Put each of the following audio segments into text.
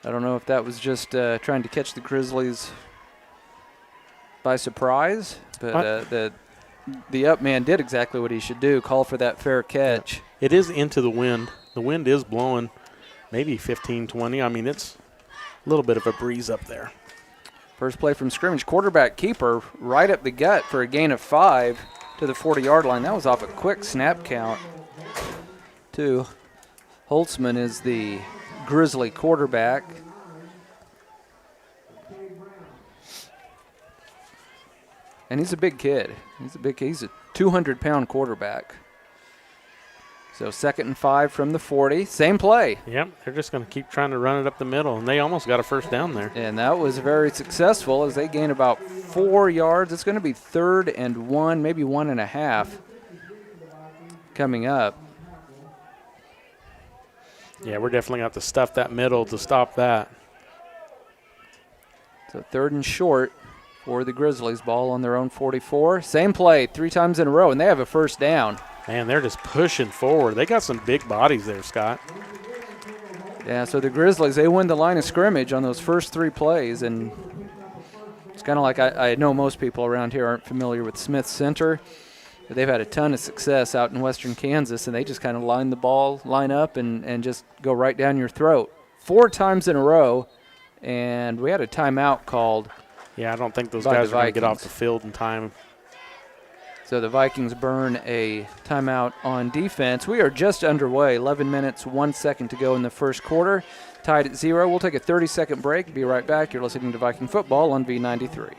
I don't know if that was just trying to catch the Grizzlies by surprise, but the up man did exactly what he should do, call for that fair catch. Yeah. It is into the wind. The wind is blowing maybe 15, 20. I mean, it's a little bit of a breeze up there. First play from scrimmage, quarterback keeper right up the gut for a gain of 5 to the 40-yard line. That was off a quick snap count, too. Holtzman is the Grizzly quarterback. And he's a big kid. He's a 200-pound quarterback. So 2nd and 5 from the 40. Same play. Yep, they're just going to keep trying to run it up the middle, and they almost got a first down there. And that was very successful as they gain about 4 yards. It's going to be 3rd and 1, maybe 1.5 coming up. Yeah, we're definitely going to have to stuff that middle to stop that. So 3rd and short for the Grizzlies. Ball on their own 44. Same play 3 times in a row, and they have a first down. Man, they're just pushing forward. They got some big bodies there, Scott. Yeah, so the Grizzlies, they win the line of scrimmage on those first 3 plays, and it's kind of like I know most people around here aren't familiar with Smith Center, but they've had a ton of success out in western Kansas, and they just kind of line up and just go right down your throat. 4 times in a row, and we had a timeout called. Yeah, I don't think those guys are going to get off the field in time. So the Vikings burn a timeout on defense. We are just underway. 11 minutes, 1 second to go in the first quarter. Tied at 0. We'll take a 30-second break. Be right back. You're listening to Viking Football on V93.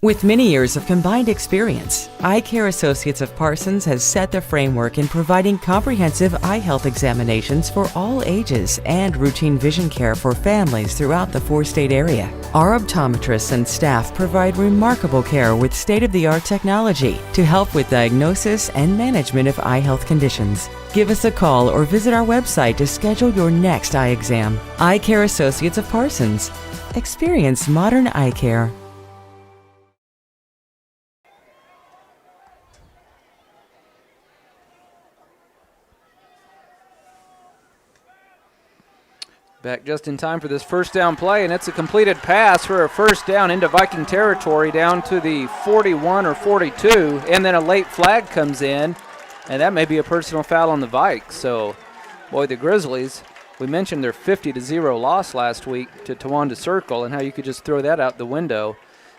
With many years of combined experience, Eye Care Associates of Parsons has set the framework in providing comprehensive eye health examinations for all ages and routine vision care for families throughout the 4-state area. Our optometrists and staff provide remarkable care with state-of-the-art technology to help with diagnosis and management of eye health conditions. Give us a call or visit our website to schedule your next eye exam. Eye Care Associates of Parsons. Experience modern eye care. Back just in time for this first down play, and it's a completed pass for a first down into Viking territory down to the 41 or 42, and then a late flag comes in, and that may be a personal foul on the Vikes. So, boy, the Grizzlies, we mentioned their 50-0 loss last week to Towanda Circle and how you could just throw that out the window.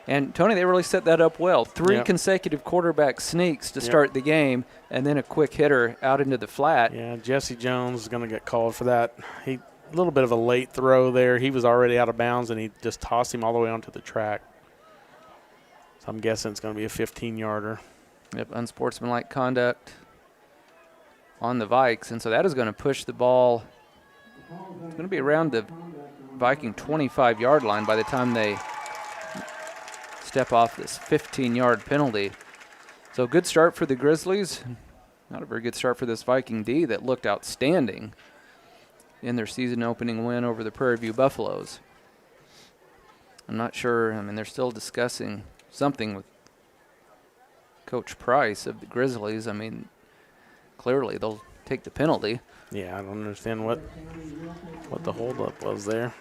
And, Tony, they really set that up well. 3 consecutive quarterback sneaks to start the game, and then a quick hitter out into the flat. Yeah, Jesse Jones is going to get called for that. A little bit of a late throw there. He was already out of bounds, and he just tossed him all the way onto the track. So I'm guessing it's going to be a 15-yarder. Yep, unsportsmanlike conduct on the Vikes, and so that is going to push the ball. It's going to be around the Viking 25-yard line by the time they step off this 15-yard penalty. So good start for the Grizzlies. Not a very good start for this Viking D that looked outstanding in their season-opening win over the Prairie View Buffaloes. I'm not sure. I mean, they're still discussing something with Coach Price of the Grizzlies. I mean, clearly they'll take the penalty. Yeah, I don't understand what the holdup was there.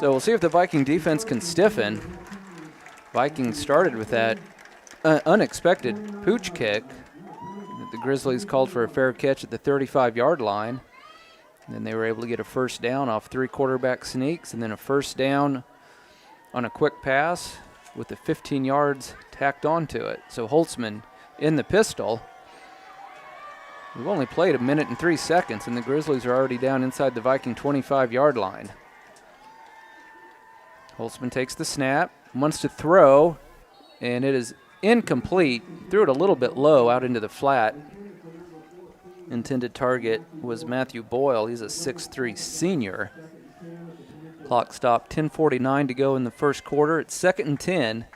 So we'll see if the Viking defense can stiffen. Vikings started with that unexpected pooch kick. The Grizzlies called for a fair catch at the 35-yard line. And then they were able to get a first down off 3 quarterback sneaks, and then a first down on a quick pass with the 15 yards tacked onto it. So Holtzman in the pistol. We've only played 1 minute and 3 seconds, and the Grizzlies are already down inside the Viking 25-yard line. Holtzman takes the snap, wants to throw, and it is incomplete. Threw it a little bit low out into the flat. Intended target was Matthew Boyle. He's a 6'3" senior. Clock stopped, 10:49 to go in the first quarter. It's 2nd and 10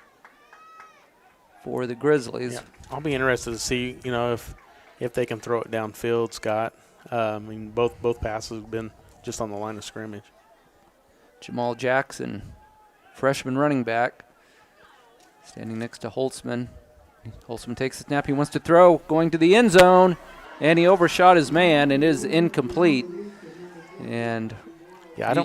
for the Grizzlies. Yeah. I'll be interested to see, if they can throw it downfield, Scott. I mean, both passes have been just on the line of scrimmage. Jamal Jackson, freshman running back, standing next to Holtzman Holtzman takes the snap. He wants to throw, going to the end zone, and he overshot his man and is incomplete. And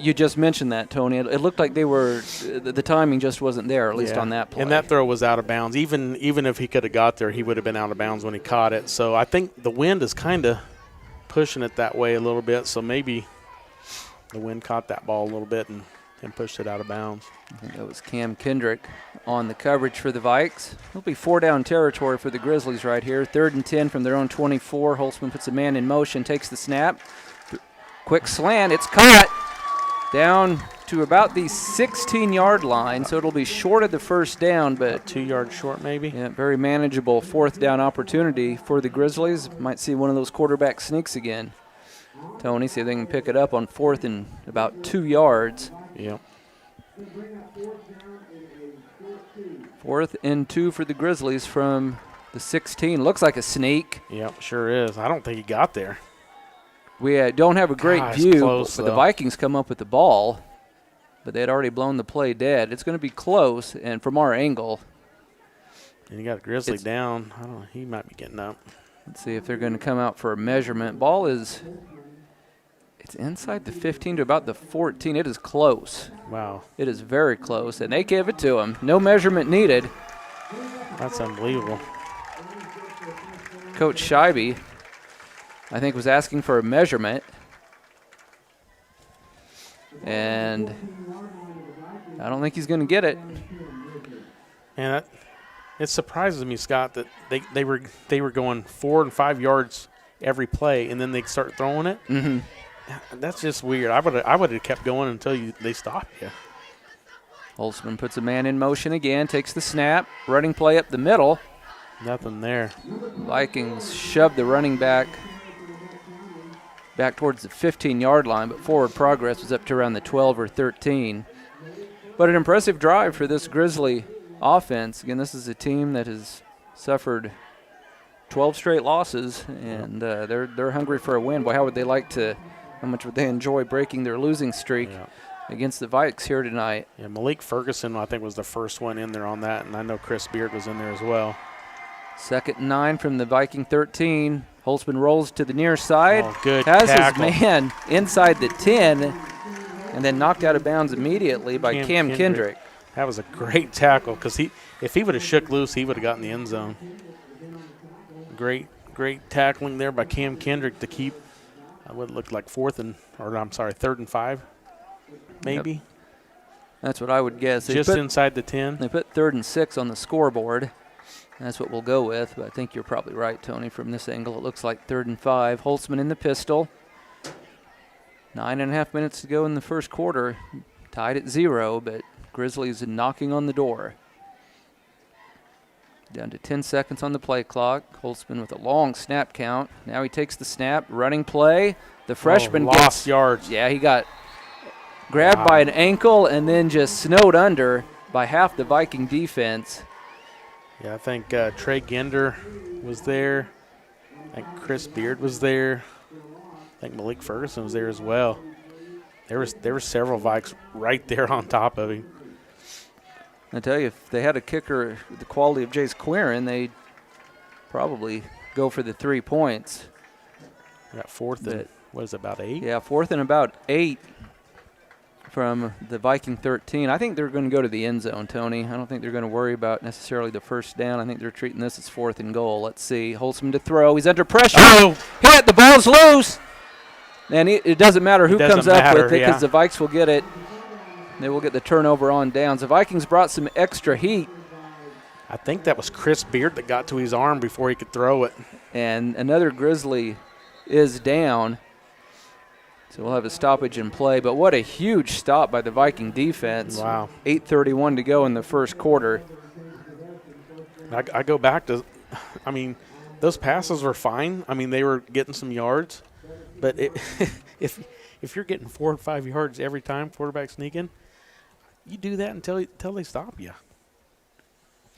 you just mentioned that, Tony. It looked like they were the timing just wasn't there, at least on that play. And that throw was out of bounds. Even if he could have got there, he would have been out of bounds when he caught it. So I think the wind is kind of pushing it that way a little bit. So maybe the wind caught that ball a little bit and pushed it out of bounds. I think that was Cam Kendrick on the coverage for the Vikes. It'll be 4-down territory for the Grizzlies right here. 3rd and 10 from their own 24. Holtzman puts a man in motion, takes the snap. Quick slant. It's caught down to about the 16-yard line, so it'll be short of the first down, but 2 yards short maybe. Yeah, very manageable 4th down opportunity for the Grizzlies. Might see one of those quarterback sneaks again. Tony, see if they can pick it up on 4th and about 2 yards. Yep. 4th and 2 for the Grizzlies from the 16. Looks like a sneak. Yep, sure is. I don't think he got there. We don't have a great view, close, but the Vikings come up with the ball, but they had already blown the play dead. It's going to be close, and from our angle. And you got a Grizzly down. I don't know. He might be getting up. Let's see if they're going to come out for a measurement. Ball is it's inside the 15 to about the 14. It is close. Wow. It is very close, and they give it to him. No measurement needed. That's unbelievable. Coach Scheibe, I think, was asking for a measurement. And I don't think he's going to get it. And it surprises me, Scott, that they were going 4 and 5 yards every play, and then they start throwing it. Mm-hmm. That's just weird. I would have kept going until they stopped you. Holtzman puts a man in motion again, takes the snap, running play up the middle. Nothing there. Vikings shove the running back towards the 15-yard line, but forward progress was up to around the 12 or 13. But an impressive drive for this Grizzly offense. Again, this is a team that has suffered 12 straight losses, and they're hungry for a win. Boy, how much would they enjoy breaking their losing streak against the Vikes here tonight? Yeah, Malik Ferguson, I think, was the first one in there on that, and I know Chris Beard was in there as well. 2nd and 9 from the Viking 13. Holtzman rolls to the near side. Oh, good Has tackle. his man inside the 10, and then knocked out of bounds immediately by Cam Kendrick. That was a great tackle because if he would have shook loose, he would have gotten the end zone. Great tackling there by Cam Kendrick to keep what looked like 3rd and 5, maybe. Yep. That's what I would guess. Just inside the 10. They put 3rd and 6 on the scoreboard. That's what we'll go with, but I think you're probably right, Tony. From this angle, it looks like 3rd and 5. Holtzman in the pistol. 9.5 minutes to go in the first quarter. Tied at 0, but Grizzlies knocking on the door. Down to 10 seconds on the play clock. Holtzman with a long snap count. Now he takes the snap, running play. The freshman lost yards. Yeah, he got grabbed by an ankle and then just snowed under by half the Viking defense. Yeah, I think Trey Gender was there. I think Chris Beard was there. I think Malik Ferguson was there as well. There were several Vikes right there on top of him. I tell you, if they had a kicker the quality of Jace Quirin, they'd probably go for the 3 points. We got 4th and, what is it, about 8? Yeah, 4th and about 8 from the Viking 13. I think they're going to go to the end zone, Tony. I don't think they're going to worry about necessarily the first down. I think they're treating this as 4th and goal. Let's see. Holtzman to throw. He's under pressure. Oh! Hit! The ball's loose! And it doesn't matter who comes up with it because the Vikes will get it. They will get the turnover on downs. The Vikings brought some extra heat. I think that was Chris Beard that got to his arm before he could throw it. And another Grizzly is down. So we'll have a stoppage in play. But what a huge stop by the Viking defense. Wow. 8:31 to go in the first quarter. I go back to, I mean, those passes were fine. I mean, they were getting some yards. But if you're getting 4 or 5 yards every time, quarterback sneaking, you do that until they stop you.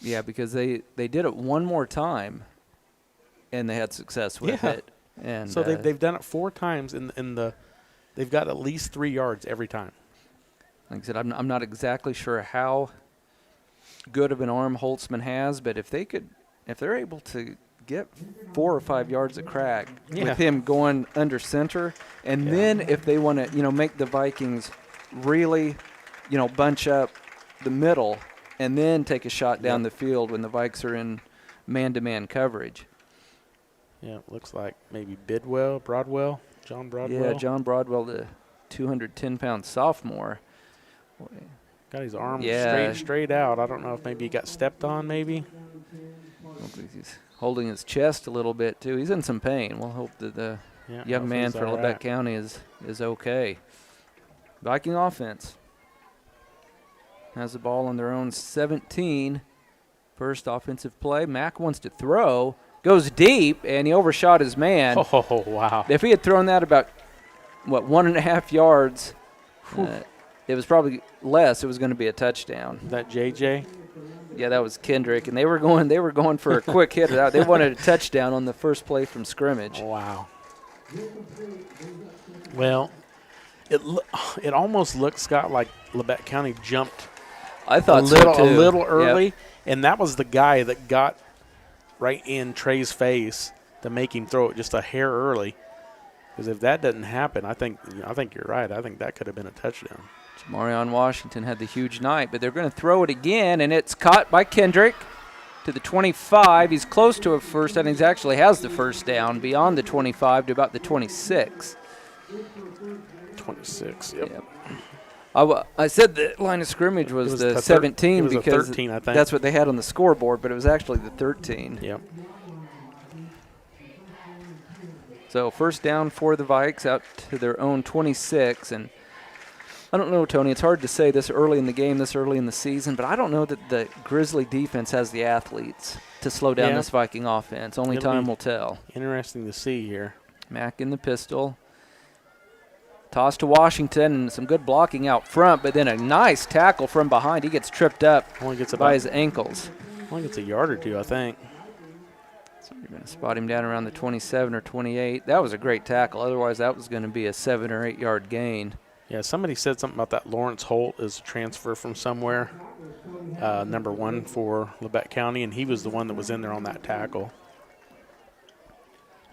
Yeah, because they did it one more time, and they had success with it. And so they've done it 4 times they've got at least 3 yards every time. Like I said, I'm not exactly sure how good of an arm Holtzman has, but if they could, if they're able to get 4 or 5 yards of crack Yeah. with him going under center, and then if they want to, make the Vikings really, bunch up the middle and then take a shot down the field when the Vikes are in man-to-man coverage. Yeah, it looks like maybe John Broadwell. Yeah, John Broadwell, the 210-pound sophomore. Got his arm Yeah. straight out. I don't know if maybe he got stepped on maybe. He's holding his chest a little bit, too. He's in some pain. We'll hope that the young man for Labette County is okay. Viking offense has the ball on their own 17. First offensive play. Mack wants to throw. Goes deep, and he overshot his man. Oh, wow. If he had thrown that about, 1.5 yards, it was probably less. It was going to be a touchdown. That JJ? Yeah, that was Kendrick, and they were going for a quick hit. They wanted a touchdown on the first play from scrimmage. Wow. Well, it almost looked, Scott, like Labette County jumped I thought a little early, Yep. and that was the guy that got right in Trey's face to make him throw it just a hair early. Because if that doesn't happen, I think you're right. I think that could have been a touchdown. Marion Washington had the huge night, but they're going to throw it again, and it's caught by Kendrick to the 25. He's close to a first, and he actually has the first down beyond the 25 to about the 26. 26, yep. I said the line of scrimmage was the 17 it was because 13, I think. that's what they had on the scoreboard, but it was actually the 13. Yep. So first down for the Vikes out to their own 26, and I don't know, Tony, it's hard to say this early in the game, this early in the season, but I don't know that the Grizzly defense has the athletes to slow down this Viking offense. Only time will tell. Interesting to see here. Mack in the pistol. Toss to Washington, and some good blocking out front, but then a nice tackle from behind. He gets tripped up by his ankles. Only gets a yard or two, I think. So you're going to spot him down around the 27 or 28. That was a great tackle. Otherwise, that was going to be a 7 or 8 yard gain. Yeah, somebody said something about that Lawrence Holt is a transfer from somewhere, number 1 for Labette County, and he was the one that was in there on that tackle.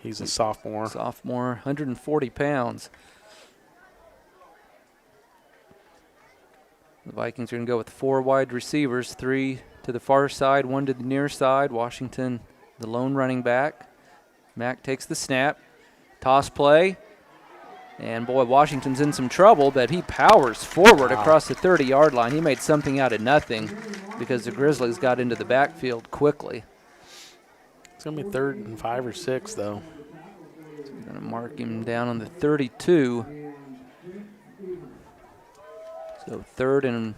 He's a sophomore. 140 pounds. The Vikings are going to go with 4 wide receivers, 3 to the far side, 1 to the near side. Washington, the lone running back. Mack takes the snap. Toss play. And, boy, Washington's in some trouble, but he powers forward across the 30-yard line. He made something out of nothing because the Grizzlies got into the backfield quickly. It's going to be 3rd and 5 or 6, though. So we're going to mark him down on the 32. So 3rd and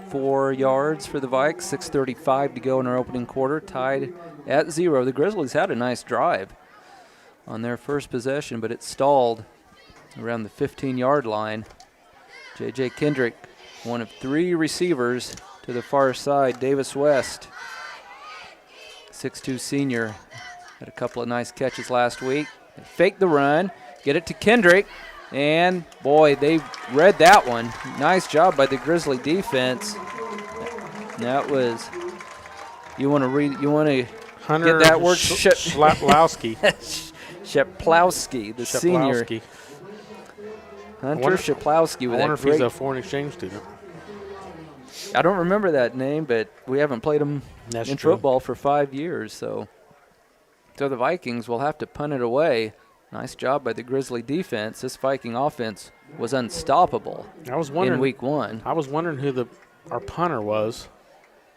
4 yards for the Vikes. 6:35 to go in our opening quarter. Tied at 0. The Grizzlies had a nice drive on their first possession, but it stalled around the 15-yard line. J.J. Kendrick, one of 3 receivers to the far side. Davis West, 6'2 senior, had a couple of nice catches last week. They fake the run, get it to Kendrick, and, boy, they read that one. Nice job by the Grizzly defense. That was, you want to get that word? Sheplowski. Sheplowski, the senior. Hunter Sheplowski with that great. I wonder if he's a foreign exchange student. I don't remember that name, but we haven't played him in football for 5 years. So the Vikings will have to punt it away. Nice job by the Grizzly defense. This Viking offense was unstoppable in week 1. I was wondering who our punter was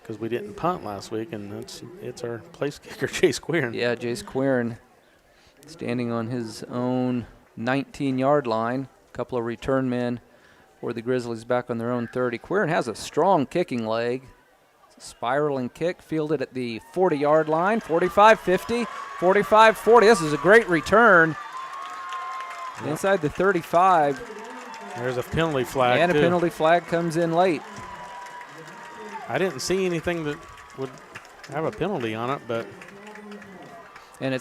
because we didn't punt last week, and it's our place kicker, Chase Queern. Yeah, Chase Queern standing on his own 19-yard line. A couple of return men for the Grizzlies back on their own 30. Queern has a strong kicking leg. It's a spiraling kick fielded at the 40-yard line. 45, 50, 45, 40. This is a great return. Yep. Inside the 35. There's a penalty flag, and a penalty flag comes in late. I didn't see anything that would have a penalty on it, but. And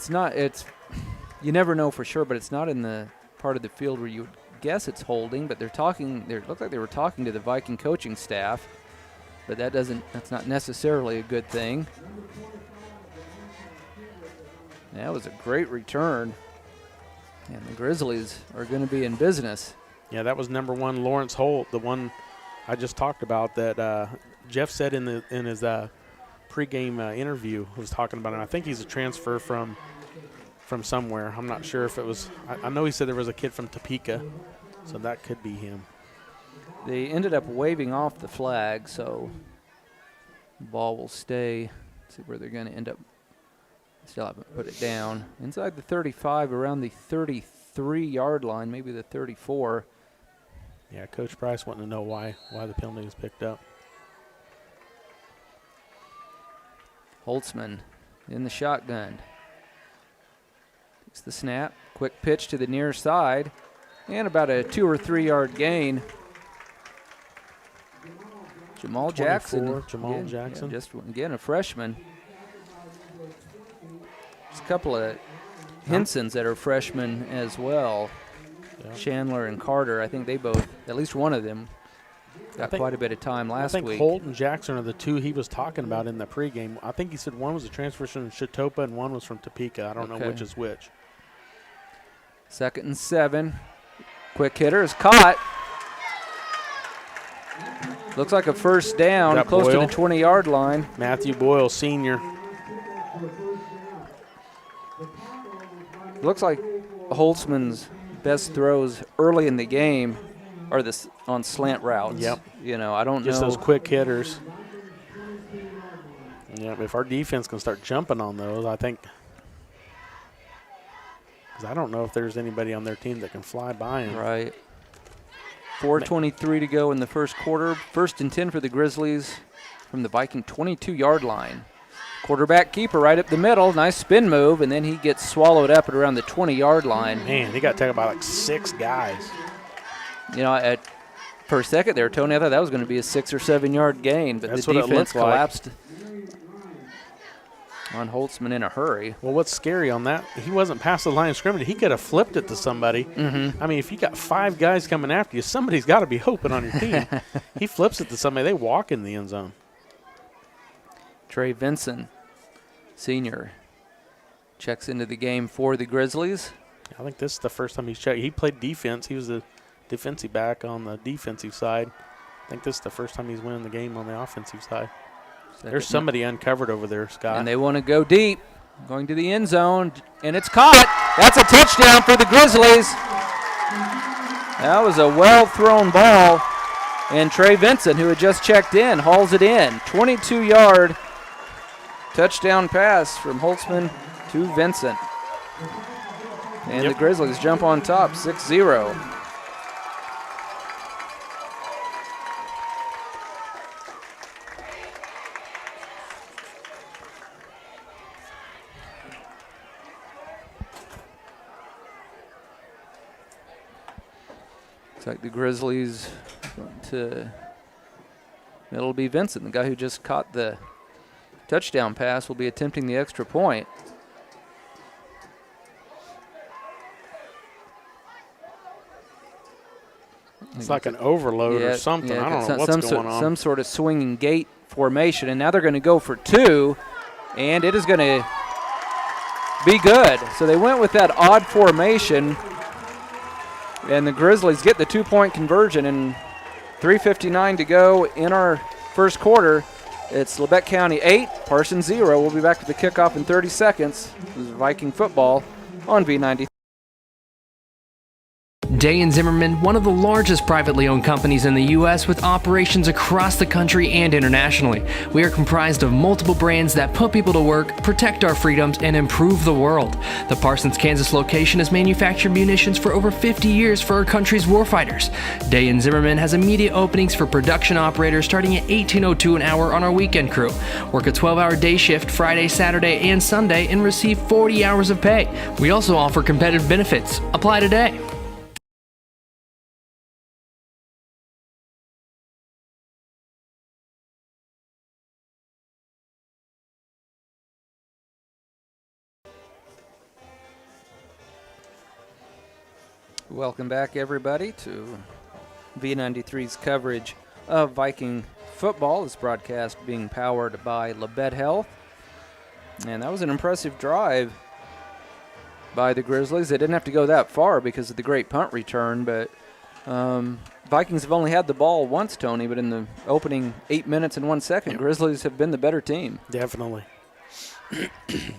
you never know for sure, but it's not in the part of the field where you would guess it's holding, but it looked like they were talking to the Viking coaching staff, but that's not necessarily a good thing. That was a great return. And the Grizzlies are going to be in business. Yeah, that was number 1, Lawrence Holt, the one I just talked about that Jeff said in his pregame interview. Was talking about him. I think he's a transfer from somewhere. I'm not sure if it was. I know he said there was a kid from Topeka, so that could be him. They ended up waving off the flag, so the ball will stay. Let's see where they're going to end up. Still haven't put it down. Inside the 35, around the 33-yard line, maybe the 34. Yeah, Coach Price wanting to know why the penalty was picked up. Holtzman in the shotgun. Takes the snap. Quick pitch to the near side. And about a 2 or 3 yard gain. Jamal Jackson. Jamal Jackson. Yeah, just again a freshman. There's a couple of Hensons that are freshmen as well. Yeah. Chandler and Carter. I think they both, at least one of them, got quite a bit of time last week. I think Holt and Jackson are the two he was talking about in the pregame. I think he said one was a transfer from Chautauqua and one was from Topeka. I don't know which is which. 2nd and 7. Quick hitter is caught. Looks like a first down, close to the 20-yard line. Matthew Boyle, senior. Looks like Holtzman's best throws early in the game are on slant routes. Yep. You know, I don't know. Just those quick hitters. Yeah, if our defense can start jumping on those, I think. Because I don't know if there's anybody on their team that can fly by him. Right. 4:23 to go in the first quarter. 1st and 10 for the Grizzlies from the Viking 22-yard line. Quarterback keeper right up the middle. Nice spin move, and then he gets swallowed up at around the 20-yard line. Man, he got tackled by like 6 guys. You know, for a second there, Tony, I thought that was going to be a 6 or 7 yard gain, but That's the what defense it looked collapsed on Holtzman in a hurry. Well, what's scary on that, he wasn't past the line of scrimmage. He could have flipped it to somebody. Mm-hmm. I mean, if you got 5 guys coming after you, somebody's got to be hoping on your team. He flips it to somebody. They walk in the end zone. Trey Vinson, senior, checks into the game for the Grizzlies. I think this is the first time he's checked. He played defense. He was a defensive back on the defensive side. I think this is the first time he's winning the game on the offensive side. There's somebody uncovered over there, Scott. And they want to go deep, going to the end zone, and it's caught. That's a touchdown for the Grizzlies. That was a well-thrown ball, and Trey Vinson, who had just checked in, hauls it in. 22-yard touchdown pass from Holtzman to Vinson. And the Grizzlies jump on top, 6-0. Looks like the Grizzlies it'll be Vincent, the guy who just caught the touchdown pass, will be attempting the extra point. It's like an overload or something. I don't know what's going on. Some sort of swinging gate formation, and now they're going to go for 2, and it is going to be good. So they went with that odd formation, and the Grizzlies get the 2-point conversion, and 3:59 to go in our first quarter. It's Labette County 8, Parsons 0. We'll be back to the kickoff in 30 seconds. This is Viking football on V93. Day & Zimmerman, one of the largest privately owned companies in the U.S. with operations across the country and internationally. We are comprised of multiple brands that put people to work, protect our freedoms, and improve the world. The Parsons, Kansas location has manufactured munitions for over 50 years for our country's warfighters. Day & Zimmerman has immediate openings for production operators starting at $18.02 an hour on our weekend crew. Work a 12-hour day shift Friday, Saturday, and Sunday and receive 40 hours of pay. We also offer competitive benefits. Apply today. Welcome back, everybody, to V93's coverage of Viking football. This broadcast being powered by Labette Health. And that was an impressive drive by the Grizzlies. They didn't have to go that far because of the great punt return, but Vikings have only had the ball once, Tony, but in the opening 8 minutes and 1 second, Grizzlies have been the better team. Definitely.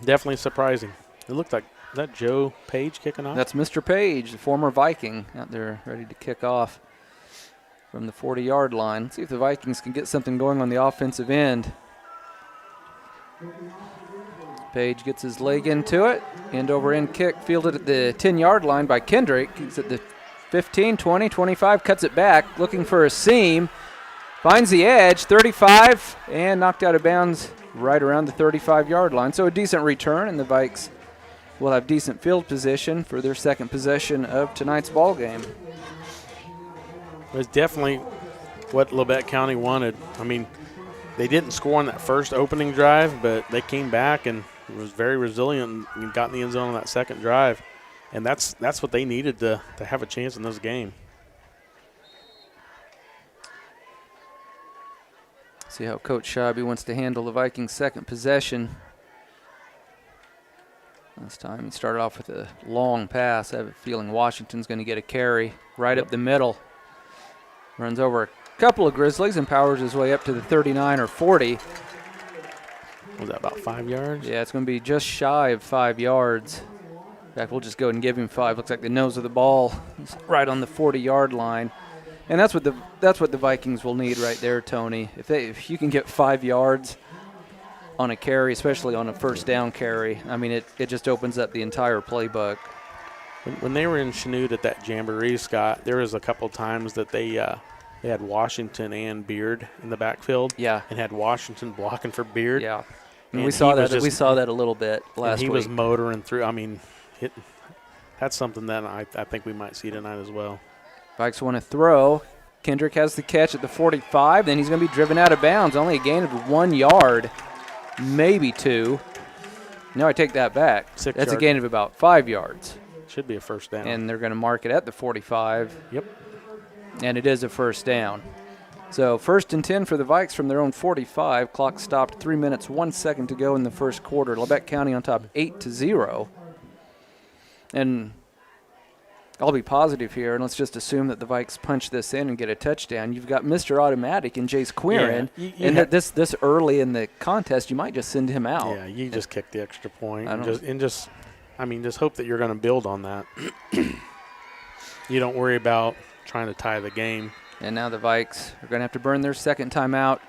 Definitely surprising. It looked like that Joe Page kicking off? That's Mr. Page, the former Viking, out there ready to kick off from the 40-yard line. Let's see if the Vikings can get something going on the offensive end. Page gets his leg into it. End-over-end kick fielded at the 10-yard line by Kendrick. He's at the 15, 20, 25, cuts it back, looking for a seam. Finds the edge, 35, and knocked out of bounds right around the 35-yard line. So a decent return, and the Vikes will have decent field position for their second possession of tonight's ball game. It was definitely what Labette County wanted. I mean, they didn't score on that first opening drive, but they came back and was very resilient and got in the end zone on that second drive. And that's what they needed to have a chance in this game. See how Coach Shabby wants to handle the Vikings' second possession. This time he started off with a long pass. I have a feeling Washington's going to get a carry right up the middle. Runs over a couple of Grizzlies and powers his way up to the 39 or 40. Was that about 5 yards? Yeah, it's going to be just shy of 5 yards. In fact, we'll just go ahead and give him 5. Looks like the nose of the ball is right on the 40-yard line. And that's what the Vikings will need right there, Tony. If you can get 5 yards on a carry, especially on a first down carry, I mean, it just opens up the entire playbook. When they were in Chanute at that jamboree, Scott, there was a couple times that they had Washington and Beard in the backfield. Yeah. And had Washington blocking for Beard. Yeah. And we saw that a little bit last week. He was motoring through. I mean, that's something that I think we might see tonight as well. Vikes want to throw. Kendrick has the catch at the 45. Then he's going to be driven out of bounds. Only a gain of 1 yard, maybe 2. No, I take that back. 6 That's yards. a gain of about 5 yards. Should be a first down. And they're going to mark it at the 45. Yep. And it is a first down. So 1st and 10 for the Vikes from their own 45. Clock stopped, 3 minutes, 1 second to go in the first quarter. Labette County on top 8-0. And I'll be positive here, and let's just assume that the Vikes punch this in and get a touchdown. You've got Mr. Automatic and Jace Quirin, and this early in the contest, you might just send him out. Yeah, you just kick the extra point and just hope that you're going to build on that. You don't worry about trying to tie the game. And now the Vikes are going to have to burn their second timeout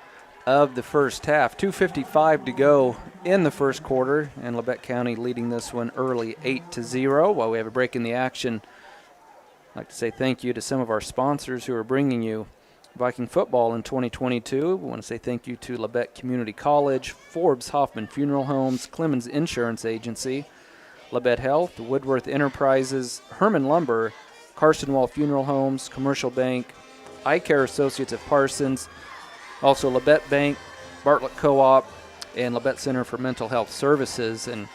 of the first half. 2:55 to go in the first quarter, and Labette County leading this one early 8-0. While we have a break in the action, I'd like to say thank you to some of our sponsors who are bringing you Viking football in 2022. We want to say thank you to Labette Community College, Forbes Hoffman Funeral Homes, Clemens Insurance Agency, Labette Health, Woodworth Enterprises, Herman Lumber, Carson Wall Funeral Homes, Commercial Bank, Eye Care Associates of Parsons, also Labette Bank, Bartlett Co-op, and Labette Center for Mental Health Services. And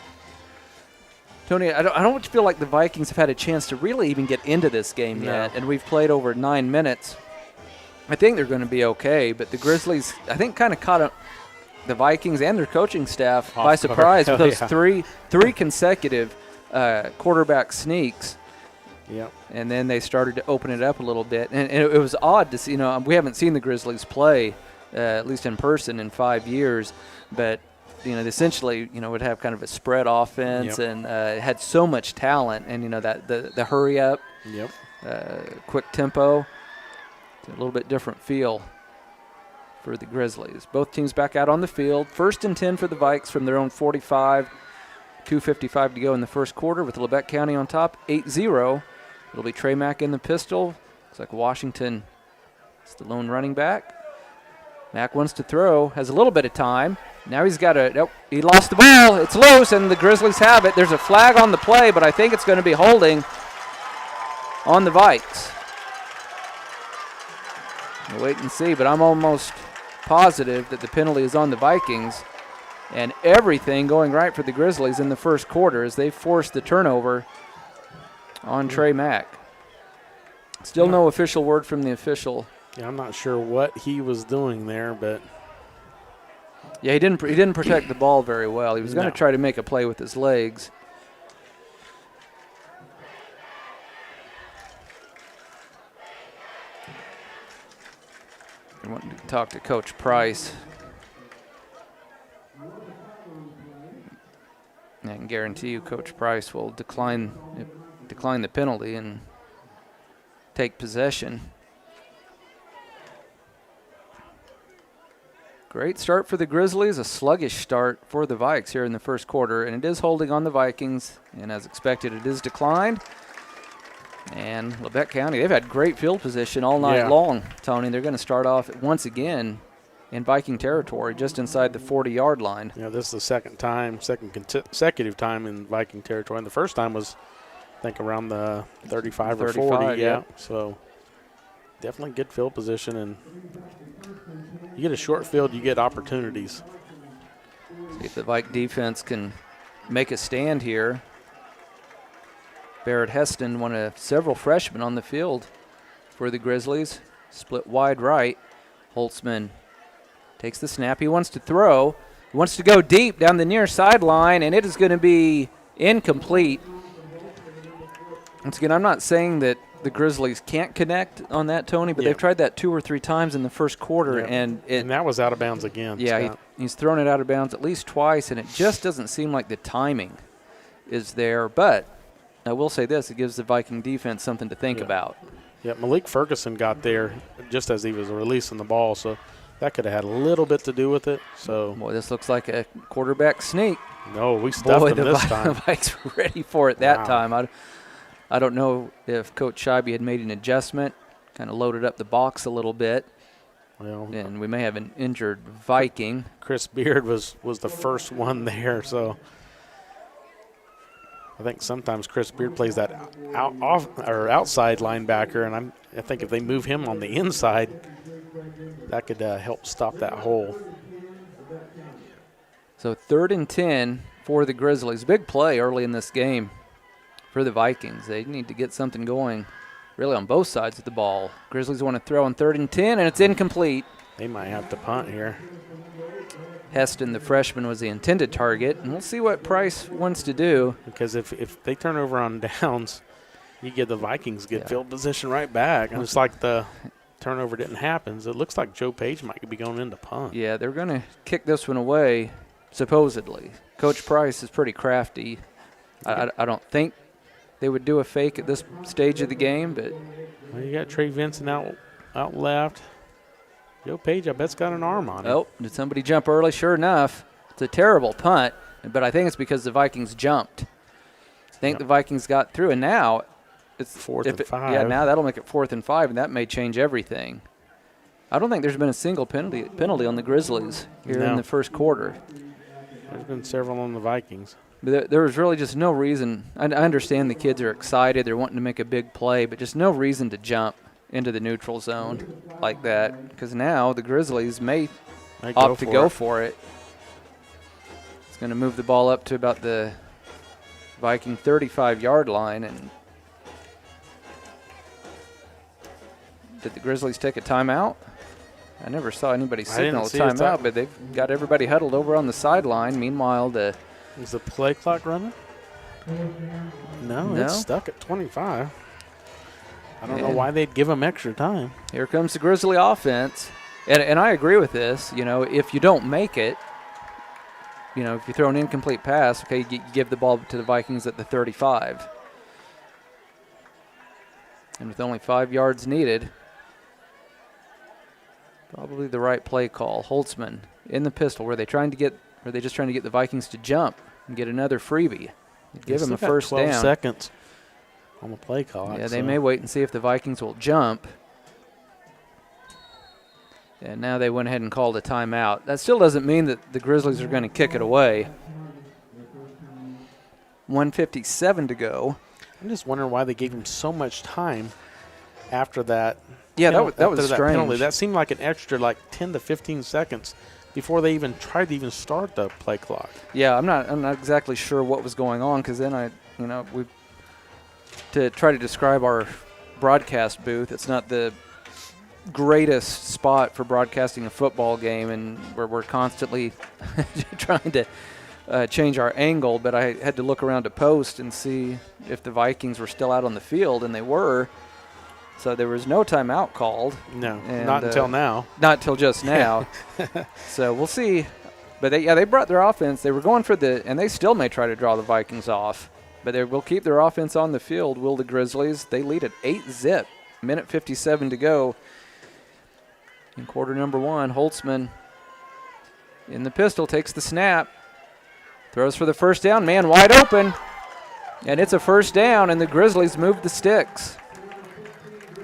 Tony, I don't feel like the Vikings have had a chance to really even get into this game yet, and we've played over 9 minutes. I think they're going to be okay, but the Grizzlies, I think, kind of caught the Vikings and their coaching staff by surprise with those three consecutive quarterback sneaks. Yep. And then they started to open it up a little bit. And it was odd to see, we haven't seen the Grizzlies play, at least in person, in 5 years. But, they essentially, would have kind of a spread offense and had so much talent. And, that the hurry up, quick tempo, a little bit different feel for the Grizzlies. Both teams back out on the field. 1st and 10 for the Vikes from their own 45. 2:55 to go in the first quarter with Labette County on top, 8-0. It'll be Trey Mack in the pistol. Looks like Washington is the lone running back. Mack wants to throw, has a little bit of time. Now he's got he lost the ball. It's loose, and the Grizzlies have it. There's a flag on the play, but I think it's going to be holding on the Vikes. We'll wait and see, but I'm almost positive that the penalty is on the Vikings. And everything going right for the Grizzlies in the first quarter as they forced the turnover on Trey Mack. Still no official word from the official. Yeah, I'm not sure what he was doing there, but yeah, he didn't protect the ball very well. He was going to try to make a play with his legs. I want to talk to Coach Price. I can guarantee you Coach Price will decline the penalty and take possession. Great start for the Grizzlies, a sluggish start for the Vikes here in the first quarter, and it is holding on the Vikings, and as expected, it is declined. And Labette County, they've had great field position all night long, Tony. They're going to start off once again in Viking territory, just inside the 40-yard line. Yeah, this is the second consecutive time in Viking territory. And the first time was, I think, around the 35 or 40. Yeah. So definitely good field position. And you get a short field, you get opportunities. See if the Vike defense can make a stand here. Barrett Heston, one of several freshmen on the field for the Grizzlies. Split wide right. Holtzman takes the snap. He wants to throw. He wants to go deep down the near sideline, and it is going to be incomplete. Once again, I'm not saying that the Grizzlies can't connect on that, Tony, but they've tried that 2 or 3 times in the first quarter. And that was out of bounds again. Yeah, he's thrown it out of bounds at least twice, and it just doesn't seem like the timing is there. But I will say this, it gives the Viking defense something to think about. Yeah, Malik Ferguson got there just as he was releasing the ball, so that could have had a little bit to do with it. So, boy, this looks like a quarterback sneak. No, we stuffed him this time. The Vikes were ready for it that time. I don't know if Coach Scheibe had made an adjustment, kind of loaded up the box a little bit. Well, and we may have an injured Viking. Chris Beard was the first one there, so I think sometimes Chris Beard plays that outside linebacker, and I think if they move him on the inside, that could help stop that hole. So 3rd and 10 for the Grizzlies. Big play early in this game for the Vikings. They need to get something going really on both sides of the ball. Grizzlies want to throw on 3rd and 10, and it's incomplete. They might have to punt here. Heston, the freshman, was the intended target, and we'll see what Price wants to do. Because if they turn over on downs, you get the Vikings field position right back. And it's like the turnover didn't happen. So it looks like Joe Page might be going into punt. Yeah, they're going to kick this one away, supposedly. Coach Price is pretty crafty. I don't think they would do a fake at this stage of the game, but well, you got Trey Vincent out left. Joe Page, I bet's got an arm on it. Oh, did somebody jump early? Sure enough. It's a terrible punt, but I think it's because the Vikings jumped. I think the Vikings got through, and now it's 4th and 5. Yeah, now that'll make it 4th and 5, and that may change everything. I don't think there's been a single penalty on the Grizzlies here in the first quarter. There's been several on the Vikings. But there was really just no reason. I understand the kids are excited. They're wanting to make a big play, but just no reason to jump into the neutral zone like that, because now the Grizzlies may opt to go for it. It's going to move the ball up to about the Viking 35-yard line. And did the Grizzlies take a timeout? I never saw anybody signal a timeout, but they've got everybody huddled over on the sideline. Meanwhile, is the play clock running? No, it's stuck at 25. I don't know why they'd give them extra time. Here comes the Grizzly offense. And I agree with this. You know, if you don't make it, you know, if you throw an incomplete pass, okay, you give the ball to the Vikings at the 35. And with only 5 yards needed, probably the right play call. Holtzman in the pistol. Were they just trying to get the Vikings to jump and get another freebie? Give them a first down. 12 seconds on the play call. Yeah, they may wait and see if the Vikings will jump. And now they went ahead and called a timeout. That still doesn't mean that the Grizzlies are going to kick it away. 1:57 to go. I'm just wondering why they gave him so much time after that. Yeah, that was strange. Penalty. That seemed like an extra 10 to 15 seconds before they even tried to start the play clock. Yeah, I'm not exactly sure what was going on, because then to try to describe our broadcast booth, it's not the greatest spot for broadcasting a football game, and where we're constantly trying to change our angle, but I had to look around to post and see if the Vikings were still out on the field, and they were. So there was no timeout called. No, and, not until now. Not until just now. So we'll see. But they brought their offense. They were going for and they still may try to draw the Vikings off. But they will keep their offense on the field, will the Grizzlies. They lead at 8-0. Minute 57 to go in quarter number 1. Holtzman in the pistol, takes the snap. Throws for the first down. Man wide open. And it's a first down, and the Grizzlies move the sticks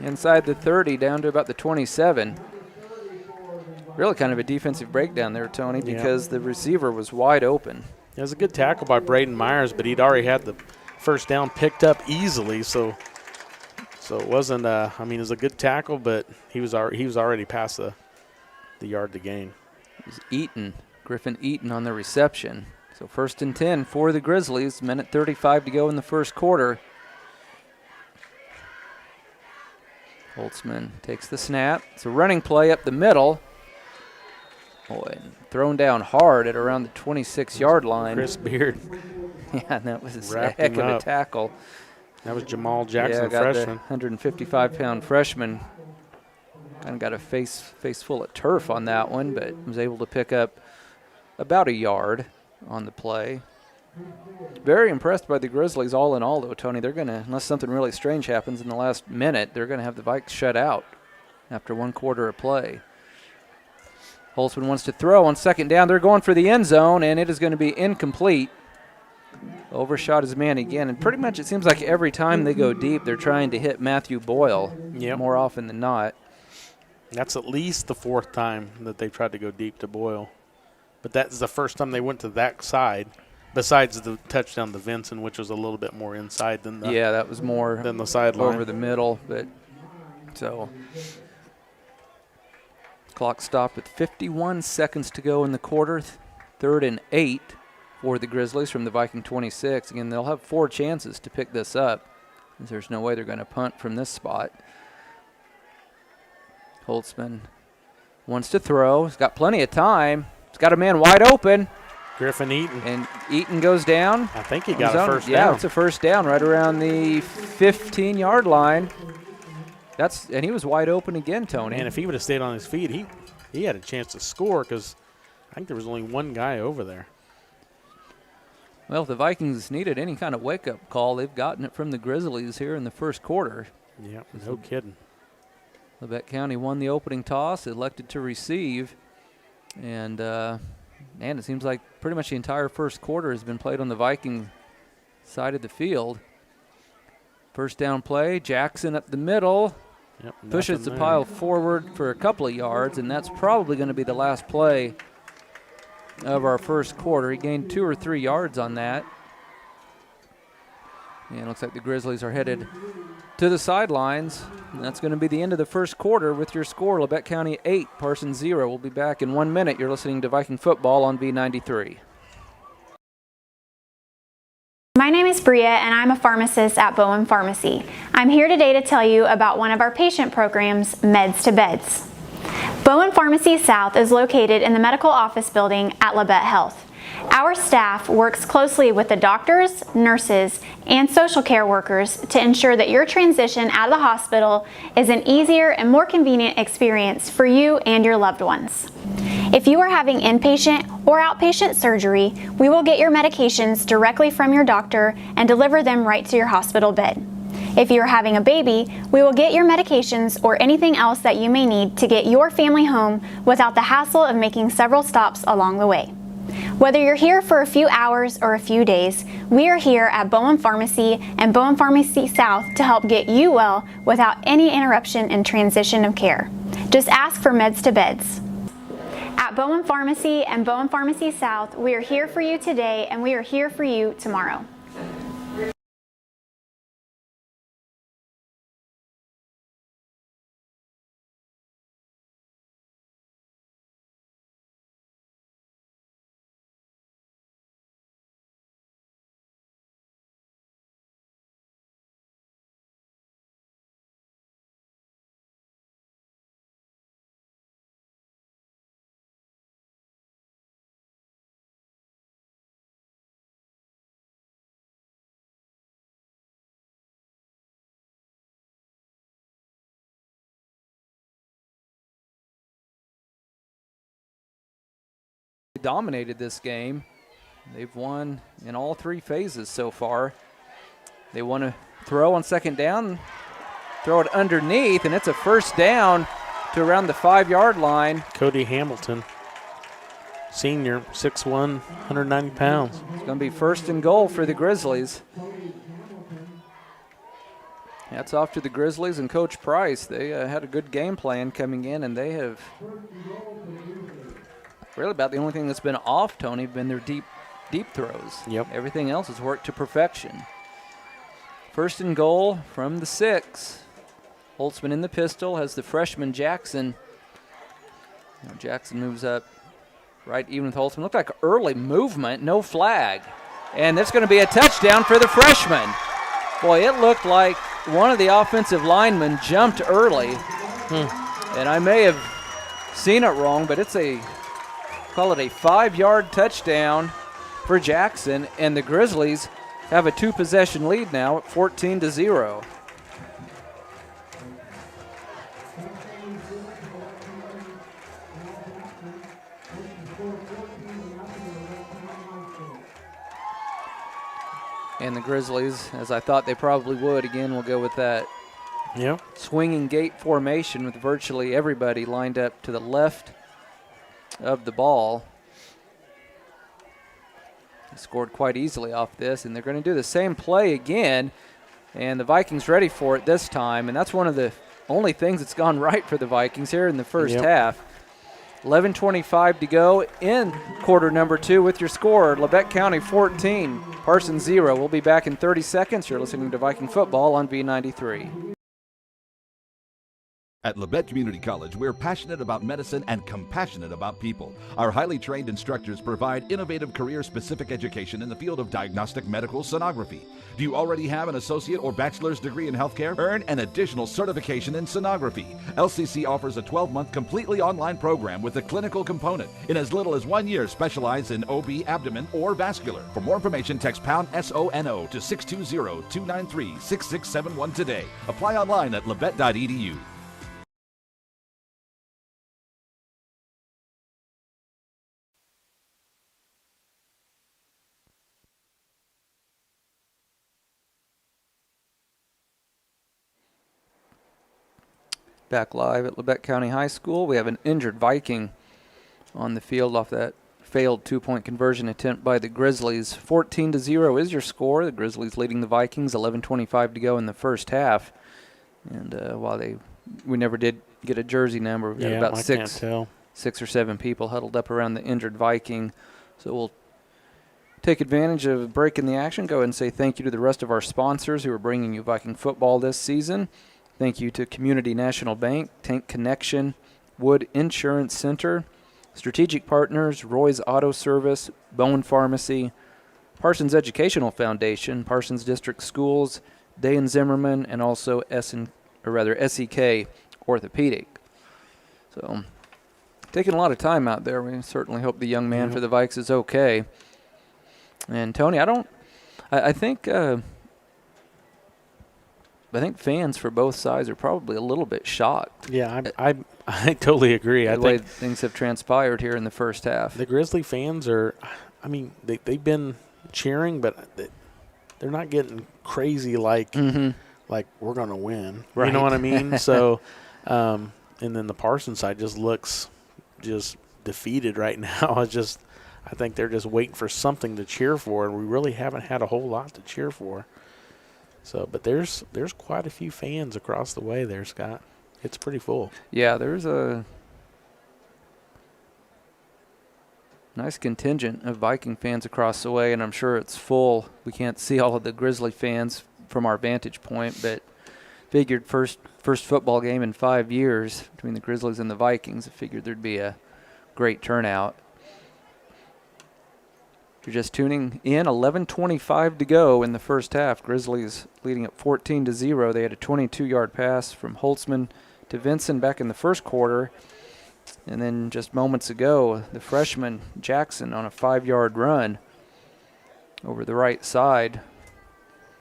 inside the 30 down to about the 27. Really kind of a defensive breakdown there, Tony, because the receiver was wide open. It was a good tackle by Braden Myers, but he'd already had the first down picked up easily, so it wasn't it was a good tackle, but he was already past the yard to gain. It was Griffin Eaton on the reception. So 1st and 10 for the Grizzlies, minute 35 to go in the first quarter. Holtzman takes the snap. It's a running play up the middle. And thrown down hard at around the 26-yard line. Chris Beard. Yeah, that was a heck of a tackle. That was Jamal Jackson, freshman. 155-pound freshman. Kind of got a face full of turf on that one, but was able to pick up about a yard on the play. Very impressed by the Grizzlies all in all, though, Tony. They're going to, unless something really strange happens in the last minute, they're going to have the Vikes shut out after 1 quarter of play. Holtzman wants to throw on 2nd down. They're going for the end zone, and it is going to be incomplete. Overshot his man again, and pretty much it seems like every time they go deep, they're trying to hit Matthew Boyle more often than not. That's at least the 4th time that they've tried to go deep to Boyle. But that's the first time they went to that side, besides the touchdown to Vinson, which was a little bit more inside than the that was more than the sideline over the middle. But so clock stopped with 51 seconds to go in the quarter. 3rd and 8 for the Grizzlies from the Viking 26. Again, they'll have 4 chances to pick this up. There's no way they're going to punt from this spot. Holtzman wants to throw. He's got plenty of time. He's got a man wide open. Griffin Eaton. And Eaton goes down. I think he got a first down. Yeah, it's a first down right around the 15-yard line. And he was wide open again, Tony. And if he would have stayed on his feet, he had a chance to score because I think there was only one guy over there. Well, if the Vikings needed any kind of wake-up call, they've gotten it from the Grizzlies here in the first quarter. Yeah, no kidding. Labette County won the opening toss, elected to receive. And it seems like pretty much the entire first quarter has been played on the Viking side of the field. First down play, Jackson up the middle. Pushes the pile forward for a couple of yards, and that's probably going to be the last play of our first quarter. He gained 2 or 3 yards on that. And it looks like the Grizzlies are headed to the sidelines. And that's going to be the end of the first quarter with your score, Labette County 8, Parsons 0. We'll be back in 1 minute. You're listening to Viking Football on V93. My name is Bria, and I'm a pharmacist at Bowen Pharmacy. I'm here today to tell you about one of our patient programs, Meds to Beds. Bowen Pharmacy South is located in the medical office building at Labette Health. Our staff works closely with the doctors, nurses, and social care workers to ensure that your transition out of the hospital is an easier and more convenient experience for you and your loved ones. If you are having inpatient or outpatient surgery, we will get your medications directly from your doctor and deliver them right to your hospital bed. If you are having a baby, we will get your medications or anything else that you may need to get your family home without the hassle of making several stops along the way. Whether you're here for a few hours or a few days, we are here at Bowen Pharmacy and Bowen Pharmacy South to help get you well without any interruption in transition of care. Just ask for Meds to Beds. At Bowen Pharmacy and Bowen Pharmacy South, we are here for you today and we are here for you tomorrow. dominated this game. They've won in all 3 phases so far. They want to throw on second down, throw it underneath, and it's a first down to around the 5-yard line. Cody Hamilton, senior, 6'1", 190 pounds. It's going to be first and goal for the Grizzlies. Hats off to the Grizzlies and Coach Price. They had a good game plan coming in, and they have really about the only thing that's been off, Tony, been their deep throws. Yep. Everything else has worked to perfection. First and goal from the 6. Holtzman in the pistol has the freshman Jackson. Now Jackson moves up right even with Holtzman. Looked like early movement, no flag. And that's going to be a touchdown for the freshman. Boy, it looked like one of the offensive linemen jumped early. And I may have seen it wrong, but it's call it a 5-yard touchdown for Jackson, and the Grizzlies have a 2-possession lead now at 14-0. And the Grizzlies, as I thought they probably would, again, will go with that swinging gate formation with virtually everybody lined up to the left of the ball. They scored quite easily off this, and they're going to do the same play again, and the Vikings ready for it this time, and that's one of the only things that's gone right for the Vikings here in the first half. 11:25 to go in quarter number 2 with your score, Labette County 14, Parsons 0. We'll be back in 30 seconds. You're listening to Viking Football on V93. At Labette Community College, we're passionate about medicine and compassionate about people. Our highly trained instructors provide innovative career-specific education in the field of diagnostic medical sonography. Do you already have an associate or bachelor's degree in healthcare? Earn an additional certification in sonography. LCC offers a 12-month completely online program with a clinical component. In as little as 1 year, specialize in OB, abdomen, or vascular. For more information, text pound SONO to 620-293-6671 today. Apply online at labette.edu. Back live at Labette County High School. We have an injured Viking on the field off that failed 2-point conversion attempt by the Grizzlies. 14-0 is your score. The Grizzlies leading the Vikings. 11:25 to go in the first half. And while we never did get a jersey number, we've got about six or seven people huddled up around the injured Viking. So we'll take advantage of breaking the action. Go ahead and say thank you to the rest of our sponsors who are bringing you Viking football this season. Thank you to Community National Bank, Tank Connection, Wood Insurance Center, Strategic Partners, Roy's Auto Service, Bowen Pharmacy, Parsons Educational Foundation, Parsons District Schools, Day and Zimmerman, and also SEK Orthopedic. So, taking a lot of time out there. We certainly hope the young man for the Vikes is okay. And Tony, I think fans for both sides are probably a little bit shocked. Yeah, I totally agree. The way things have transpired here in the first half. The Grizzly fans are, they've been cheering, but they're not getting crazy like we're going to win. Right. You know what I mean? So, and then the Parsons side just looks just defeated right now. I think they're just waiting for something to cheer for, and we really haven't had a whole lot to cheer for. So, but there's quite a few fans across the way there, Scott. It's pretty full. Yeah, there's a nice contingent of Viking fans across the way, and I'm sure it's full. We can't see all of the Grizzly fans from our vantage point, but figured first football game in 5 years between the Grizzlies and the Vikings. I figured there'd be a great turnout. If you're just tuning in, 11:25 to go in the first half. Grizzlies leading at 14-0. They had a 22-yard pass from Holtzman to Vinson back in the first quarter. And then just moments ago, the freshman Jackson on a 5-yard run over the right side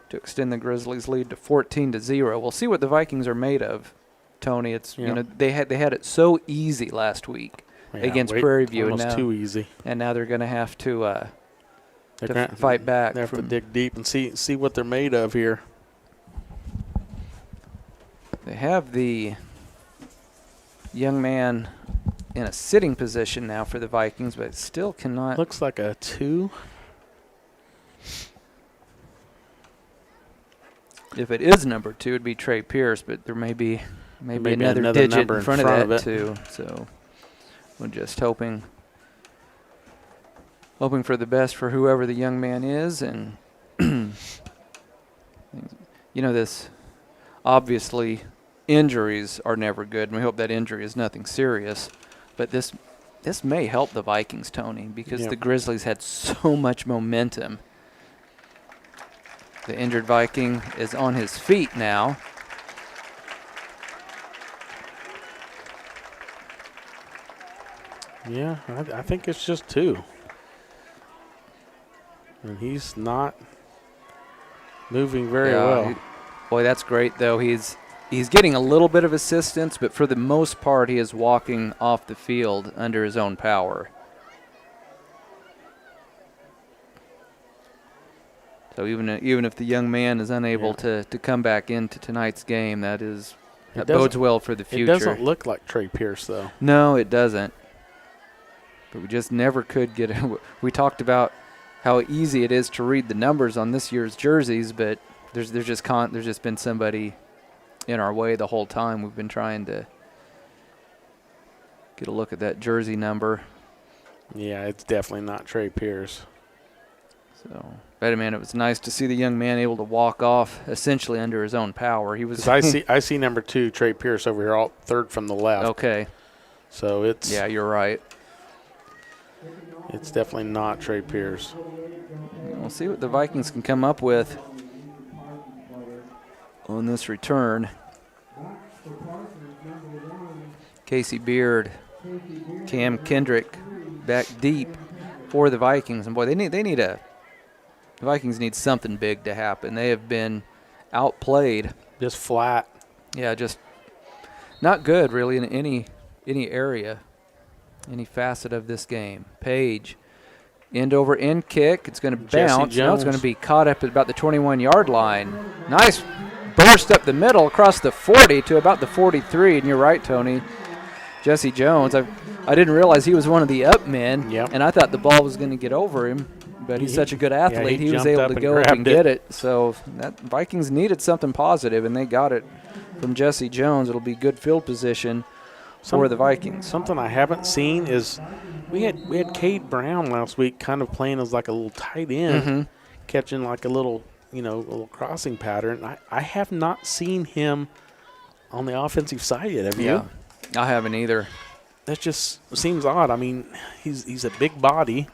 to extend the Grizzlies' lead to 14-0. We'll see what the Vikings are made of, Tony. It's they had it so easy last week. against Prairie View. Almost too easy. And now they're going to have to fight back. They have to dig deep and see what they're made of here. They have the young man in a sitting position now for the Vikings, but still cannot. Looks like a 2. If it is number 2, it'd be Trey Pierce, but there may be another digit number in front of that too. So we're just hoping for the best for whoever the young man is, and this obviously injuries are never good, and we hope that injury is nothing serious. But this may help the Vikings, Tony, because the Grizzlies had so much momentum. The injured Viking is on his feet now. Yeah, I think it's just 2. And he's not moving very well. Boy, that's great, though. He's getting a little bit of assistance, but for the most part, he is walking off the field under his own power. So even if the young man is unable to come back into tonight's game, that bodes well for the future. It doesn't look like Trey Pierce, though. No, it doesn't. But we just never could get it. We talked about how easy it is to read the numbers on this year's jerseys, but there's just been somebody in our way the whole time. We've been trying to get a look at that jersey number. Yeah, it's definitely not Trey Pierce. So, but man, it was nice to see the young man able to walk off essentially under his own power. He was. I see number 2, Trey Pierce over here, third from the left. Okay. So it's. Yeah, you're right. It's definitely not Trey Pierce. We'll see what the Vikings can come up with on this return. Casey Beard, Cam Kendrick back deep for the Vikings. And boy, the Vikings need something big to happen. They have been outplayed. Just flat. Yeah, just not good really in any area, any facet of this game. Page, end over end kick. It's going to bounce. Now it's going to be caught up at about the 21-yard line. Nice burst up the middle across the 40 to about the 43. And you're right, Tony. Jesse Jones. I didn't realize he was one of the up men, and I thought the ball was going to get over him. But he's such a good athlete, he was able to go up and get it. So that Vikings needed something positive, and they got it from Jesse Jones. It'll be good field position for the Vikings. Something I haven't seen is we had Cade Brown last week kind of playing as like a little tight end, catching like a little crossing pattern. I have not seen him on the offensive side yet, have you? I haven't either. That just seems odd. I mean, he's a big body.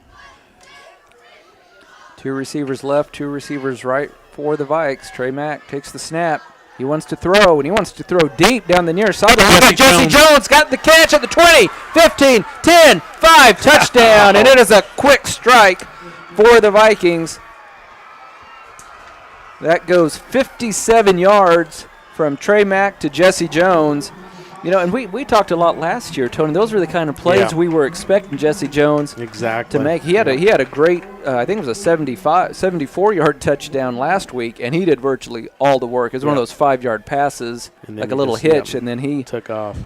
2 receivers left, 2 receivers right for the Vikes. Trey Mack takes the snap. He wants to throw, and he wants to throw deep down the near sideline. Jesse Jones got the catch at the 20, 15, 10, 5, touchdown, and it is a quick strike for the Vikings. That goes 57 yards from Trey Mack to Jesse Jones. And we talked a lot last year, Tony. Those were the kind of plays we were expecting Jesse Jones to make. He had a great, I think it was a 74-yard touchdown last week, and he did virtually all the work. It was one of those 5-yard passes, like a little hitch, and then he took off.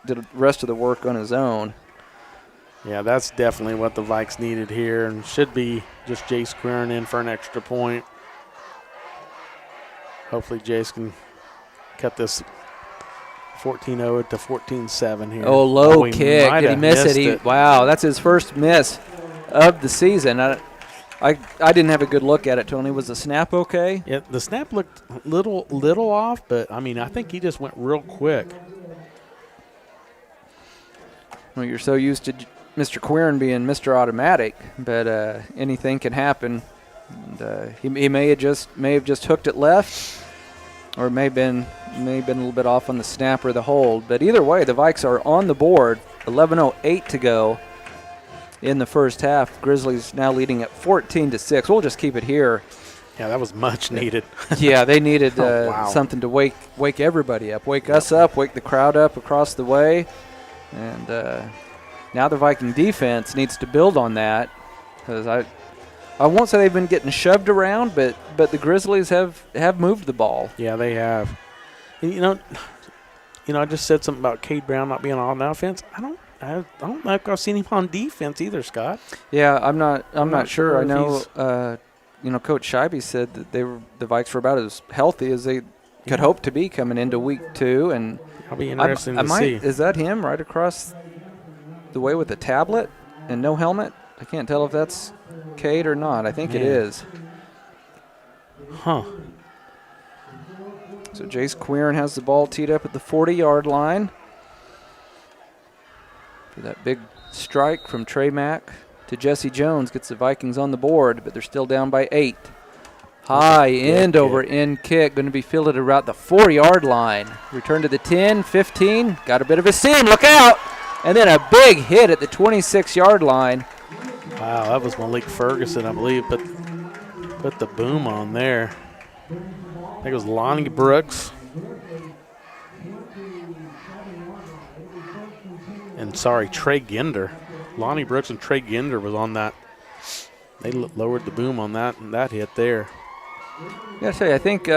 Did the rest of the work on his own. Yeah, that's definitely what the Vikes needed here, and should be just Jace Quirin in for an extra point. Hopefully Jace can cut this 14-0 to 14-7 here. Oh, low kick. Did he miss it? Wow, that's his first miss of the season. I didn't have a good look at it, Tony. Was the snap okay? Yeah, the snap looked little off, but, I mean, I think he just went real quick. Well, you're so used to Mr. Quirin being Mr. Automatic, but anything can happen. And, he may have just hooked it left, or may have been a little bit off on the snap or the hold. But either way, the Vikes are on the board. 11:08 to go in the first half. Grizzlies now leading at 14-6. We'll just keep it here. Yeah, that was much needed. Yeah, they needed something to wake everybody up, wake us up, wake the crowd up across the way. And, Now the Viking defense needs to build on that, because I won't say they've been getting shoved around, but the Grizzlies have moved the ball. Yeah, they have. And I just said something about Cade Brown not being on offense. I don't know if I've seen him on defense either, Scott. Yeah, I'm not sure. I know Coach Scheibe said that the Vikes were about as healthy as they could hope to be coming into week 2, and I'll be interested to see. Is that him right across the way with the tablet and no helmet? I can't tell if that's Cade or not. I think it is. Huh. So Jace Quirin has the ball teed up at the 40-yard line for that big strike from Trey Mack to Jesse Jones. Gets the Vikings on the board, but they're still down by 8. High end over end kick, going to be fielded around the 4-yard line. Return to the 10, 15, got a bit of a seam, look out! And then a big hit at the 26-yard line. Wow, that was Malik Ferguson, I believe, but put the boom on there. I think it was Lonnie Brooks. And Trey Ginder. Lonnie Brooks and Trey Ginder was on that. They lowered the boom on that hit there. I gotta tell you, I think we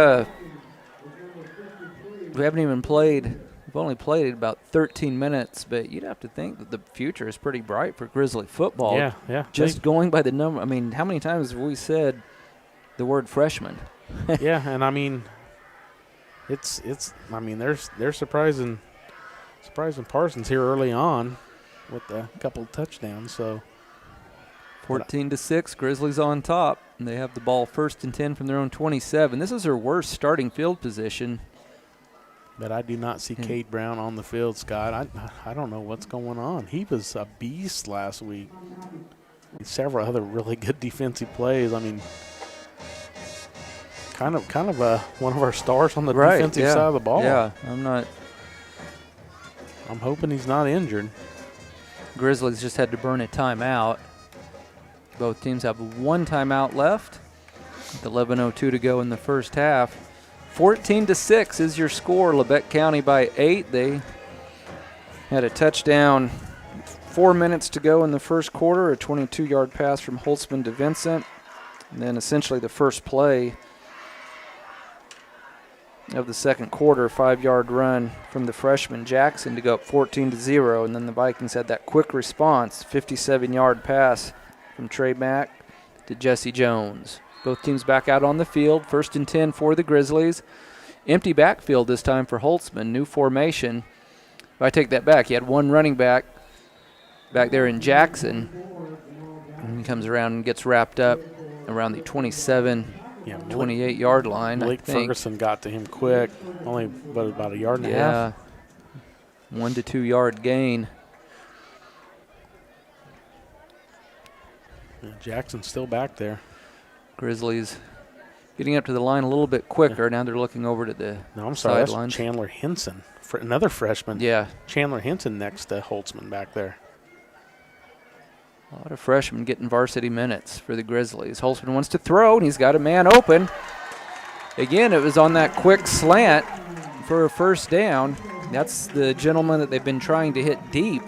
haven't even played. We've only played about 13 minutes, but you'd have to think that the future is pretty bright for Grizzly football. Yeah. Just going by the number. I mean, how many times have we said the word freshman? Yeah, and I mean, it's. I mean, they're surprising Parsons here early on with a couple of touchdowns. So 14-6, Grizzlies on top, and they have the ball 1st and 10 from their own 27. This is their worst starting field position. But I do not see Cade Brown on the field, Scott. I don't know what's going on. He was a beast last week. Several other really good defensive plays. I mean, kind of one of our stars on the defensive side of the ball. Yeah, I'm hoping he's not injured. Grizzlies just had to burn a timeout. Both teams have 1 timeout left. With 11:02 to go in the first half. 14-6 is your score. Labette County by 8. They had a touchdown. 4 minutes to go in the first quarter. A 22-yard pass from Holtzman to Vincent. And then essentially the first play of the second quarter, 5-yard run from the freshman Jackson to go up 14-0. And then the Vikings had that quick response, 57-yard pass from Trey Mack to Jesse Jones. Both teams back out on the field. 1st and 10 for the Grizzlies. Empty backfield this time for Holtzman. New formation. If I take that back, he had 1 running back there in Jackson. And he comes around and gets wrapped up around the 28-yard line. Malik Ferguson got to him quick. Only, about a yard and a half? Yeah. 1 to 2 yard gain. Yeah, Jackson's still back there. Grizzlies getting up to the line a little bit quicker. Now they're looking over to the sidelines. That's Chandler Henson, another freshman. Yeah. Chandler Henson next to Holtzman back there. A lot of freshmen getting varsity minutes for the Grizzlies. Holtzman wants to throw, and he's got a man open. Again, it was on that quick slant for a first down. That's the gentleman that they've been trying to hit deep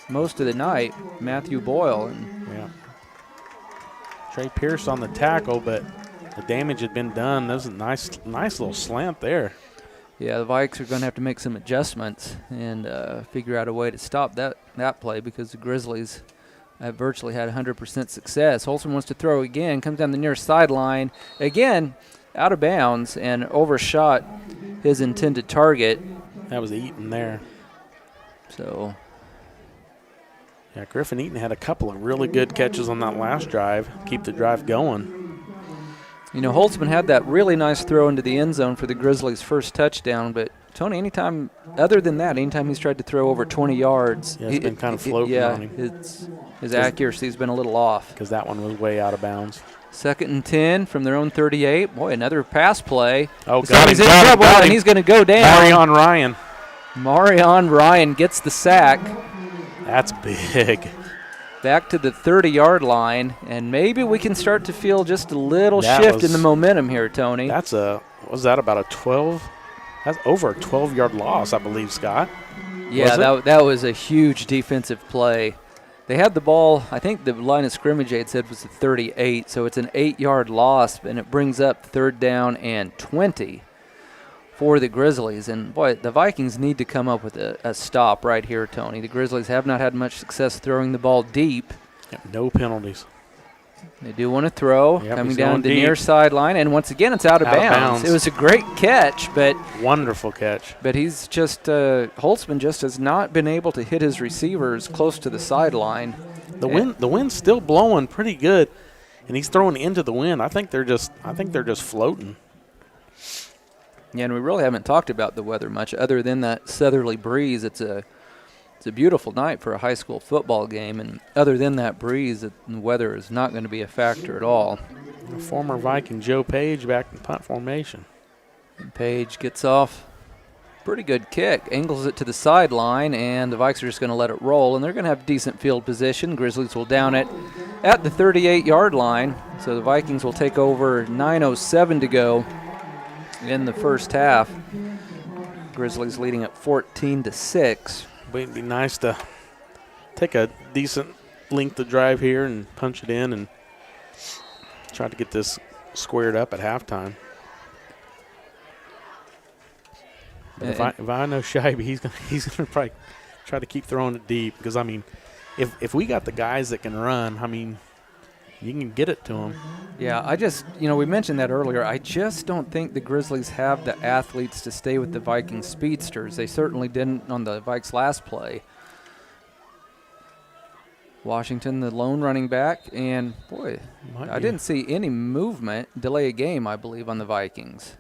most of the night, Matthew Boyle. Yeah. Trey Pierce on the tackle, but the damage had been done. That was a nice little slant there. Yeah, the Vikes are going to have to make some adjustments and figure out a way to stop that play, because the Grizzlies have virtually had 100% success. Holtzman wants to throw again, comes down the near sideline. Again, out of bounds and overshot his intended target. That was Eaton there. So, yeah, Griffin Eaton had a couple of really good catches on that last drive. Keep the drive going. You know, Holtzman had that really nice throw into the end zone for the Grizzlies' first touchdown, but Tony, anytime he's tried to throw over 20 yards, it's been kind of floating on him. His accuracy's been a little off. Because that one was way out of bounds. 2nd and 10 from their own 38. Boy, another pass play. Oh, he's in trouble, and he's going to go down. Marion Ryan gets the sack. That's big. Back to the 30-yard line, and maybe we can start to feel just a little shift in the momentum here, Tony. That's about a 12? That's over a 12-yard loss, I believe, Scott. Yeah, that was a huge defensive play. They had the ball, I think the line of scrimmage they had said was the 38, so it's an 8-yard loss, and it brings up 3rd down and 20 for the Grizzlies. And, boy, the Vikings need to come up with a stop right here, Tony. The Grizzlies have not had much success throwing the ball deep. Yep, no penalties. They do want to throw, yep, coming down the deep. near sideline, and once again it's out of bounds. It was a great catch, but wonderful catch. But he's just Holtzman just has not been able to hit his receivers close to the sideline. The wind's still blowing pretty good, and he's throwing into the wind. I think they're just floating. Yeah, and we really haven't talked about the weather much, other than that southerly breeze. It's a beautiful night for a high school football game, and other than that breeze, the weather is not going to be a factor at all. Former Viking Joe Page back in punt formation. And Page gets off. Pretty good kick. Angles it to the sideline, and the Vikes are just going to let it roll, and they're going to have decent field position. Grizzlies will down it at the 38-yard line, so the Vikings will take over. 9:07 to go in the first half. Grizzlies leading at 14-6. It'd be nice to take a decent length of drive here and punch it in and try to get this squared up at halftime. If I know Scheibe, he's gonna probably try to keep throwing it deep, because I mean, if we got the guys that can run, I mean, you can get it to them. Yeah, we mentioned that earlier. I just don't think the Grizzlies have the athletes to stay with the Vikings speedsters. They certainly didn't on the Vikes' last play. Washington, the lone running back, and boy, I didn't see any movement. Delay a game, I believe, on the Vikings.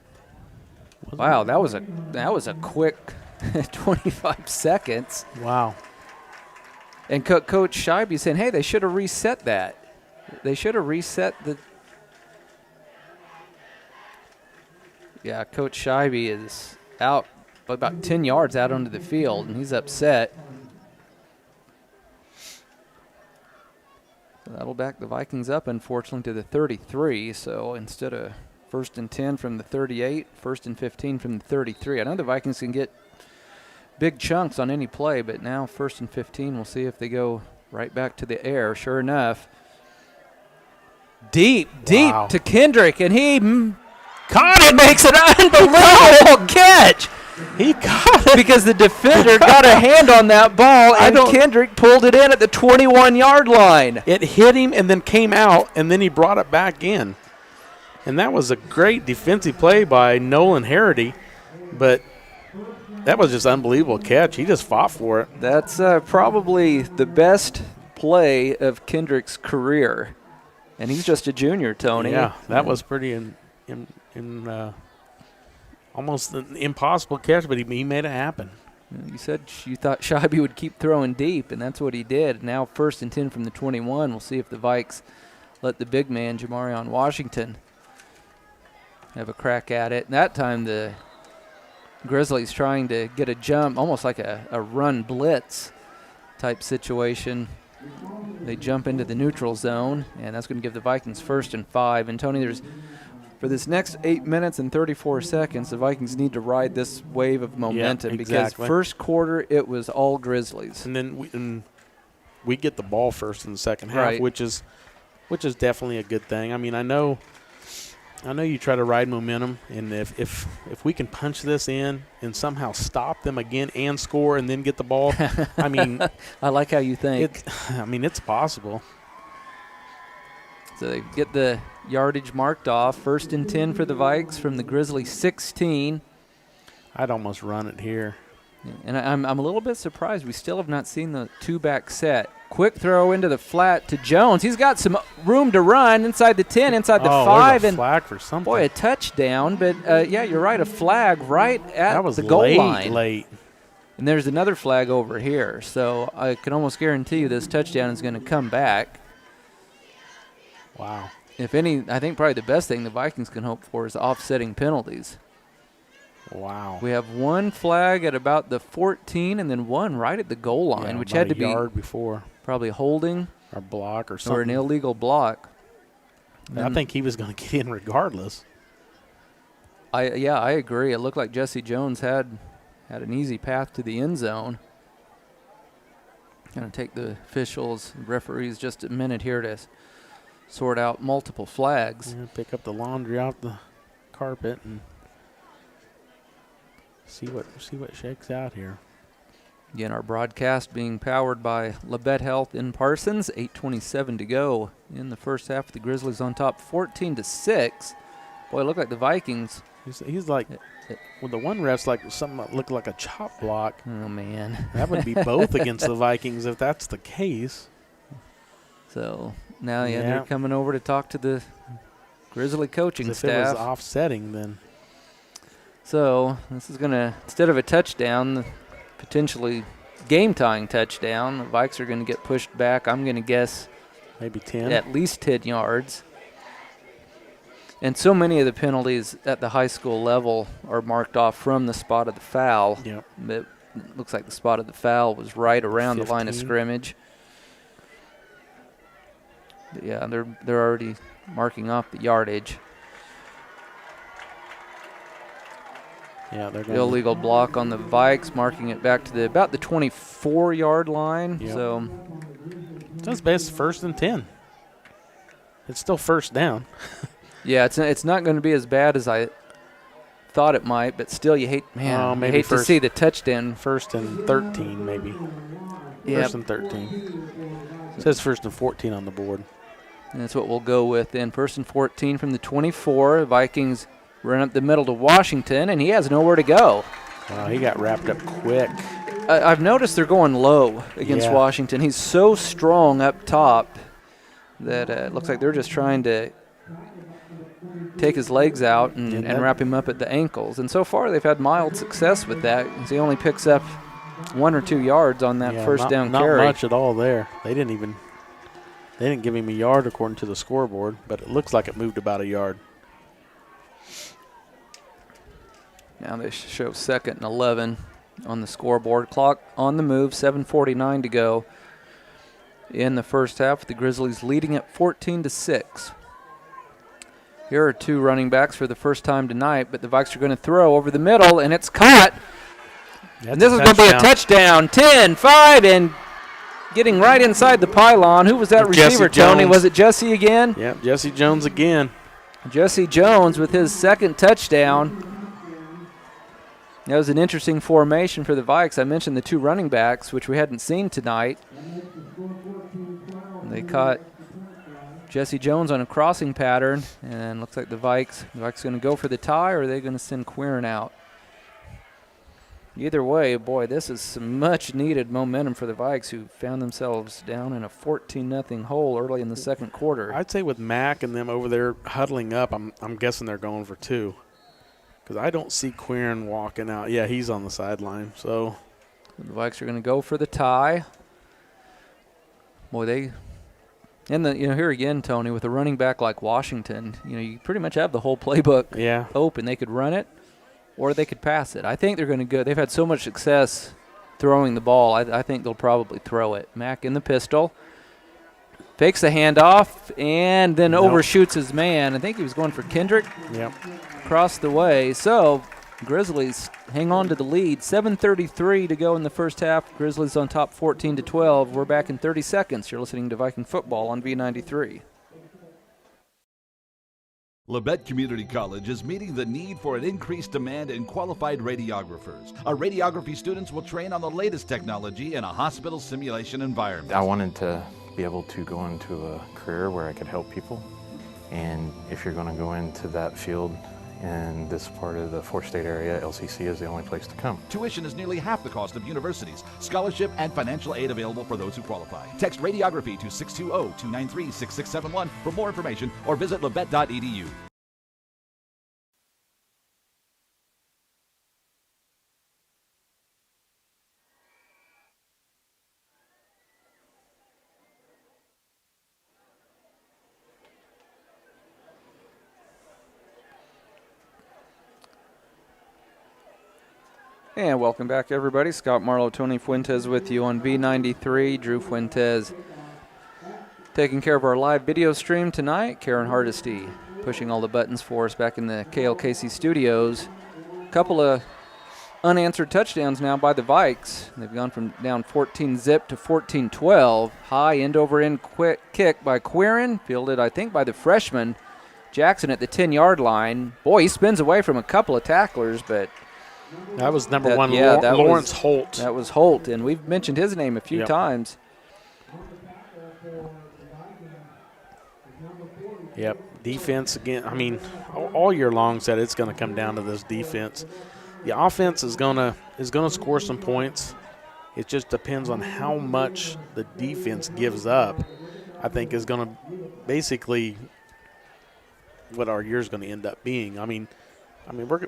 Wow, that was a quick 25 seconds. Wow. And Coach Scheibe saying, hey, they should have reset that. They should have reset the. Yeah, Coach Scheibe is out about 10 yards out onto the field, and he's upset. So that'll back the Vikings up, unfortunately, to the 33. So instead of 1st and 10 from the 38, 1st and 15 from the 33. I know the Vikings can get big chunks on any play, but now 1st and 15, we'll see if they go right back to the air. Sure enough. Deep to Kendrick, and he caught it. Makes an unbelievable catch. He caught it because the defender got a hand on that ball, and Kendrick pulled it in at the 21-yard line. It hit him and then came out, and then he brought it back in. And that was a great defensive play by Nolan Harity, but that was just an unbelievable catch. He just fought for it. That's probably the best play of Kendrick's career. And he's just a junior, Tony. Yeah, that was pretty almost an impossible catch, but he made it happen. You said you thought Scheibe would keep throwing deep, and that's what he did. Now 1st and 10 from the 21. We'll see if the Vikes let the big man, Jamarion Washington, have a crack at it. And that time the Grizzlies trying to get a jump, almost like a run blitz type situation. They jump into the neutral zone, and that's going to give the Vikings 1st and 5. And, Tony, for this next 8 minutes and 34 seconds, the Vikings need to ride this wave of momentum, because first quarter it was all Grizzlies. And then we get the ball first in the second half, right, which is definitely a good thing. I mean, I know you try to ride momentum, and if we can punch this in and somehow stop them again and score and then get the ball, I mean. I like how you think. It's possible. So they get the yardage marked off. 1st and 10 for the Vikes from the Grizzlies 16. I'd almost run it here. And I'm a little bit surprised we still have not seen the two-back set. Quick throw into the flat to Jones. He's got some room to run inside the 10, inside the 5. And flag for something. Boy, a touchdown. But, yeah, you're right, a flag right at the goal line. Late. And there's another flag over here. So I can almost guarantee you this touchdown is going to come back. Wow. If any, I think probably the best thing the Vikings can hope for is offsetting penalties. Wow. We have one flag at about the 14 and then one right at the goal line, which had to be a yard before. Probably holding. Or block or something. Or an illegal block. I think he was going to get in regardless. I agree. It looked like Jesse Jones had an easy path to the end zone. Going to take the officials, referees, just a minute here to sort out multiple flags. Yeah, pick up the laundry off the carpet and see what shakes out here. Again, our broadcast being powered by Labette Health in Parsons. 8:27 to go in the first half. The Grizzlies on top, 14-6. Boy, it looked like the Vikings. He's like, well, the one ref's like something that looked like a chop block. Oh man, that would be both against the Vikings if that's the case. So now, they're coming over to talk to the Grizzly coaching staff. If it was offsetting, then. So this is gonna, instead of a touchdown, potentially game-tying touchdown, the Vikes are going to get pushed back. I'm going to guess maybe 10, at least 10 yards. And so many of the penalties at the high school level are marked off from the spot of the foul. Yep. It looks like the spot of the foul was right around 15. the line of scrimmage. But yeah, they're already marking off the yardage. Yeah, they're illegal block on the Vikes, marking it back to about the 24-yard line. Yep. So that's best 1st and 10. It's still first down. Yeah, it's not going to be as bad as I thought it might, but still, you hate to see the touchdown. 1st and 13, maybe. Yep. 1st and 13. It says 1st and 14 on the board. And that's what we'll go with then. 1st and 14 from the 24. Vikings run up the middle to Washington, and he has nowhere to go. Wow, he got wrapped up quick. I've noticed they're going low against Washington. He's so strong up top that it looks like they're just trying to take his legs out and wrap him up at the ankles. And so far they've had mild success with that. He only picks up 1 or 2 yards on that first down carry. Not much at all there. They didn't give him a yard according to the scoreboard, but it looks like it moved about a yard. Now they show 2nd and 11 on the scoreboard. Clock on the move, 7:49 to go in the first half. The Grizzlies leading at 14-6. Here are 2 running backs for the first time tonight, but the Vikes are going to throw over the middle, and it's caught. And this is going to be a touchdown. 10-5, and getting right inside the pylon. Who was that receiver, Tony? Was it Jesse again? Yep, Jesse Jones again. Jesse Jones with his 2nd touchdown. That was an interesting formation for the Vikes. I mentioned the 2 running backs, which we hadn't seen tonight. They caught Jesse Jones on a crossing pattern, and looks like the Vikes going to go for the tie, or are they going to send Quirin out? Either way, boy, this is some much-needed momentum for the Vikes, who found themselves down in a 14-0 hole early in the second quarter. I'd say with Mack and them over there huddling up, I'm guessing they're going for 2. Because I don't see Quirin walking out. Yeah, he's on the sideline. So the Vikes are going to go for the tie. Boy, here again, Tony, with a running back like Washington, you pretty much have the whole playbook open. They could run it, or they could pass it. I think they're going to go. They've had so much success throwing the ball. I think they'll probably throw it. Mack in the pistol. Fakes the handoff and then overshoots his man. I think he was going for Kendrick. Yep. Across the way. So Grizzlies hang on to the lead. 7:33 to go in the first half. Grizzlies on top 14-12. We're back in 30 seconds. You're listening to Viking Football on V93. Labette Community College is meeting the need for an increased demand in qualified radiographers. Our radiography students will train on the latest technology in a hospital simulation environment. I wanted to be able to go into a career where I could help people. And if you're going to go into that field in this part of the four-state area, LCC is the only place to come. Tuition is nearly half the cost of universities. Scholarship and financial aid available for those who qualify. Text radiography to 620-293-6671 for more information or visit labette.edu. And welcome back, everybody. Scott Marlowe, Tony Fuentes with you on V93. Drew Fuentes taking care of our live video stream tonight. Karen Hardesty pushing all the buttons for us back in the KLKC studios. A couple of unanswered touchdowns now by the Vikes. They've gone from down 14-zip to 14-12. High end-over-end quick kick by Quirin, fielded, I think, by the freshman Jackson at the 10-yard line. Boy, he spins away from a couple of tacklers, but that was number one, that Lawrence Holt. That was Holt, and we've mentioned his name a few times. Yep, defense again. I mean, all year long said it's going to come down to this defense. The offense is gonna score some points. It just depends on how much the defense gives up. I think is going to basically what our year's going to end up being. I mean,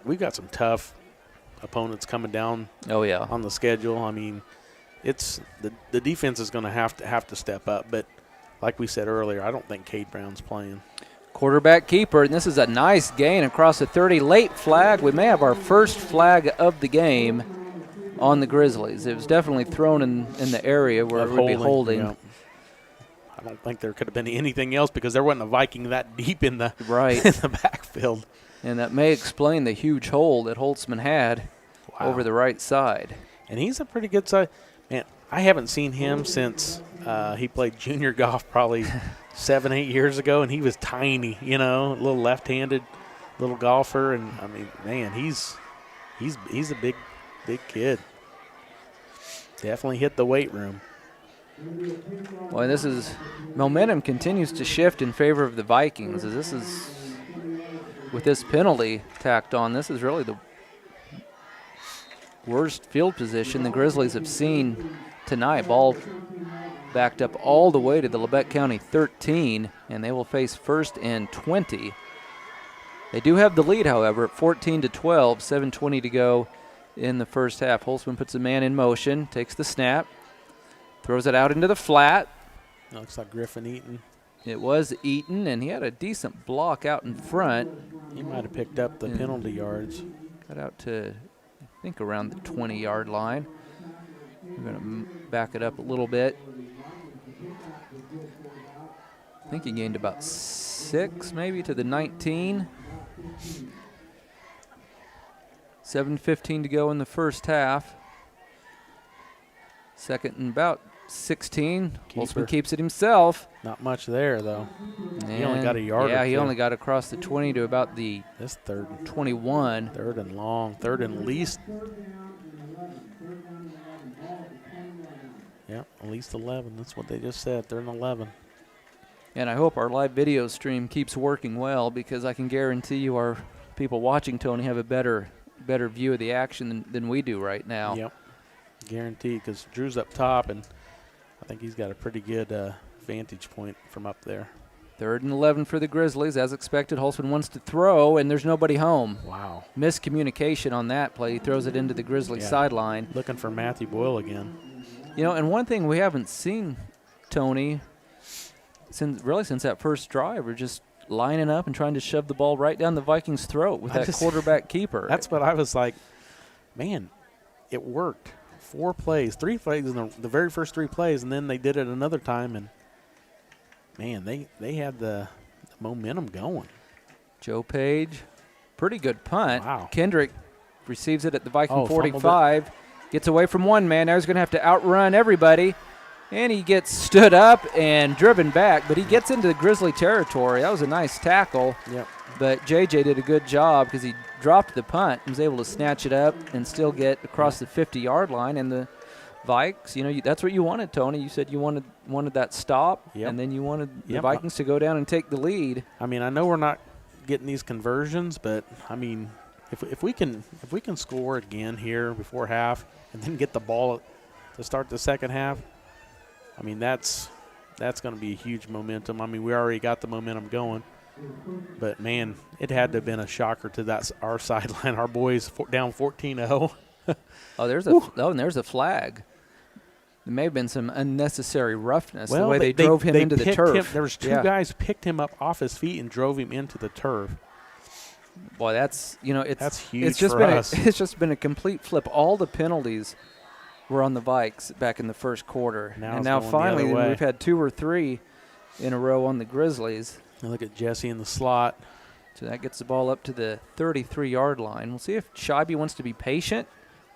we've got some tough opponents coming down. Oh yeah, on the schedule. I mean, it's the defense is going to have to step up. But like we said earlier, I don't think Cade Brown's playing. Quarterback keeper, and this is a nice gain across the 30. Late flag. We may have our first flag of the game on the Grizzlies. It was definitely thrown in the area where it would be holding. Yeah. I don't think there could have been anything else because there wasn't a Viking that deep in the right in the backfield. And that may explain the huge hole that Holtzman had over the right side. And he's a pretty good size. Man, I haven't seen him since he played junior golf probably 7-8 years ago, and he was tiny, a little left-handed little golfer. And, I mean, man, he's a big kid. Definitely hit the weight room. Well, momentum continues to shift in favor of the Vikings. As this is, with this penalty tacked on, this is really the worst field position the Grizzlies have seen tonight. Ball backed up all the way to the Labette County 13, and they will face 1st and 20. They do have the lead, however, at 14-12, 7:20 to go in the first half. Holtzman puts a man in motion, takes the snap, throws it out into the flat. Looks like Griffin Eaton. It was Eaton, and he had a decent block out in front. He might have picked up the penalty yards. Got out to, I think, around the 20-yard line. We're going to back it up a little bit. I think he gained about 6 maybe to the 19. 7:15 to go in the first half. Second and about 16. Holtzman keeps it himself. Not much there, though. He only got a yard. Yeah, he only got across the 20 to about the this 3rd and 21. 3rd and long. 3rd and least. Yeah, at least 11. That's what they just said. 3rd and 11. And I hope our live video stream keeps working well, because I can guarantee you our people watching, Tony, have a better view of the action than we do right now. Yep, guaranteed, because Drew's up top, and I think he's got a pretty good vantage point from up there. 3rd and 11 for the Grizzlies. As expected, Holtzman wants to throw, and there's nobody home. Wow. Miscommunication on that play. He throws it into the Grizzlies sideline. Looking for Matthew Boyle again. And one thing we haven't seen, Tony, since that first drive, we're just lining up and trying to shove the ball right down the Vikings' throat with that quarterback keeper. That's what I was like, man, it worked. 3 plays in the very first 3 plays, and then they did it another time, and, man, they had the momentum going. Joe Page, pretty good punt. Wow. Kendrick receives it at the Viking 45, gets away from one man. Now he's going to have to outrun everybody. And he gets stood up and driven back, but he gets into the Grizzly territory. That was a nice tackle. Yep. But JJ did a good job because he dropped the punt and was able to snatch it up and still get across the 50-yard line. And the Vikes, that's what you wanted, Tony. You said you wanted that stop, and then you wanted the Vikings to go down and take the lead. I mean, I know we're not getting these conversions, but I mean, if we can score again here before half and then get the ball to start the second half, I mean, that's going to be a huge momentum. I mean, we already got the momentum going. But, man, it had to have been a shocker to our sideline. Our boys down 14-0. There's a flag. There may have been some unnecessary roughness the way they drove him into the turf. There was 2 guys picked him up off his feet and drove him into the turf. Boy, that's huge for us. It's just been a complete flip. All the penalties were on the Vikes back in the first quarter. Now finally we've had 2 or 3 in a row on the Grizzlies. Now look at Jesse in the slot. So that gets the ball up to the 33-yard line. We'll see if Scheibe wants to be patient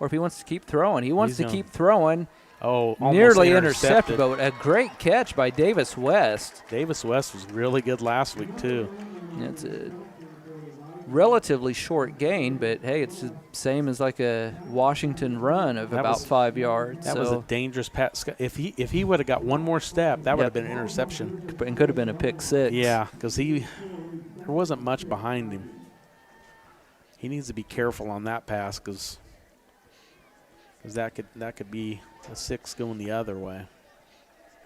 or if he wants to keep throwing. He wants to keep throwing. Oh, nearly intercepted, but a great catch by Davis West. Davis West was really good last week, too. It's a relatively short gain, but, hey, it's the same as like a Washington run of about 5 yards. That was a dangerous pass. If he would have got one more step, that would have been an interception. And could have been a pick six. Yeah, because there wasn't much behind him. He needs to be careful on that pass because that could be a 6 going the other way.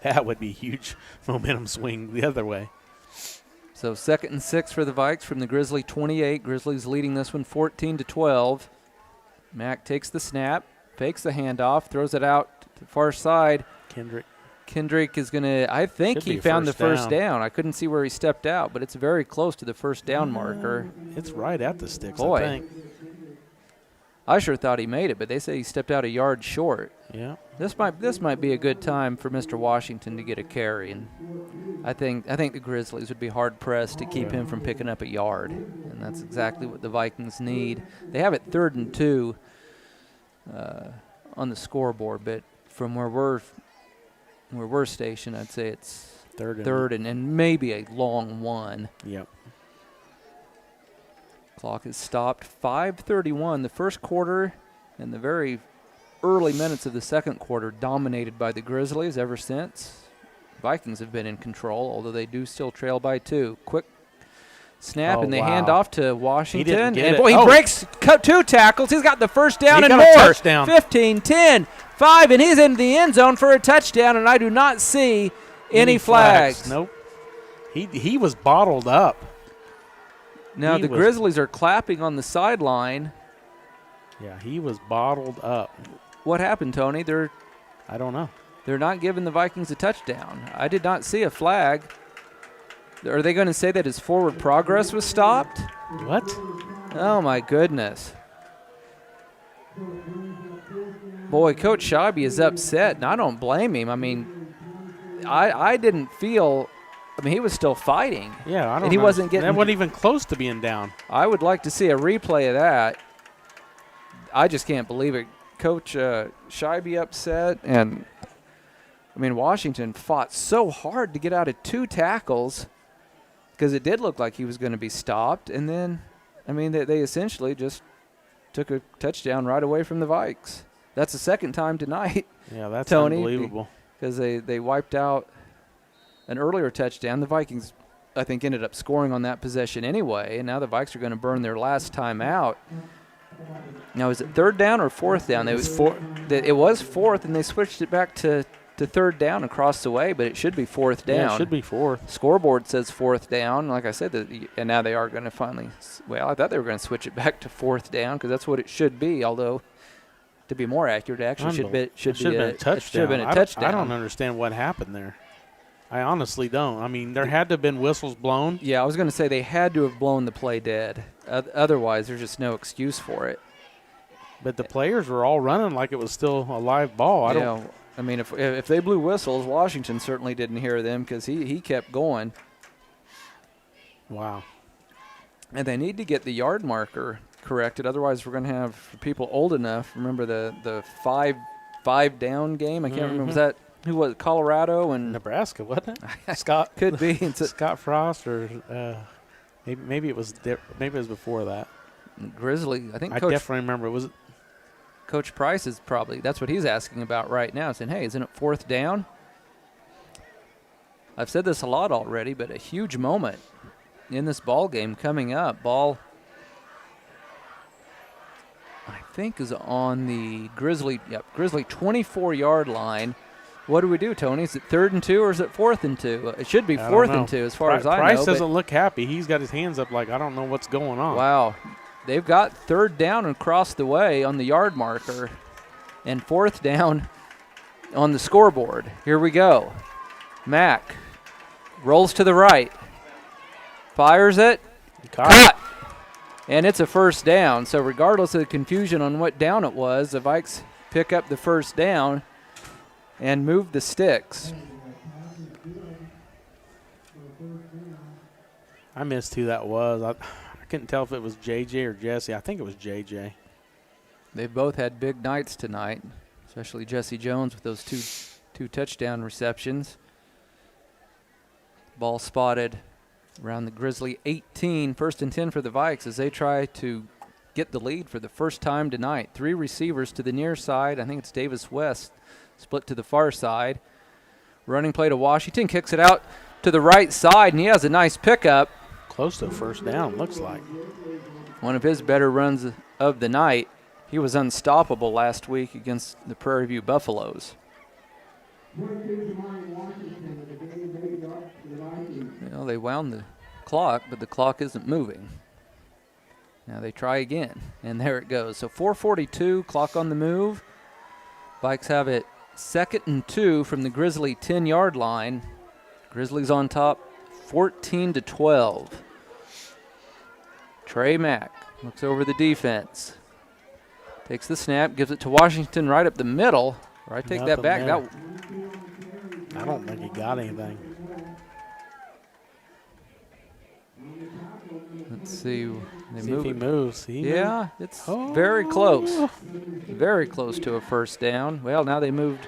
That would be a huge momentum swing the other way. So 2nd and 6 for the Vikes from the Grizzly 28. Grizzlies leading this one 14-12. Mack takes the snap, fakes the handoff, throws it out to the far side. Kendrick is going to, I think he found the first down. I couldn't see where he stepped out, but it's very close to the first down marker. It's right at the sticks, Boy. I think. I sure thought he made it, but they say he stepped out a yard short. Yeah. This might be a good time for Mr. Washington to get a carry, and I think the Grizzlies would be hard pressed to keep him from picking up a yard, and that's exactly what the Vikings need. They have it 3rd and 2 on the scoreboard, but from where we're stationed, I'd say it's third and maybe a long one. Yep. Clock is stopped. 5:31. The first quarter and the very early minutes of the second quarter dominated by the Grizzlies ever since. Vikings have been in control, although they do still trail by 2. Quick snap, and they hand off to Washington. He didn't get and it. boy, he breaks 2 tackles. He's got the first down and got more. A touchdown. 15, 10, 5, and he's in the end zone for a touchdown, and I do not see any flags. Nope. He was bottled up. Now the Grizzlies are clapping on the sideline. Yeah, he was bottled up. What happened, Tony? I don't know. They're not giving the Vikings a touchdown. I did not see a flag. Are they going to say that his forward progress was stopped? What? Oh, my goodness. Boy, Coach Scheibe is upset, and I don't blame him. I mean, I didn't feel – I mean, he was still fighting. Yeah, I don't know. And he wasn't getting – that wasn't even close to being down. I would like to see a replay of that. I just can't believe it. Coach Scheibe upset, and – I mean, Washington fought so hard to get out of 2 tackles because it did look like he was going to be stopped. And then, I mean, they essentially just took a touchdown right away from the Vikes. That's the second time tonight. Yeah, that's Tony, unbelievable. Because they wiped out an earlier touchdown. The Vikings, I think, ended up scoring on that possession anyway, and now the Vikes are going to burn their last time out. Now, is it 3rd down or 4th down? It was 4th, and they switched it back to 3rd down across the way, but it should be 4th down. Yeah, it should be 4th. Scoreboard says 4th down. Like I said, and now they are going to finally – well, I thought they were going to switch it back to 4th down because that's what it should be, although to be more accurate, it actually should have been a touchdown. I don't understand what happened there. I honestly don't. I mean, there had to have been whistles blown. Yeah, I was going to say they had to have blown the play dead. Otherwise, there's just no excuse for it. But the players were all running like it was still a live ball. I mean, if they blew whistles, Washington certainly didn't hear them because he kept going. Wow. And they need to get the yard marker corrected. Otherwise, we're going to have, for people old enough, remember the five down game? I can't remember. Was that who was it? Colorado and Nebraska, wasn't it? Scott could be Scott Frost, or maybe it was before that. Grizzly. I think I definitely remember. Was it? Coach Price is probably, that's what he's asking about right now, saying, hey, isn't it 4th down? I've said this a lot already, but a huge moment in this ball game coming up. Ball, I think, is on the Grizzly 24-yard line. What do we do, Tony? Is it 3rd and 2 or is it 4th and 2? It should be 4th and 2 as far as I know. Price doesn't look happy. He's got his hands up like, I don't know what's going on. Wow. They've got 3rd down across the way on the yard marker and 4th down on the scoreboard. Here we go. Mack rolls to the right. Fires it. Caught. And it's a 1st down. So regardless of the confusion on what down it was, the Vikes pick up the 1st down and move the sticks. I missed who that was. I couldn't tell if it was JJ or Jesse. I think it was JJ. They've both had big nights tonight, especially Jesse Jones with those two touchdown receptions. Ball spotted around the Grizzly 18, 1st and 10 for the Vikes as they try to get the lead for the first time tonight. 3 receivers to the near side. I think it's Davis West split to the far side. Running play to Washington, kicks it out to the right side, and he has a nice pickup. Close to a first down, looks like. One of his better runs of the night. He was unstoppable last week against the Prairie View Buffaloes. Well, they wound the clock, but the clock isn't moving. Now they try again, and there it goes. So 4:42, clock on the move. Vikes have it 2nd and 2 from the Grizzly 10-yard line. Grizzlies on top, 14-12. Trey Mack looks over the defense. Takes the snap, gives it to Washington right up the middle. Or I take that back. I don't think he got anything. Let's see. They See if he moves. Yeah, it's very close. Very close to a first down. Well, now they moved.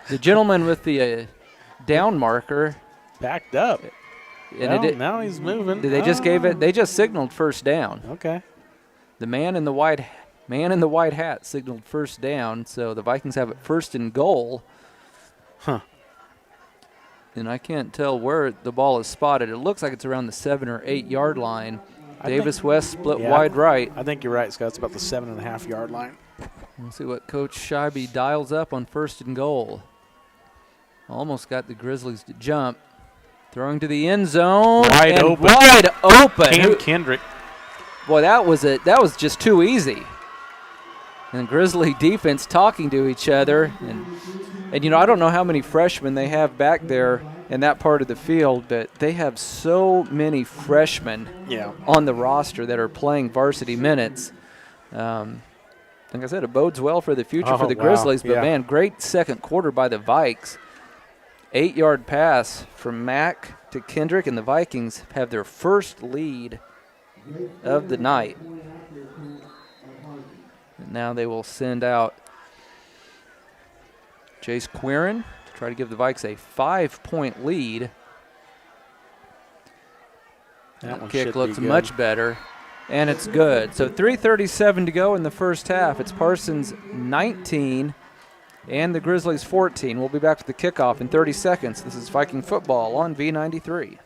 The gentleman with the down marker backed up. And now he's moving. They just gave it. They just signaled first down. Okay. The man in the white hat signaled first down, so the Vikings have it 1st and goal. Huh. And I can't tell where the ball is spotted. It looks like it's around the 7 or 8 yard line. Davis West split wide right. I think you're right, Scott. It's about the 7.5 yard line. We'll see what Coach Scheibe dials up on 1st and goal. Almost got the Grizzlies to jump. Throwing to the end zone. Wide open. Cam Kendrick. Boy, that was just too easy. And the Grizzly defense talking to each other. And you know, I don't know how many freshmen they have back there in that part of the field, but they have so many freshmen on the roster that are playing varsity minutes. Like I said, it bodes well for the future for the Grizzlies. But, man, great second quarter by the Vikes. 8-yard pass from Mack to Kendrick, and the Vikings have their first lead of the night. And now they will send out Jace Quirin to try to give the Vikes a 5-point lead. That kick looks much better, and it's good. So 3:37 to go in the first half. It's Parsons 19 and the Grizzlies 14. We'll be back to the kickoff in 30 seconds. This is Viking football on V93.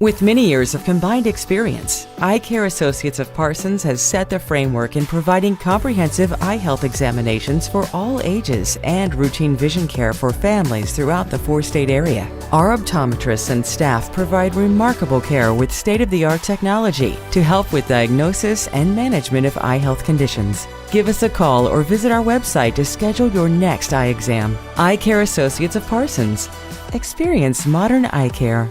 With many years of combined experience, Eye Care Associates of Parsons has set the framework in providing comprehensive eye health examinations for all ages and routine vision care for families throughout the 4-state area. Our optometrists and staff provide remarkable care with state-of-the-art technology to help with diagnosis and management of eye health conditions. Give us a call or visit our website to schedule your next eye exam. Eye Care Associates of Parsons. Experience modern eye care.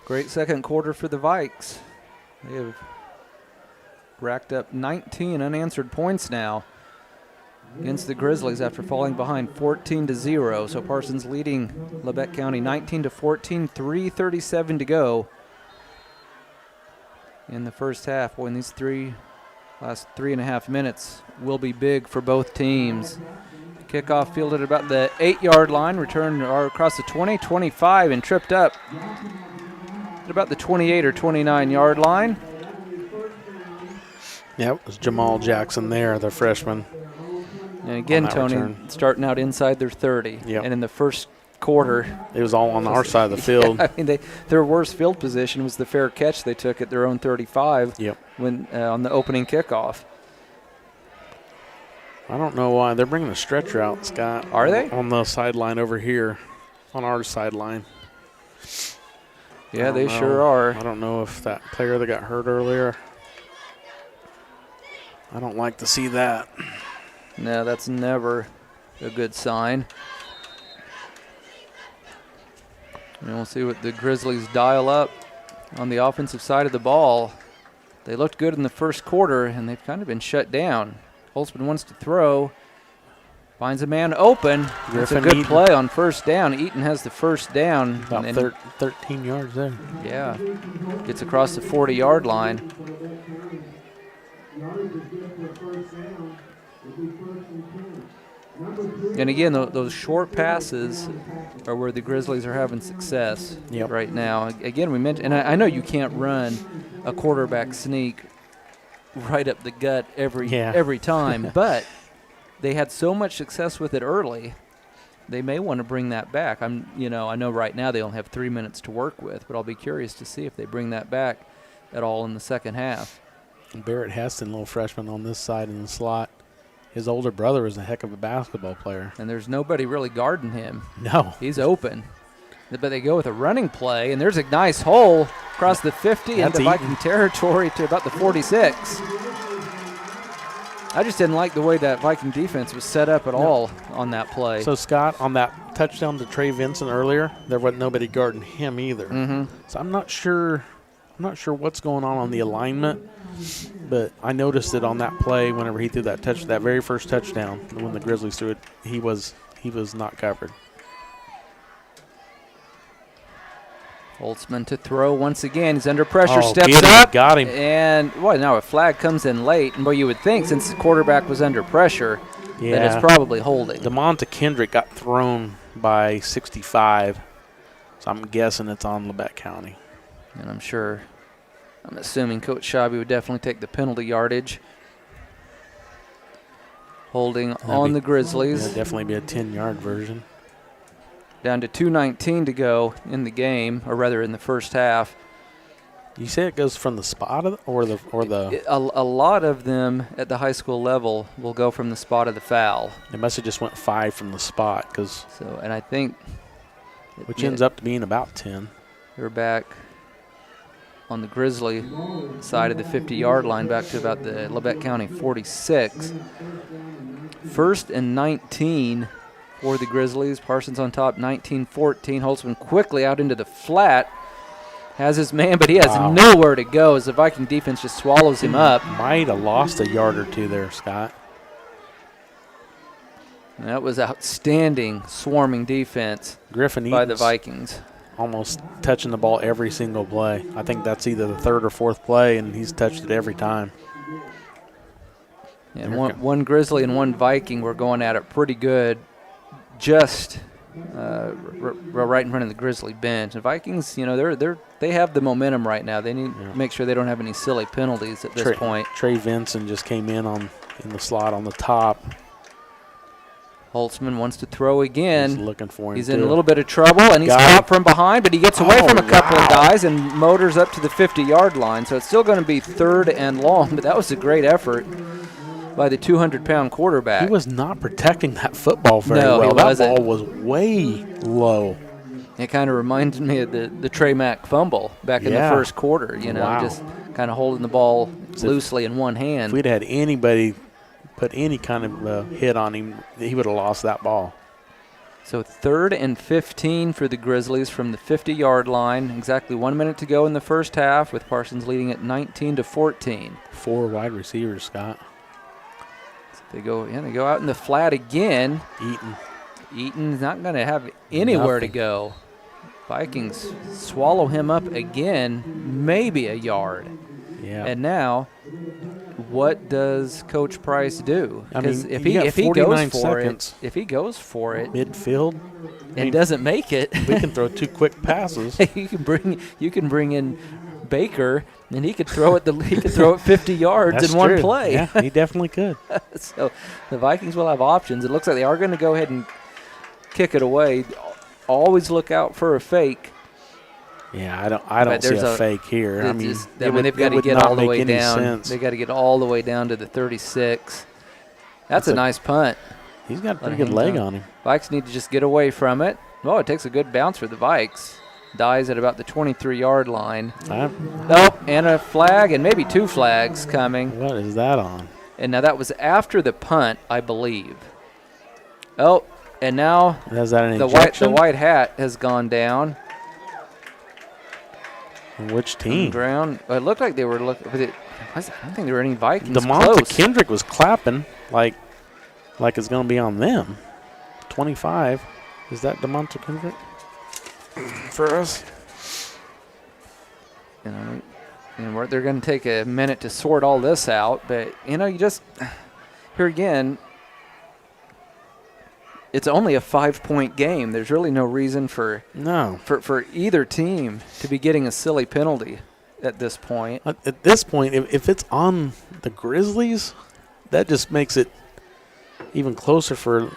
Great second quarter for the Vikes. They have racked up 19 unanswered points now against the Grizzlies after falling behind 14-0. So Parsons leading Labette County 19-14, 3:37 to go in the first half. Boy, in these last 3.5 minutes will be big for both teams. Kickoff fielded about the 8-yard line, returned across the 20, 25, and tripped up at about the 28 or 29-yard line. Yep, it was Jamal Jackson there, the freshman. And again, Tony, starting out inside their 30. Yep. And in the first quarter, it was all on our side of the field. I mean, their worst field position was the fair catch they took at their own 35 when on the opening kickoff. I don't know why. They're bringing a stretcher out, Scott. Are they? On the sideline over here, on our sideline. Yeah, they sure are. I don't know if that player that got hurt earlier. I don't like to see that. No, that's never a good sign. And we'll see what the Grizzlies dial up on the offensive side of the ball. They looked good in the first quarter, and they've kind of been shut down. Holtzman wants to throw. Finds a man open. It's a good play on first down. Eaton has the first down. About 13 yards there. Yeah. Gets across the 40-yard line. And again, those short passes are where the Grizzlies are having success right now. Again, we mentioned, and I know you can't run a quarterback sneak right up the gut every time, but they had so much success with it early. They may want to bring that back. I know right now they only have 3 minutes to work with, but I'll be curious to see if they bring that back at all in the second half. Barrett Heston, little freshman on this side in the slot. His older brother is a heck of a basketball player. And there's nobody really guarding him. No. He's open. But they go with a running play, and there's a nice hole across the 50 into Viking territory to about the 46. I just didn't like the way that Viking defense was set up at all on that play. So, Scott, on that touchdown to Trey Vincent earlier, there wasn't nobody guarding him either. Mm-hmm. So I'm not sure what's going on the alignment, but I noticed it on that play whenever he threw that very first touchdown when the Grizzlies threw it. He was not covered. Holtzman to throw once again. He's under pressure, steps up. Got him. And, now a flag comes in late. And, you would think since the quarterback was under pressure that it's probably holding. DeMonta Kendrick got thrown by 65, so I'm guessing it's on Labette County. And I'm assuming Coach Schaube would definitely take the penalty yardage. Holding on the Grizzlies. That'd definitely be a 10-yard version. Down to 2:19 to go in the game, or rather in the first half. You say it goes from the spot or the? A lot of them at the high school level will go from the spot of the foul. It must have just went 5 from the spot, and I think, which ends up being about 10. They're back on the Grizzly side of the 50-yard line, back to about the Labette County 46. 1st and 19. For the Grizzlies. Parsons on top, 19-14. Holtzman quickly out into the flat. Has his man, but he has nowhere to go as the Viking defense just swallows him up. Might have lost a yard or two there, Scott. That was outstanding swarming defense by the Vikings. Almost touching the ball every single play. I think that's either the 3rd or 4th play, and he's touched it every time. And one Grizzly and one Viking were going at it pretty good. Just right in front of the Grizzly bench. The Vikings, they have the momentum right now. They need to make sure they don't have any silly penalties at this point. Trey Vincent just came in the slot on the top. Holtzman wants to throw again. He's looking for him. He's in a little bit of trouble, and he's caught from behind, but he gets away from a couple of guys and motors up to the 50-yard line. So it's still going to be 3rd and long, but that was a great effort by the 200-pound quarterback. He was not protecting that football very well. That ball was way low. It kind of reminded me of the Trey Mack fumble back in the first quarter, just kind of holding the ball loosely in one hand. If we'd had anybody put any kind of hit on him, he would have lost that ball. So 3rd and 15 for the Grizzlies from the 50-yard line. Exactly 1 minute to go in the first half, with Parsons leading at 19-14. 4 wide receivers, Scott. They go out in the flat again. Eaton's not going to have anywhere to go. Vikings swallow him up again, maybe a yard. Yeah. And now, what does Coach Price do? Because if he goes for it midfield and doesn't make it, we can throw 2 quick passes. you can bring in Baker, and he could throw it 50 yards in one play. Yeah, he definitely could. So the Vikings will have options. It looks like they are going to go ahead and kick it away. Always look out for a fake. Yeah, I don't see a fake here. They've got to get all the way down. They got to get all the way down to the 36. That's a nice punt. He's got a pretty good leg on him. Vikes need to just get away from it. It takes a good bounce for the Vikes. Dies at about the 23-yard line. And a flag, and maybe 2 flags coming. What is that on? And now that was after the punt, I believe. And now the white hat has gone down. And which team? Ground. It looked like they were looking. I don't think there were any Vikings DeMonte close. Kendrick was clapping like it's going to be on them. 25. Is that DeMonte Kendrick for us? You know, and they're going to take a minute to sort all this out. But, you just – here again, it's only a 5-point game. There's really no reason for either team to be getting a silly penalty at this point. At this point, if it's on the Grizzlies, that just makes it even closer for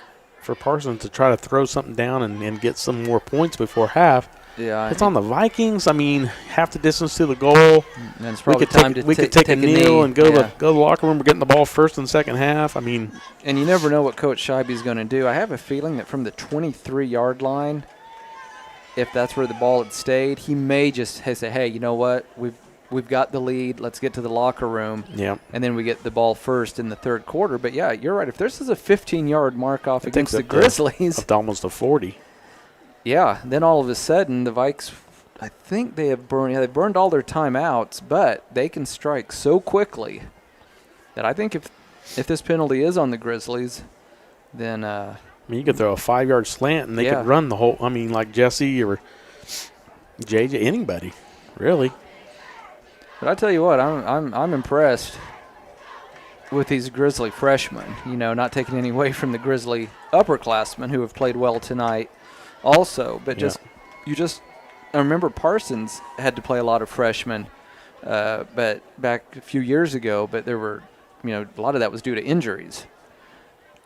Parsons to try to throw something down and get some more points before half. Yeah, it's on the Vikings. I mean, half the distance to the goal. And it's probably we could take a kneel and go to the locker room. We're getting the ball first and second half. I mean, and you never know what Coach Scheibe's going to do. I have a feeling that from the 23-yard line, if that's where the ball had stayed, he may just say, "Hey, you know what? We've got the lead. Let's get to the locker room." Yeah. And then we get the ball first in the third quarter. But yeah, you're right. If this is a 15-yard mark off against the Grizzlies, up to almost a 40. Yeah, then all of a sudden the Vikes, I think they have burned all their timeouts, but they can strike so quickly that I think if this penalty is on the Grizzlies, then I mean, you could throw a 5-yard slant and they could run the whole. I mean, like Jesse or JJ, anybody, really. But I tell you what, I'm impressed with these Grizzly freshmen. Not taking any away from the Grizzly upperclassmen who have played well tonight. Also, but I remember Parsons had to play a lot of freshmen, but back a few years ago. But there were, a lot of that was due to injuries.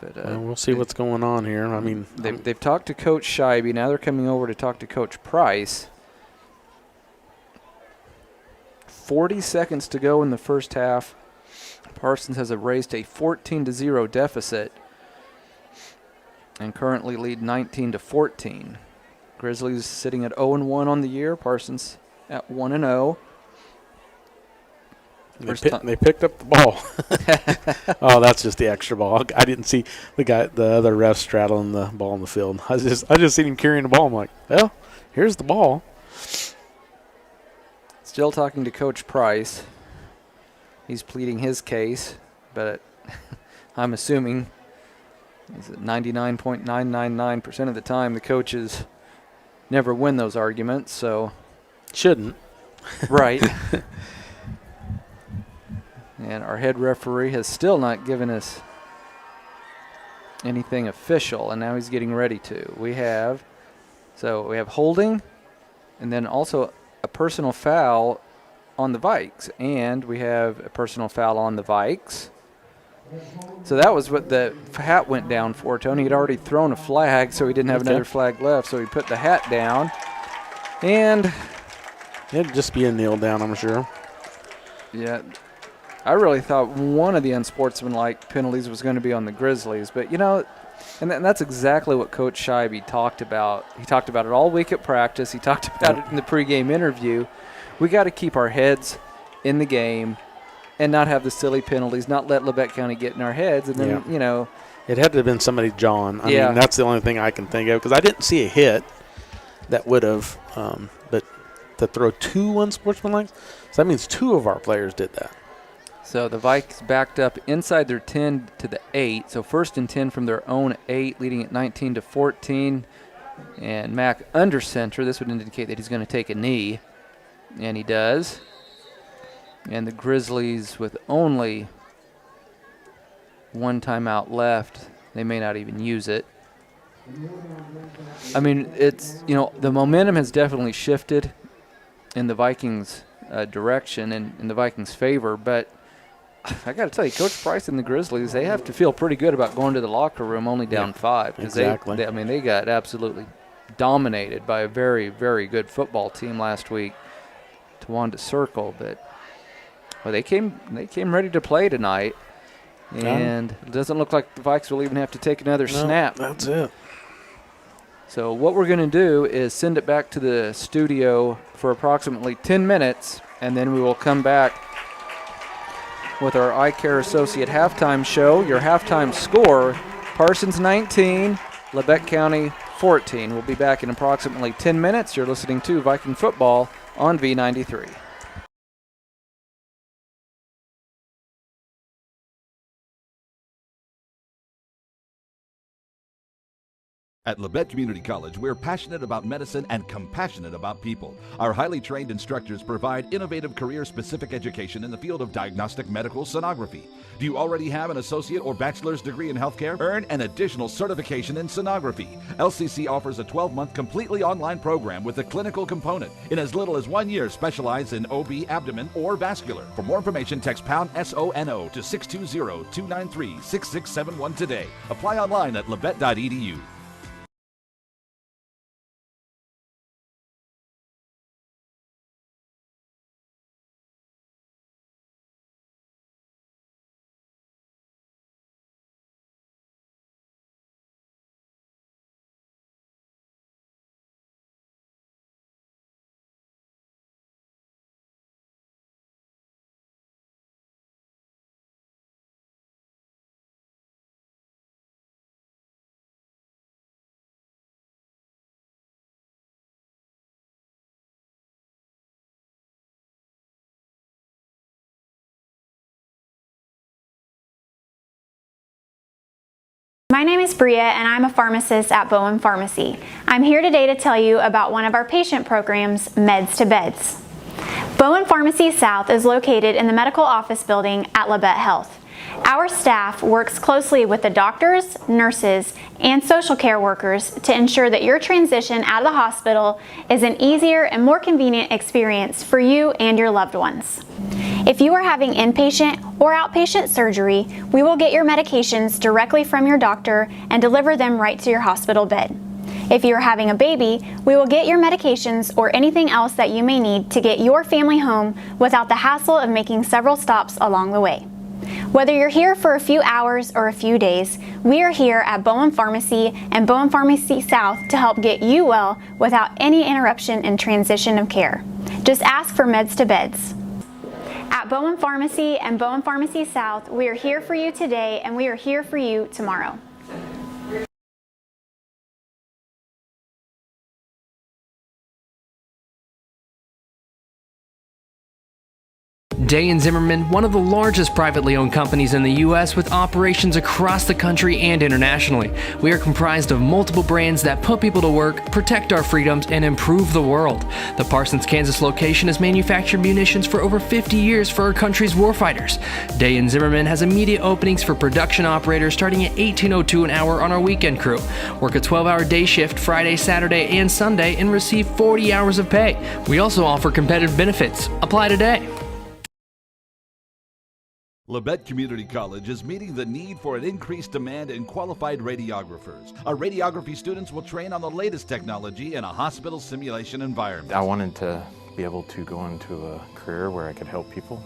But we'll see what's going on here. I mean, they've talked to Coach Scheibe. Now they're coming over to talk to Coach Price. 40 seconds to go in the first half. Parsons has erased a 14-0 deficit and currently lead 19-14. Grizzlies sitting at 0-1 on the year. Parsons at 1-0. They picked up the ball. Oh, that's just the extra ball. I didn't see the other ref straddling the ball in the field. I just seen him carrying the ball. I'm like, well, here's the ball. Still talking to Coach Price. He's pleading his case, but I'm assuming 99.999% of the time the coaches never win those arguments, so shouldn't. Right. And our head referee has still not given us anything official, and now he's getting ready to. We have holding, and then also a personal foul on the Vikes, and we have a personal foul on the Vikes. So that was what the hat went down for. Tony had already thrown a flag, so he didn't have another flag left, so he put the hat down. And it'd just be a kneel down, I'm sure. Yeah. I really thought one of the unsportsmanlike penalties was going to be on the Grizzlies, but and that's exactly what Coach Scheibe talked about. He talked about it all week at practice. He talked about it in the pregame interview. We got to keep our heads in the game and not have the silly penalties, not let Labette County get in our heads. And then, it had to have been somebody jawing. I mean, that's the only thing I can think of because I didn't see a hit that would have, but to throw two unsportsmanlike, so that means two of our players did that. So the Vikes backed up inside their 10 to the 8. So 1st and 10 from their own 8, leading at 19-14. And Mack under center. This would indicate that he's going to take a knee. And he does. And the Grizzlies with only one timeout left. They may not even use it. I mean, it's, the momentum has definitely shifted in the Vikings' direction and in the Vikings' favor. But I got to tell you, Coach Price and the Grizzlies, they have to feel pretty good about going to the locker room only down 5. Exactly. They got absolutely dominated by a very, very good football team last week to Wanda Circle. But they came ready to play tonight, and it doesn't look like the Vikes will even have to take another snap. That's it. So what we're going to do is send it back to the studio for approximately 10 minutes, and then we will come back with our Eye Care Associate halftime show. Your halftime score, Parsons 19, Labette County 14. We'll be back in approximately 10 minutes. You're listening to Viking Football on V93. At Labette Community College, we're passionate about medicine and compassionate about people. Our highly trained instructors provide innovative career-specific education in the field of diagnostic medical sonography. Do you already have an associate or bachelor's degree in healthcare? Earn an additional certification in sonography. LCC offers a 12-month completely online program with a clinical component. In as little as 1 year, specialize in OB, abdomen, or vascular. For more information, text pound SONO to 620-293-6671 today. Apply online at labette.edu. My name is Bria and I'm a pharmacist at Bowen Pharmacy. I'm here today to tell you about one of our patient programs, Meds to Beds. Bowen Pharmacy South is located in the medical office building at Labette Health. Our staff works closely with the doctors, nurses, and social care workers to ensure that your transition out of the hospital is an easier and more convenient experience for you and your loved ones. If you are having inpatient or outpatient surgery, we will get your medications directly from your doctor and deliver them right to your hospital bed. If you are having a baby, we will get your medications or anything else that you may need to get your family home without the hassle of making several stops along the way. Whether you're here for a few hours or a few days, we are here at Bowen Pharmacy and Bowen Pharmacy South to help get you well without any interruption in transition of care. Just ask for Meds to Beds. At Bowen Pharmacy and Bowen Pharmacy South, we are here for you today and we are here for you tomorrow. Day & Zimmerman, one of the largest privately owned companies in the U.S. with operations across the country and internationally. We are comprised of multiple brands that put people to work, protect our freedoms, and improve the world. The Parsons, Kansas location has manufactured munitions for over 50 years for our country's warfighters. Day & Zimmerman has immediate openings for production operators starting at $18.02 an hour on our weekend crew. Work a 12-hour day shift Friday, Saturday, and Sunday and receive 40 hours of pay. We also offer competitive benefits. Apply today. Labette Community College is meeting the need for an increased demand in qualified radiographers. Our radiography students will train on the latest technology in a hospital simulation environment. I wanted to be able to go into a career where I could help people.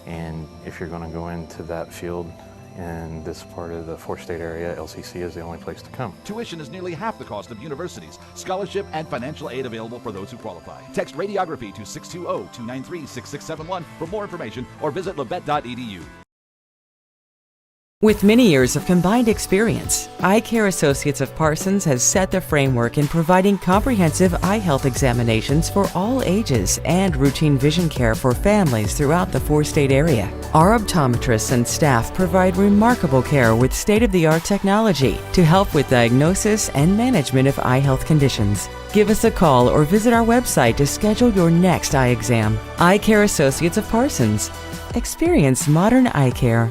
And if you're going to go into that field in this part of the four-state area, LCC is the only place to come. Tuition is nearly half the cost of universities. Scholarship and financial aid available for those who qualify. Text radiography to 620-293-6671 for more information or visit labette.edu. With many years of combined experience, Eye Care Associates of Parsons has set the framework in providing comprehensive eye health examinations for all ages and routine vision care for families throughout the four-state area. Our optometrists and staff provide remarkable care with state-of-the-art technology to help with diagnosis and management of eye health conditions. Give us a call or visit our website to schedule your next eye exam. Eye Care Associates of Parsons. Experience modern eye care.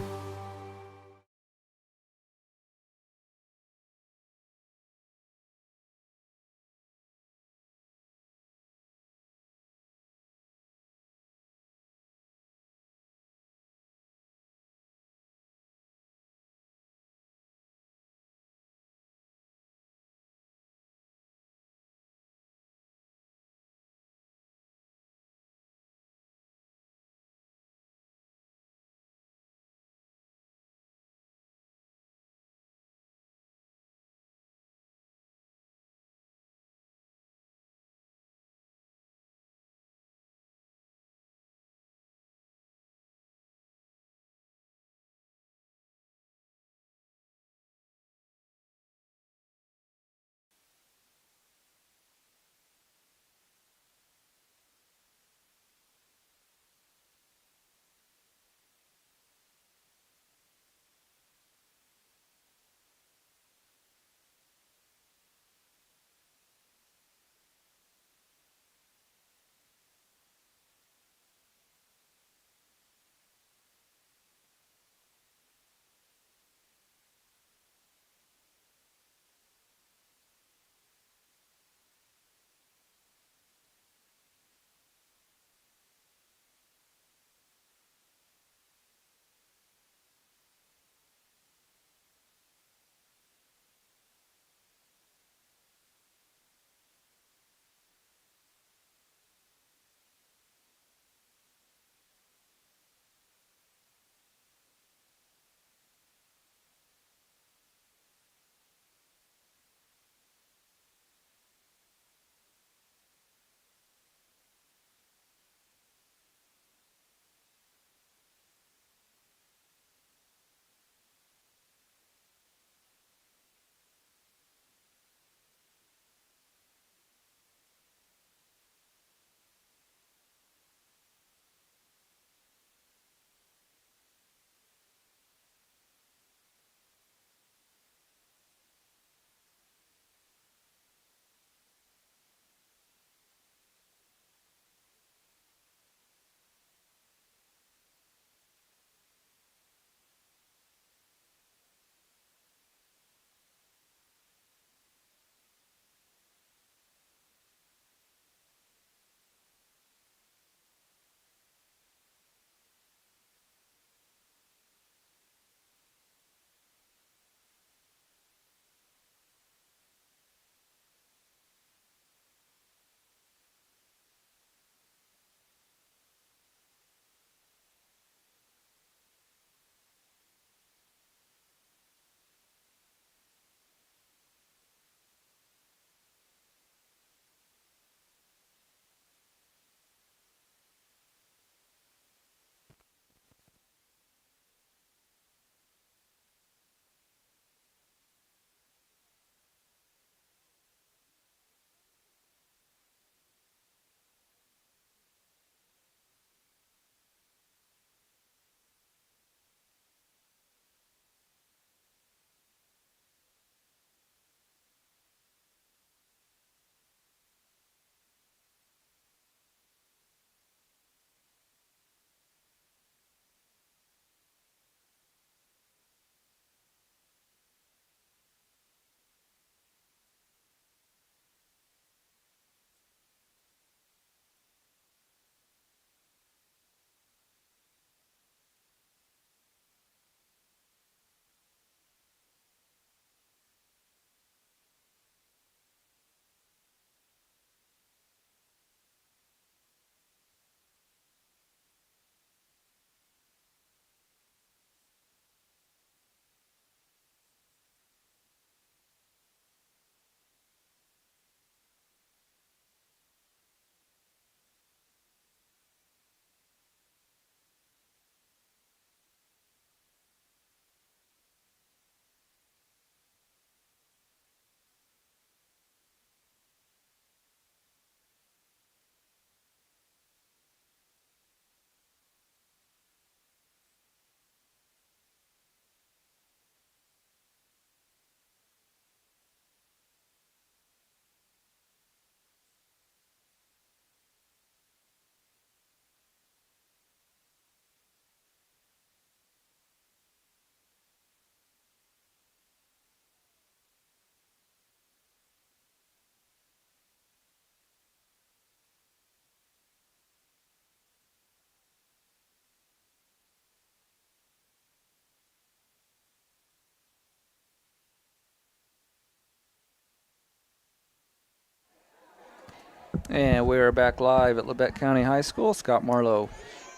And we're back live at Labette County High School. Scott Marlowe,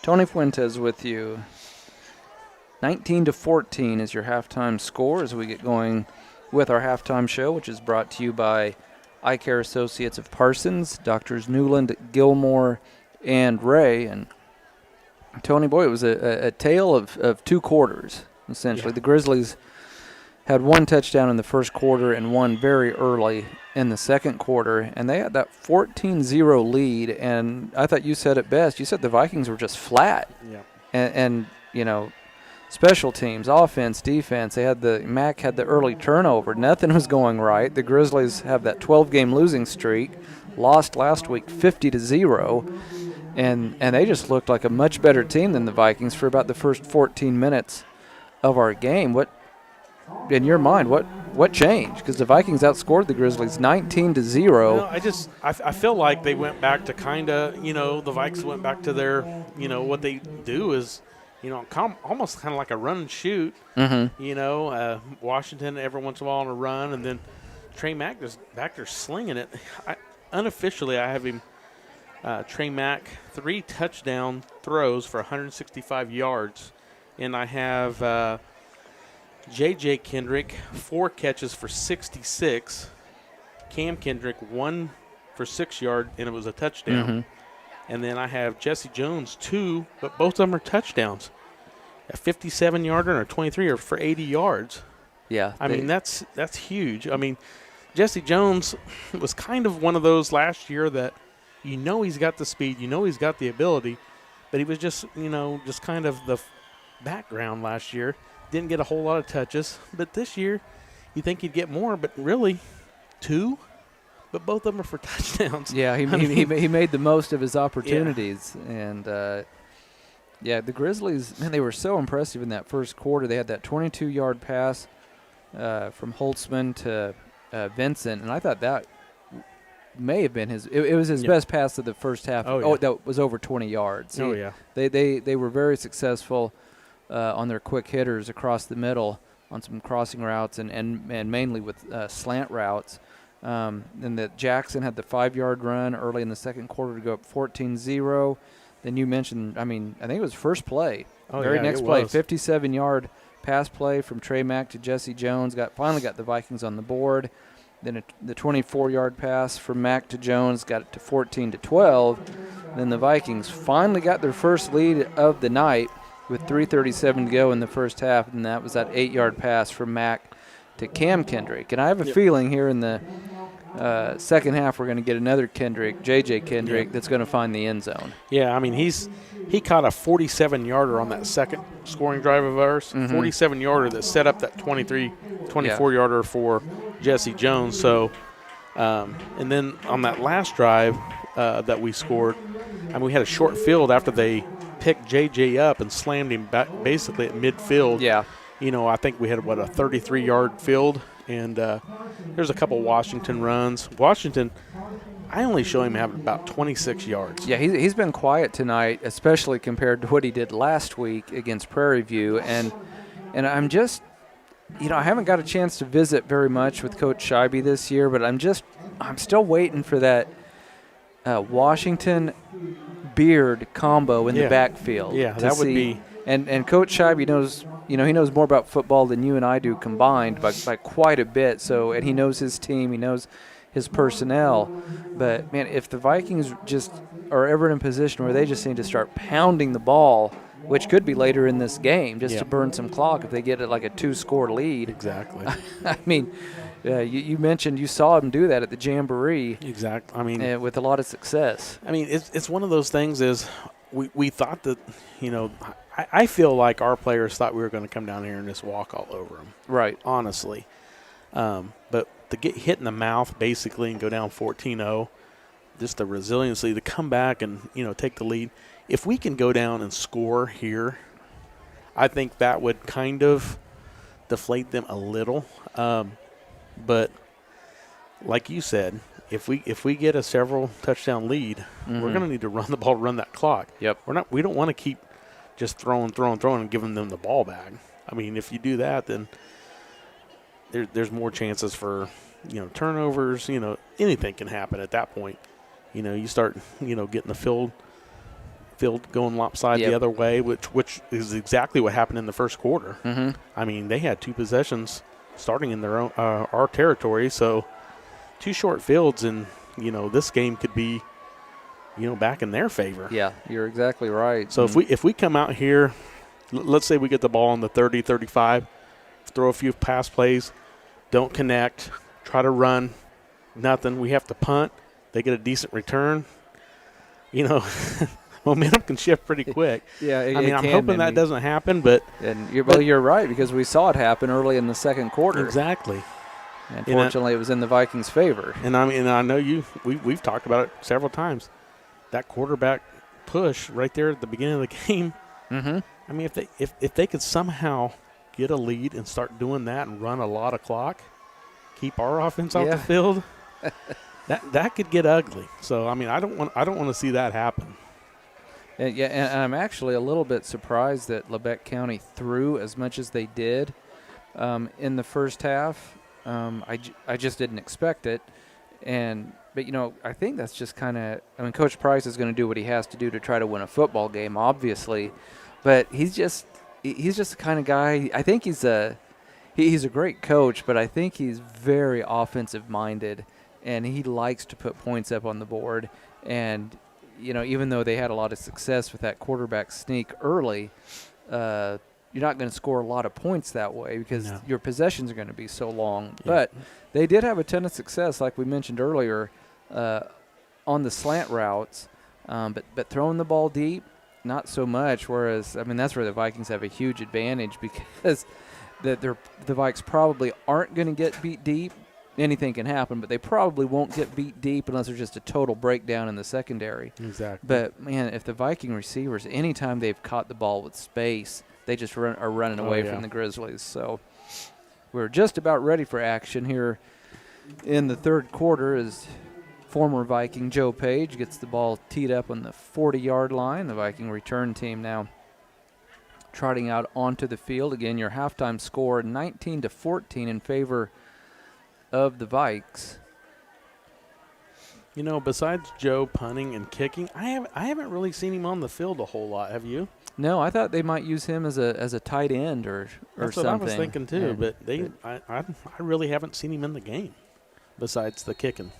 Tony Fuentes with you. 19-14 is your halftime score as we get going with our halftime show, which is brought to you by Eye Care Associates of Parsons, Doctors Newland, Gilmore, and Ray. And Tony, boy, it was a tale of two quarters, essentially. Yeah. The Grizzlies had one touchdown in the first quarter and one very early in the second quarter, and they had that 14-0 lead, and I thought you said it best. You said the Vikings were just flat. Yeah. And you know, special teams, offense, defense, Mac had the early turnover. Nothing was going right. The Grizzlies have that 12-game losing streak, lost last week 50-0, and they just looked like a much better team than the Vikings for about the first 14 minutes of our game. What, in your mind, what changed? Because the Vikings outscored the Grizzlies 19-0. Well, I feel like they went back to kind of, the Vikes went back to their, what they do is, almost kind of like a run and shoot. Mm-hmm. Washington every once in a while on a run, and then Trey Mack just back there slinging it. Unofficially, I have him, Trey Mack, 3 touchdown throws for 165 yards, and I have J.J. Kendrick, 4 catches for 66. Cam Kendrick, 1 for 6 yards, and it was a touchdown. Mm-hmm. And then I have Jesse Jones, 2, but both of them are touchdowns. A 57-yarder and a 23 for 80 yards. Yeah. I mean, that's huge. I mean, Jesse Jones was kind of one of those last year that he's got the speed, he's got the ability, but he was just kind of the background last year. Didn't get a whole lot of touches, but this year you think he'd get more, but really 2, but both of them are for touchdowns. Yeah, he made the most of his opportunities. Yeah. And, the Grizzlies, man, they were so impressive in that first quarter. They had that 22-yard pass from Holtzman to Vincent, and I thought that may have been it was his best pass of the first half. That was over 20 yards. They were very successful on their quick hitters across the middle on some crossing routes and mainly with slant routes. And that Jackson had the 5-yard run early in the second quarter to go up 14-0. Then you mentioned, I think it was first play. Next play, 57-yard pass play from Trey Mack to Jesse Jones. Finally got the Vikings on the board. Then the 24-yard pass from Mack to Jones got it to 14-12. Then the Vikings finally got their first lead of the night with 3:37 to go in the first half, and that was that 8-yard pass from Mack to Cam Kendrick. And I have a feeling here in the second half we're going to get another J.J. Kendrick, that's going to find the end zone. Yeah, he caught a 47-yarder on that second scoring drive of ours, 47-yarder that set up that 24-yarder for Jesse Jones. So, and then on that last drive that we scored, we had a short field after they picked J.J. up and slammed him back basically at midfield. Yeah. I think we had, a 33-yard field, and there's a couple Washington runs. Washington, I only show him having about 26 yards. Yeah, he's been quiet tonight, especially compared to what he did last week against Prairie View. And I'm just, I haven't got a chance to visit very much with Coach Scheibe this year, but I'm still waiting for that Washington Beard combo in the backfield. Yeah, that would be. And Coach Scheibe knows, he knows more about football than you and I do combined by quite a bit. So, and he knows his team, he knows his personnel. But man, if the Vikings just are ever in a position where they just need to start pounding the ball, which could be later in this game, just to burn some clock if they get it like a 2-score lead. Exactly. You mentioned you saw him do that at the Jamboree. Exactly. With a lot of success. It's one of those things is we thought that, I feel like our players thought we were going to come down here and just walk all over them. Right. Honestly. But to get hit in the mouth basically and go down 14-0, just the resiliency to come back and, take the lead. If we can go down and score here, I think that would kind of deflate them a little. But like you said, if we get a several touchdown lead, we're going to need to run the ball, run that clock. Yep. We don't want to keep just throwing and giving them the ball back. If you do that, then there's more chances for, turnovers. Anything can happen at that point. you start, getting the field going lopsided the other way, which is exactly what happened in the first quarter. Mm-hmm. I mean, they had 2 possessions starting in their own our territory, so 2 short fields, and this game could be back in their favor. Yeah, you're exactly right. So if we come out here, let's say we get the ball on the 30, 35, throw a few pass plays, don't connect, try to run, nothing. We have to punt. They get a decent return. Momentum can shift pretty quick. Yeah, I'm hoping that doesn't happen, but you're right, because we saw it happen early in the second quarter. Exactly. And fortunately, it was in the Vikings' favor. And I know we've talked about it several times. That quarterback push right there at the beginning of the game. Mm-hmm. I mean, if they could somehow get a lead and start doing that and run a lot of clock, keep our offense off the field, that could get ugly. So I mean, I don't want to see that happen. And I'm actually a little bit surprised that Labette County threw as much as they did in the first half. I just didn't expect it. But I think that's just kind of – Coach Price is going to do what he has to do to try to win a football game, obviously. But he's just the kind of guy – I think he's a great coach, but I think he's very offensive-minded, and he likes to put points up on the board. And – even though they had a lot of success with that quarterback sneak early, you're not going to score a lot of points that way because your possessions are going to be so long. Yeah. But they did have a ton of success, like we mentioned earlier, on the slant routes. But throwing the ball deep, not so much. Whereas, that's where the Vikings have a huge advantage because the Vikes probably aren't going to get beat deep. Anything can happen, but they probably won't get beat deep unless there's just a total breakdown in the secondary. Exactly. But, man, if the Viking receivers, anytime they've caught the ball with space, they just are running away from the Grizzlies. So we're just about ready for action here in the third quarter as former Viking Joe Page gets the ball teed up on the 40-yard line. The Viking return team now trotting out onto the field. Again, your halftime score 19-14 in favor of the Vikes. Besides Joe punting and kicking, I haven't really seen him on the field a whole lot. Have you? No, I thought they might use him as a tight end or That's something. What I was thinking too, but I really haven't seen him in the game besides the kicking.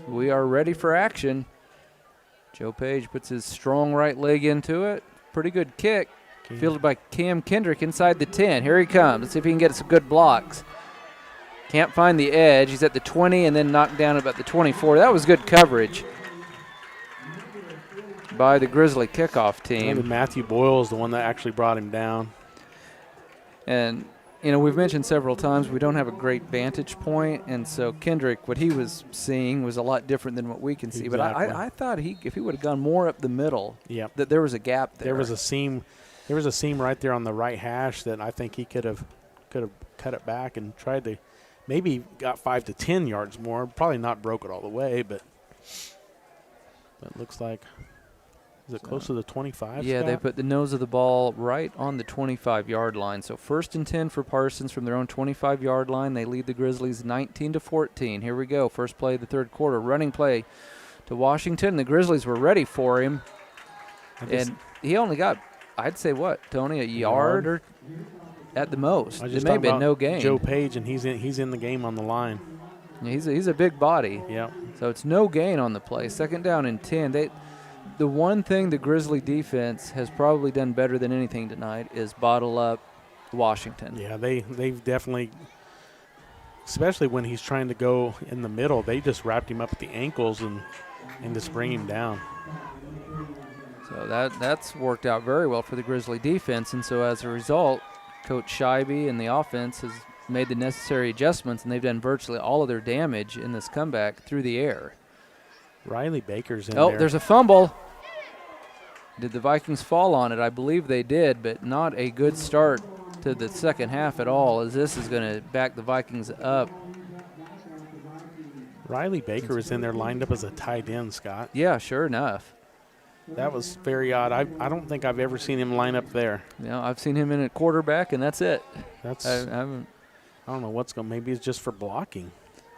We are ready for action. Joe Page puts his strong right leg into it. Pretty good kick. Fielded by Cam Kendrick inside the 10. Here he comes. Let's see if he can get some good blocks. Can't find the edge. He's at the 20 and then knocked down about the 24. That was good coverage by the Grizzly kickoff team. Matthew Boyle is the one that actually brought him down. And, we've mentioned several times we don't have a great vantage point, and so Kendrick, what he was seeing was a lot different than what we can see. Exactly. But I thought if he would have gone more up the middle, that there was a gap there. There was a seam right there on the right hash that I think he could have cut it back and tried to – maybe got 5 to 10 yards more. Probably not broke it all the way, but it looks like – is it close to the 25? Yeah, Scott? they put the nose of the ball right on the 25-yard line. So 1st and 10 for Parsons from their own 25-yard line. They lead the Grizzlies 19-14. Here we go. First play of the third quarter. Running play to Washington. The Grizzlies were ready for him. And he only got, I'd say what, Tony, a yard or – at the most. It may have been no gain. Joe Page, and he's in the game on the line. He's a big body. Yeah. So it's no gain on the play. 2nd down and 10. The one thing the Grizzly defense has probably done better than anything tonight is bottle up Washington. Yeah, they've definitely, especially when he's trying to go in the middle, they just wrapped him up at the ankles and just bring him down. So that's worked out very well for the Grizzly defense, and so as a result, Coach Scheibe and the offense has made the necessary adjustments, and they've done virtually all of their damage in this comeback through the air. Riley Baker's in there. Oh, there's a fumble. Did the Vikings fall on it? I believe they did, but not a good start to the second half at all, as this is going to back the Vikings up. Riley Baker is in there lined up as a tight end, Scott. Yeah, sure enough. That was very odd. I don't think I've ever seen him line up there. I've seen him in a quarterback, and that's it. I don't know what's going. Maybe it's just for blocking.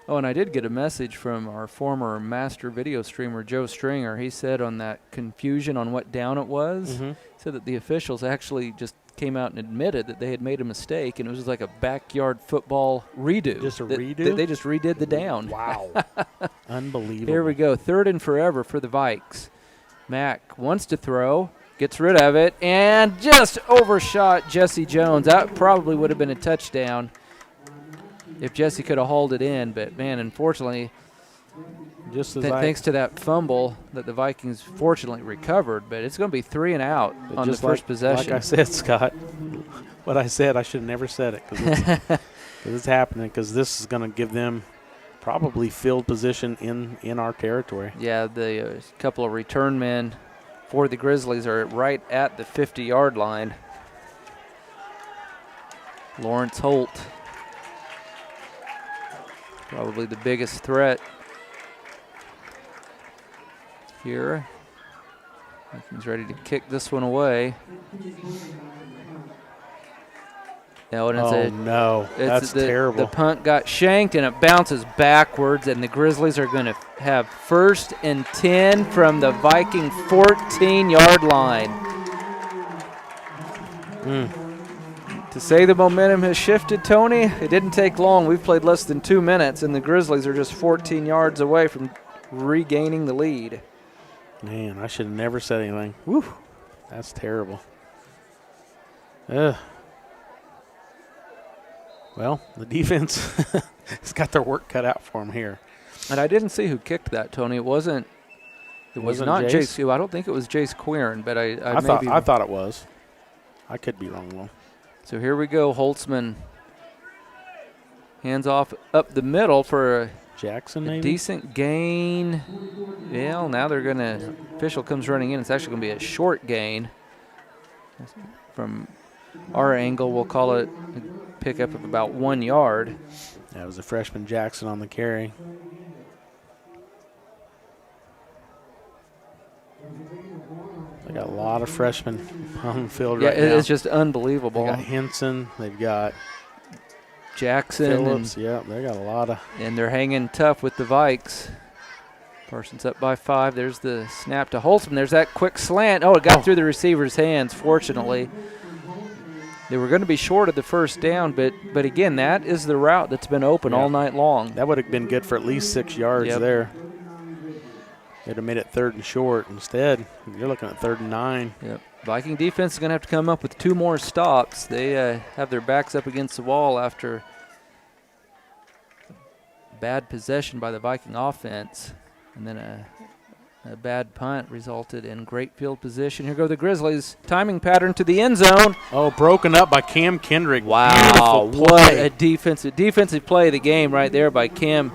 Oh, and I did get a message from our former master video streamer, Joe Stringer. He said on that confusion on what down it was, said that the officials actually just came out and admitted that they had made a mistake, and it was like a backyard football redo. Just a redo? They just redid the down. Wow. Unbelievable. Here we go. 3rd and forever for the Vikes. Mack wants to throw, gets rid of it, and just overshot Jesse Jones. That probably would have been a touchdown if Jesse could have hauled it in. But, man, unfortunately, just as thanks to that fumble that the Vikings fortunately recovered, but it's going to be 3 and out on the first possession. Like I said, Scott, what I said, I should have never said it because it's happening, because this is going to give them probably field position in our territory. Yeah, the couple of return men for the Grizzlies are right at the 50-yard line. Lawrence Holt, probably the biggest threat here. Vikings ready to kick this one away. No, and that's terrible. The punt got shanked, and it bounces backwards, and the Grizzlies are going to have 1st and 10 from the Viking 14-yard line. To say the momentum has shifted, Tony, it didn't take long. We've played less than 2 minutes, and the Grizzlies are just 14 yards away from regaining the lead. Man, I should have never said anything. Woo, that's terrible. Ugh. Well, the defense has got their work cut out for them here. And I didn't see who kicked that, Tony. It was not Jace. I don't think it was Jace Quirin, but I thought it was. I could be wrong, though. So here we go. Holtzman hands off up the middle for a decent gain. Yeah, now they're going to – official comes running in. It's actually going to be a short gain. From our angle, we'll call it a pickup of about 1 yard. That was a freshman Jackson on the carry. They got a lot of freshmen on the field right now. Yeah, it's just unbelievable. They got Henson. They've got Jackson. Phillips. They got a lot of. And they're hanging tough with the Vikes. Parsons up by 5. There's the snap to Holtzman. There's that quick slant. Oh, it got through the receiver's hands, fortunately. They were going to be short of the first down, but again, that is the route that's been open all night long. That would have been good for at least 6 yards there. They'd have made it 3rd and short. Instead, you're looking at 3rd and 9. Yep. Viking defense is going to have to come up with 2 more stops. They have their backs up against the wall after bad possession by the Viking offense. And then a bad punt resulted in great field position. Here go the Grizzlies. Timing pattern to the end zone. Oh, broken up by Cam Kendrick. Wow, what a defensive play of the game right there by Cam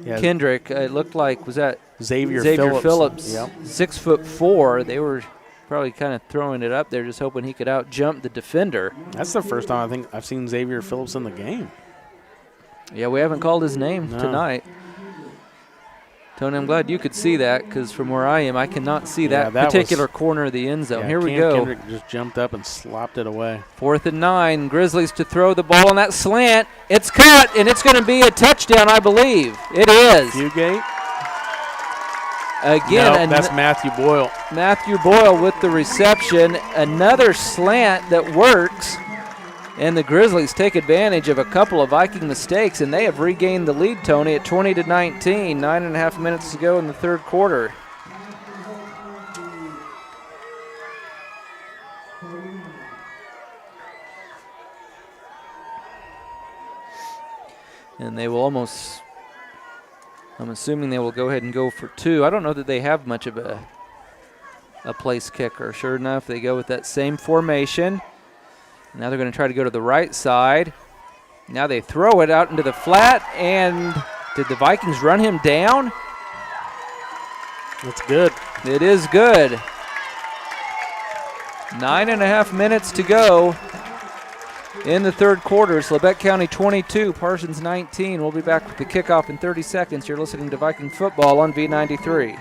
Kendrick. It looked like, was that Xavier Phillips, Yep. 6'4". They were probably kind of throwing it up there, just hoping he could out-jump the defender. That's the first time I think I've seen Xavier Phillips in the game. Yeah, we haven't called his name tonight. Tony, I'm glad you could see that, because from where I am, I cannot see that particular corner of the end zone. Here we go. Kendrick just jumped up and slopped it away. 4th and 9. Grizzlies to throw the ball on that slant. It's cut, and it's going to be a touchdown, I believe. It is. Fugate. Again, that's Matthew Boyle. Matthew Boyle with the reception. Another slant that works. And the Grizzlies take advantage of a couple of Viking mistakes, and they have regained the lead, Tony, at 20-19. 9.5 minutes to go in the 3rd quarter. And they will almost, I'm assuming they will go ahead and go for 2. I don't know that they have much of a place kicker. Sure enough, they go with that same formation. Now they're going to try to go to the right side. Now they throw it out into the flat, and did the Vikings run him down? That's good. It is good. 9.5 minutes to go in the 3rd quarter. It's Labette County 22, Parsons 19. We'll be back with the kickoff in 30 seconds. You're listening to Viking football on V93.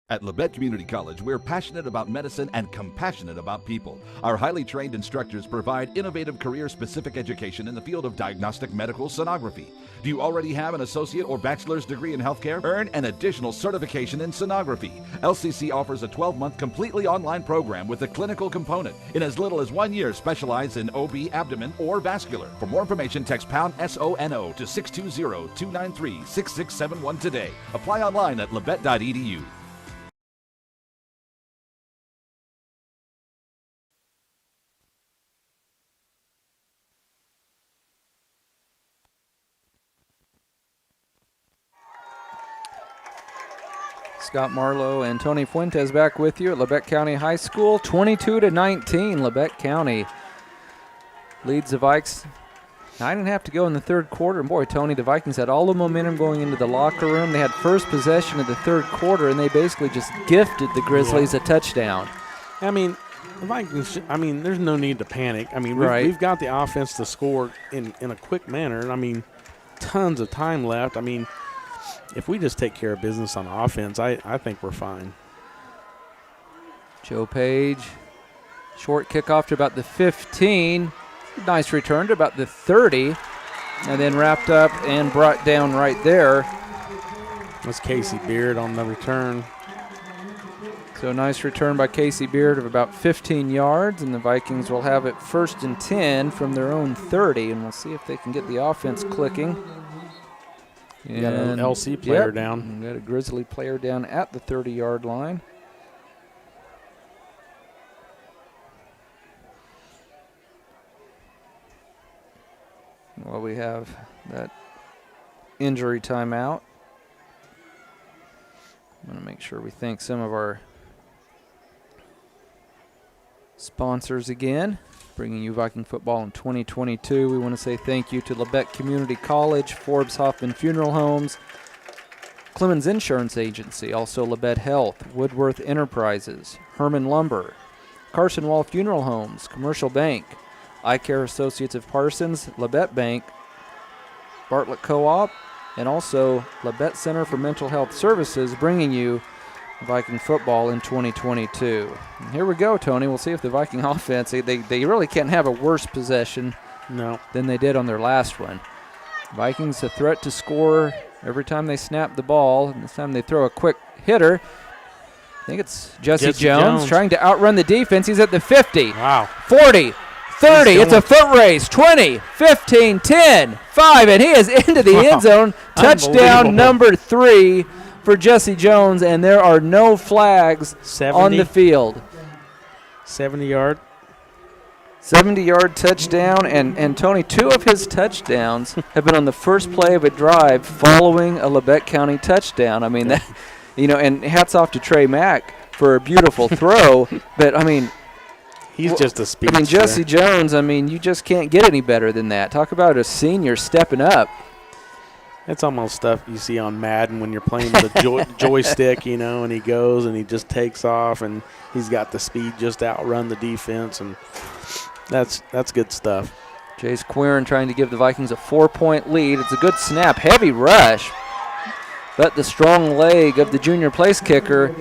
At Labette Community College, we're passionate about medicine and compassionate about people. Our highly trained instructors provide innovative career-specific education in the field of diagnostic medical sonography. Do you already have an associate or bachelor's degree in healthcare? Earn an additional certification in sonography. LCC offers a 12-month completely online program with a clinical component. In as little as 1 year, specialize in OB, abdomen, or vascular. For more information, text pound SONO to 620-293-6671 today. Apply online at labette.edu. Scott Marlowe and Tony Fuentes back with you at Labette County High School. 22-19, Labette County leads the Vikes. 9.5 to go in the third quarter. And boy, Tony, the Vikings had all the momentum going into the locker room. They had first possession of the third quarter, and they basically just gifted the Grizzlies a touchdown. I mean, the Vikings, there's no need to panic. I mean, we've got the offense to score in a quick manner. I mean, tons of time left. I mean, if we just take care of business on offense, I think we're fine. Joe Page, short kickoff to about the 15. Nice return to about the 30. And then wrapped up and brought down right there. That's Casey Beard on the return. So nice return by Casey Beard of about 15 yards. And the Vikings will have it 1st and 10 from their own 30. And we'll see if they can get the offense clicking. You got an LC player down. Got a Grizzly player down at the 30-yard line. Well, we have that injury timeout. I'm going to make sure we thank some of our sponsors again, bringing you Viking football in 2022. We want to say thank you to Labette Community College, Forbes Hoffman Funeral Homes, Clemens Insurance Agency, also Labette Health, Woodworth Enterprises, Herman Lumber, Carson Wall Funeral Homes, Commercial Bank, Eye Care Associates of Parsons, Labette Bank, Bartlett Co-op, and also Labette Center for Mental Health Services, bringing you Viking football in 2022. And here we go, Tony. We'll see if the Viking offense, they really can't have a worse possession than they did on their last one. Vikings a threat to score every time they snap the ball. And this time they throw a quick hitter. I think it's Jesse Jones trying to outrun the defense. He's at the 50. Wow. 40. 30. It's a foot race. 20, 15, 10, 5, and he is into the end zone. Touchdown number 3 for Jesse Jones, and there are no flags on the field. 70-yard. 70-yard touchdown, and Tony, 2 of his touchdowns have been on the first play of a drive following a Labette County touchdown. I mean, that, and hats off to Trey Mack for a beautiful throw, but I mean, he's just a speedster. I mean, Jesse Jones, you just can't get any better than that. Talk about a senior stepping up. It's almost stuff you see on Madden when you're playing with a joystick, and he goes and he just takes off and he's got the speed just to outrun the defense, and that's good stuff. Jace Quirin trying to give the Vikings a 4-point lead. It's a good snap, heavy rush, but the strong leg of the junior place kicker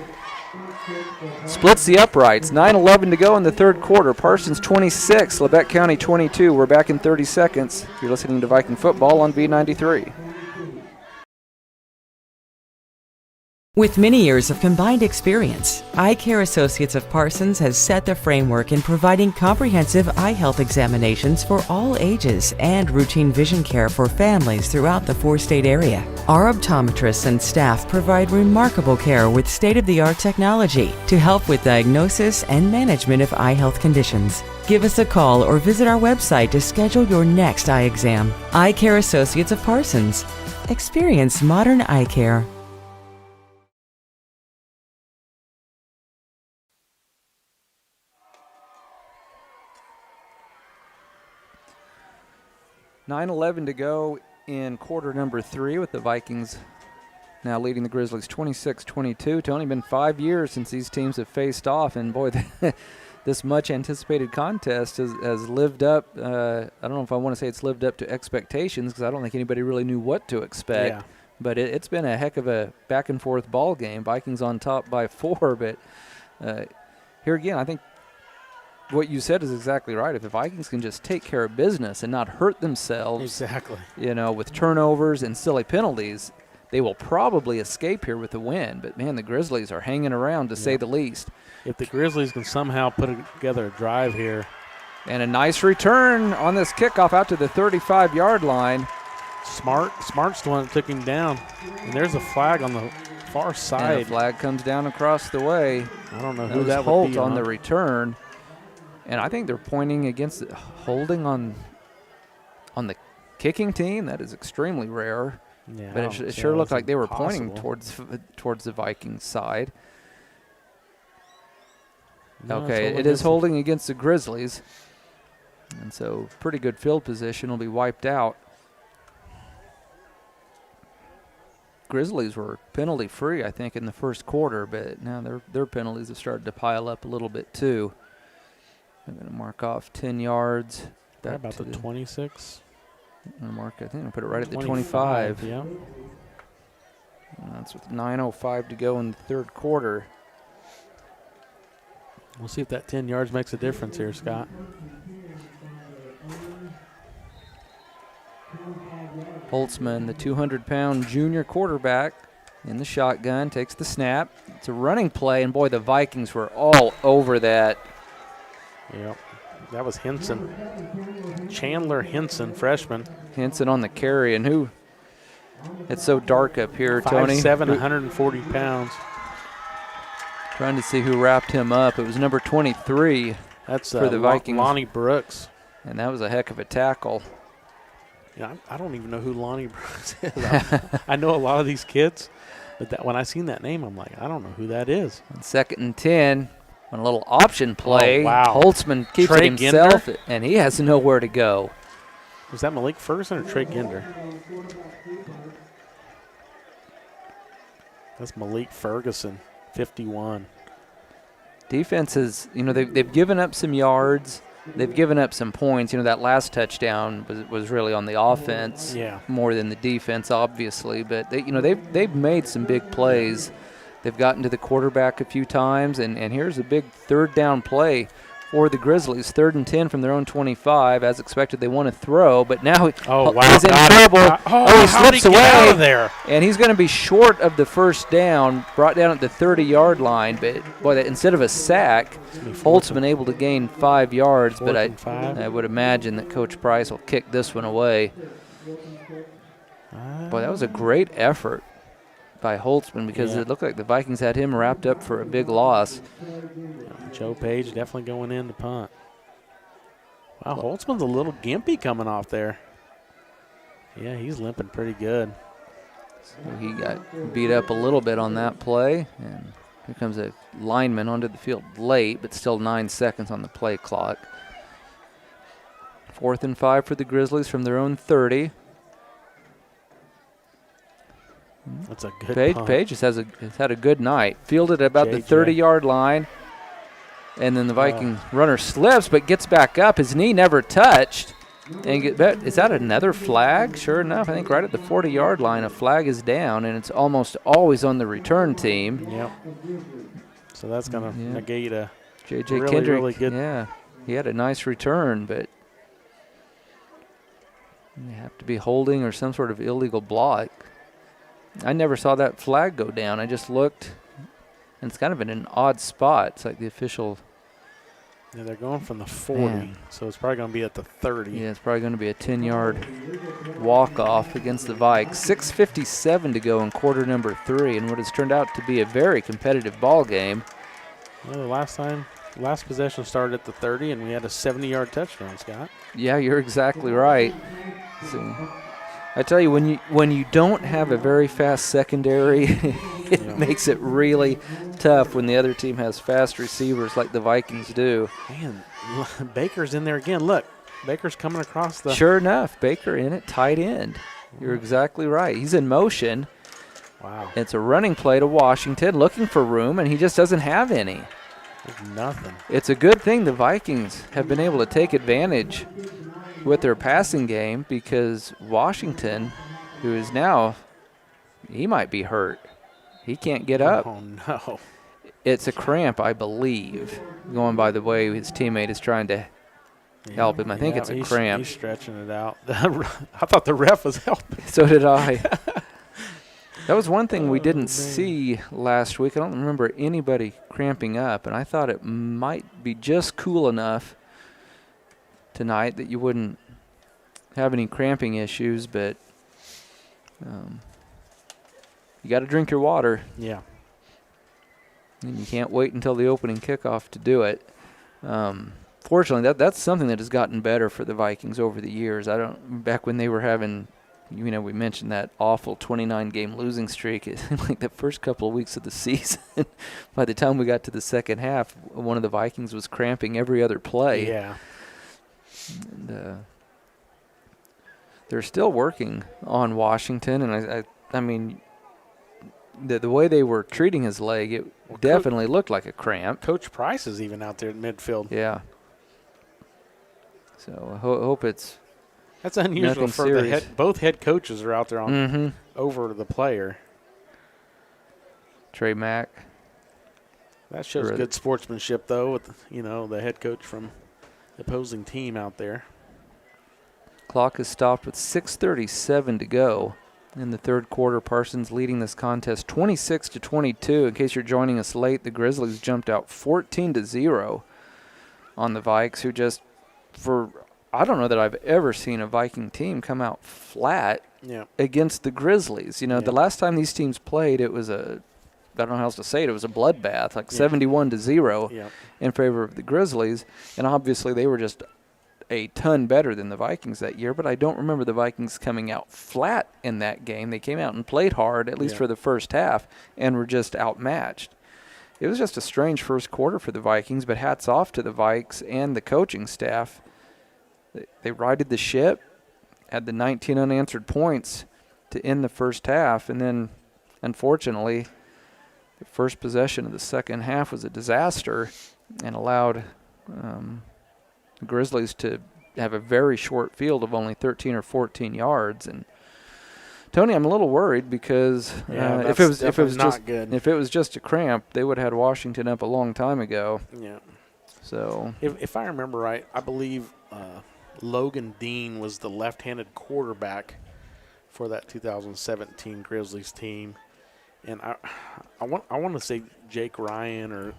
splits the uprights. 9:11 to go in the third quarter. Parsons 26, Labette County 22. We're back in 30 seconds. You're listening to Viking football on V93. With many years of combined experience, Eye Care Associates of Parsons has set the framework in providing comprehensive eye health examinations for all ages and routine vision care for families throughout the 4-state area. Our optometrists and staff provide remarkable care with state-of-the-art technology to help with diagnosis and management of eye health conditions. Give us a call or visit our website to schedule your next eye exam. Eye Care Associates of Parsons. Experience modern eye care. $9:11 to go in quarter number 3 with the Vikings now leading the Grizzlies 26-22. Tony, been 5 years since these teams have faced off, and boy, this much anticipated contest has lived up. I don't know if I want to say it's lived up to expectations, because I don't think anybody really knew what to expect. But it's been a heck of a back-and-forth ball game. Vikings on top by 4, but here again, I think what you said is exactly right. If the Vikings can just take care of business and not hurt themselves, Exactly. with turnovers and silly penalties, they will probably escape here with a win. But, man, the Grizzlies are hanging around, to say the least. If the Grizzlies can somehow put together a drive here. And a nice return on this kickoff out to the 35-yard line. Smart's the one that took him down. And there's a flag on the far side. And a flag comes down across the way. I don't know who that would Holt be on the return. And I think they're pointing against holding on the kicking team. That is extremely rare. Yeah, but it sure looked like they were pointing towards the Vikings side. No, okay, it is holding against the Grizzlies. And so pretty good field position will be wiped out. Grizzlies were penalty-free, I think, in the first quarter, but now their penalties have started to pile up a little bit too. I'm going to mark off 10 yards. Back about the 26. I'm going to put it right at the 25. Yeah. And that's with 9:05 to go in the third quarter. We'll see if that 10 yards makes a difference here, Scott. Holtzman, the 200-pound junior quarterback, in the shotgun, takes the snap. It's a running play, and boy, the Vikings were all over that. Yep, that was Henson. Chandler Henson, freshman. Henson on the carry, and who? It's so dark up here, Tony. 5'7", 140 pounds. Trying to see who wrapped him up. It was number 23. That's for the Vikings. Lonnie Brooks. And that was a heck of a tackle. Yeah, I don't even know who Lonnie Brooks is. I know a lot of these kids, but when I seen that name, I'm like, I don't know who that is. And 2nd and 10 on a little option play. Oh, wow. Holtzman keeps it himself, and he has nowhere to go. Was that Malik Ferguson or Trey Ginder? That's Malik Ferguson, 51. Defense is, they've given up some yards. They've given up some points. That last touchdown was really on the offense more than the defense, obviously. But they've made some big plays. They've gotten to the quarterback a few times, and here's a big third down play for the Grizzlies. 3rd and 10 from their own 25. As expected, they want to throw, but now he's in trouble. He slips away out of there. And he's going to be short of the first down, brought down at the 30-yard line. But boy, instead of a sack, Holt's been able to gain 5 yards. But I would imagine that Coach Price will kick this one away. Boy, that was a great effort by Holtzman, because it looked like the Vikings had him wrapped up for a big loss. Joe Page definitely going in to punt. Wow, Holtzman's a little gimpy coming off there. Yeah, he's limping pretty good. So he got beat up a little bit on that play, and here comes a lineman onto the field late, but still 9 seconds on the play clock. 4th and 5 for the Grizzlies from their own 30. That's a good punt. Page has had a good night. Fielded about the 30-yard line, and then the Viking runner slips but gets back up. His knee never touched. And is that another flag? Sure enough, I think right at the 40-yard line, a flag is down, and it's almost always on the return team. Yep. So that's going to negate a J.J. really, Kendrick. really good. Yeah, he had a nice return, but you have to be holding or some sort of illegal block. I never saw that flag go down. I just looked, and it's kind of in an odd spot. It's like the official. Yeah, they're going from the 40, so it's probably going to be at the 30. Yeah, it's probably going to be a 10-yard walk-off against the Vikes. 6:57 to go in quarter number 3, and what has turned out to be a very competitive ball game. Well, the last possession started at the 30, and we had a 70-yard touchdown, Scott. Yeah, you're exactly right. So, I tell you, when you don't have a very fast secondary, it makes it really tough when the other team has fast receivers like the Vikings do. Man, Baker's in there again. Look, Baker's coming across the. Sure enough, Baker in at tight end. You're exactly right. He's in motion. Wow. It's a running play to Washington, looking for room, and he just doesn't have any. There's nothing. It's a good thing the Vikings have been able to take advantage with their passing game, because Washington, who is now he might be hurt. He can't get up. Oh, no. It's a cramp, I believe, going by the way his teammate is trying to help him. I think it's a cramp. He's stretching it out. I thought the ref was helping. So did I. That was one thing we didn't see last week. I don't remember anybody cramping up, and I thought it might be just cool enough tonight that you wouldn't have any cramping issues, but you got to drink your water. Yeah. And you can't wait until the opening kickoff to do it. Fortunately, that's something that has gotten better for the Vikings over the years. Back when they were having, we mentioned that awful 29-game losing streak. Like the first couple of weeks of the season, by the time we got to the second half, one of the Vikings was cramping every other play. Yeah. And, they're still working on Washington, and I mean, the way they were treating his leg, it definitely looked like a cramp. Coach Price is even out there in midfield. Yeah. So I hope it's that's unusual for serious. Both head coaches are out there on over the player. Trey Mack. That shows good sportsmanship, though, with the head coach from the opposing team out there. Clock is stopped with 6:37 to go in the third quarter. Parsons leading this contest 26-22. In case you're joining us late, the Grizzlies jumped out 14-0 on the Vikes, who just I don't know that I've ever seen a Viking team come out flat against the Grizzlies. The last time these teams played, it was I don't know how else to say it. It was a bloodbath, like 71-0 in favor of the Grizzlies. And obviously they were just a ton better than the Vikings that year, but I don't remember the Vikings coming out flat in that game. They came out and played hard, at least for the first half, and were just outmatched. It was just a strange first quarter for the Vikings, but hats off to the Vikes and the coaching staff. They righted the ship, had the 19 unanswered points to end the first half, and then, unfortunately, the first possession of the second half was a disaster and allowed the Grizzlies to have a very short field of only 13 or 14 yards. And Tony, I'm a little worried because if it was just a cramp, they would have had Washington up a long time ago. Yeah. So if I remember right, I believe Logan Dean was the left-handed quarterback for that 2017 Grizzlies team, and I want to say Jake Ryan or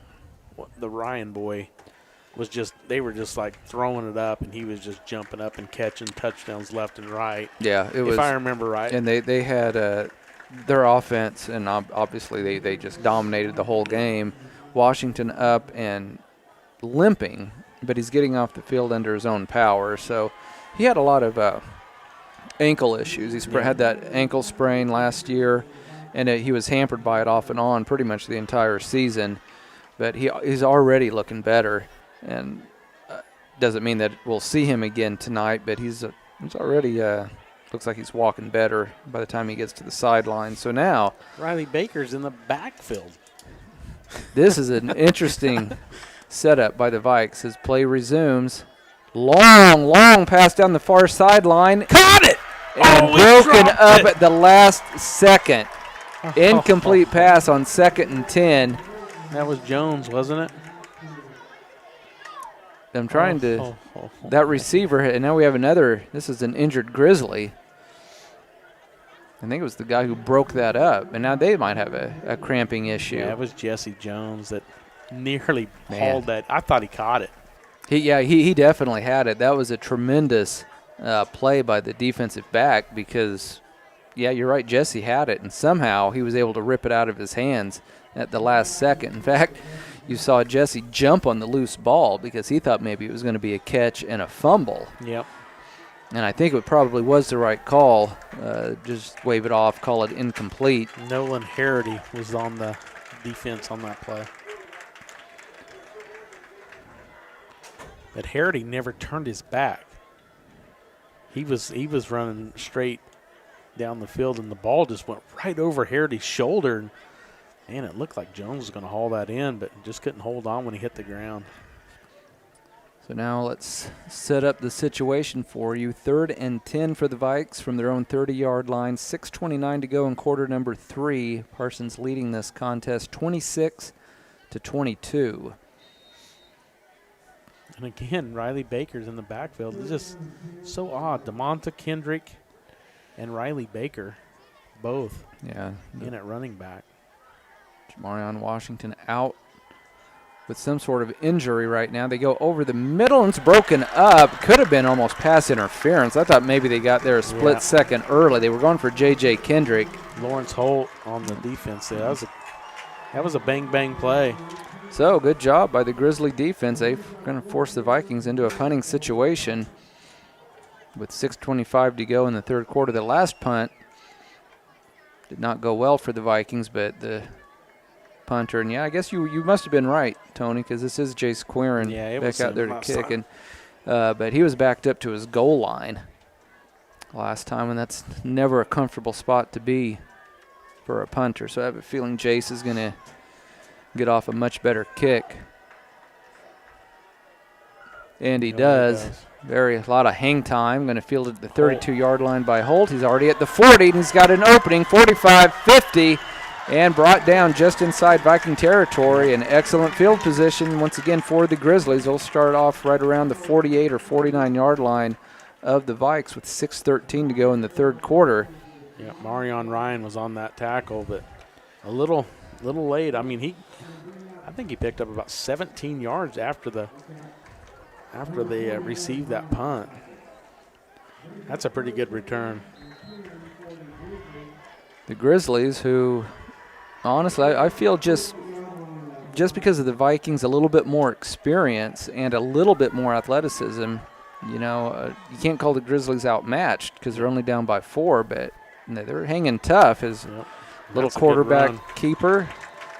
the Ryan boy they were just like throwing it up, and he was just jumping up and catching touchdowns left and right. Yeah, it was. If I remember right. And they had their offense, and obviously they just dominated the whole game. Washington up and limping, but he's getting off the field under his own power. So he had a lot of ankle issues. He had that ankle sprain last year, and he was hampered by it off and on pretty much the entire season. But he's already looking better, and doesn't mean that we'll see him again tonight, but he's already looks like he's walking better by the time he gets to the sideline. So now Riley Baker's in the backfield. This is an interesting setup by the Vikes as play resumes. Long pass down the far sideline. Caught it! And broken up at the last second. Incomplete pass on 2nd and 10. That was Jones, wasn't it? I'm trying to that receiver, and now we have another. This is an injured Grizzly. I think it was the guy who broke that up, and now they might have a cramping issue. Yeah, it was Jesse Jones that nearly hauled that. I thought he caught it. He definitely had it. That was a tremendous play by the defensive back because, you're right, Jesse had it, and somehow he was able to rip it out of his hands at the last second. In fact, you saw Jesse jump on the loose ball because he thought maybe it was going to be a catch and a fumble. Yep. And I think it probably was the right call. Just wave it off, call it incomplete. Nolan Harity was on the defense on that play. But Harity never turned his back. He was running straight down the field, and the ball just went right over Harity's shoulder. And it looked like Jones was going to haul that in, but just couldn't hold on when he hit the ground. So now let's set up the situation for you. 3rd and 10 for the Vikes from their own 30-yard line. 6:29 to go in quarter number 3. Parsons leading this contest 26-22. And again, Riley Baker's in the backfield. It's just so odd. DeMonta Kendrick and Riley Baker, both in at running back. Jamarion Washington out with some sort of injury right now. They go over the middle, and it's broken up. Could have been almost pass interference. I thought maybe they got there a split second early. They were going for J.J. Kendrick. Lawrence Holt on the defense there. That was a bang-bang play. So, good job by the Grizzly defense. They're going to force the Vikings into a punting situation with 6:25 to go in the third quarter. The last punt did not go well for the Vikings, but the punter, and I guess you must have been right, Tony, because this is Jace Quirin back out there to kick, and but he was backed up to his goal line last time, and that's never a comfortable spot to be for a punter. So I have a feeling Jace is going to get off a much better kick, and he does. A lot of hang time. Going to field it at the 32-yard line by Holt. He's already at the 40, and he's got an opening, 45, 50. And brought down just inside Viking territory. An excellent field position once again for the Grizzlies. They'll start off right around the 48 or 49-yard line of the Vikes with 6:13 to go in the third quarter. Yeah, Marion Ryan was on that tackle, but a little late. I mean, I think he picked up about 17 yards after they received that punt. That's a pretty good return. The Grizzlies, who honestly, I feel just because of the Vikings, a little bit more experience and a little bit more athleticism, you can't call the Grizzlies outmatched because they're only down by 4, but they're hanging tough. His little quarterback keeper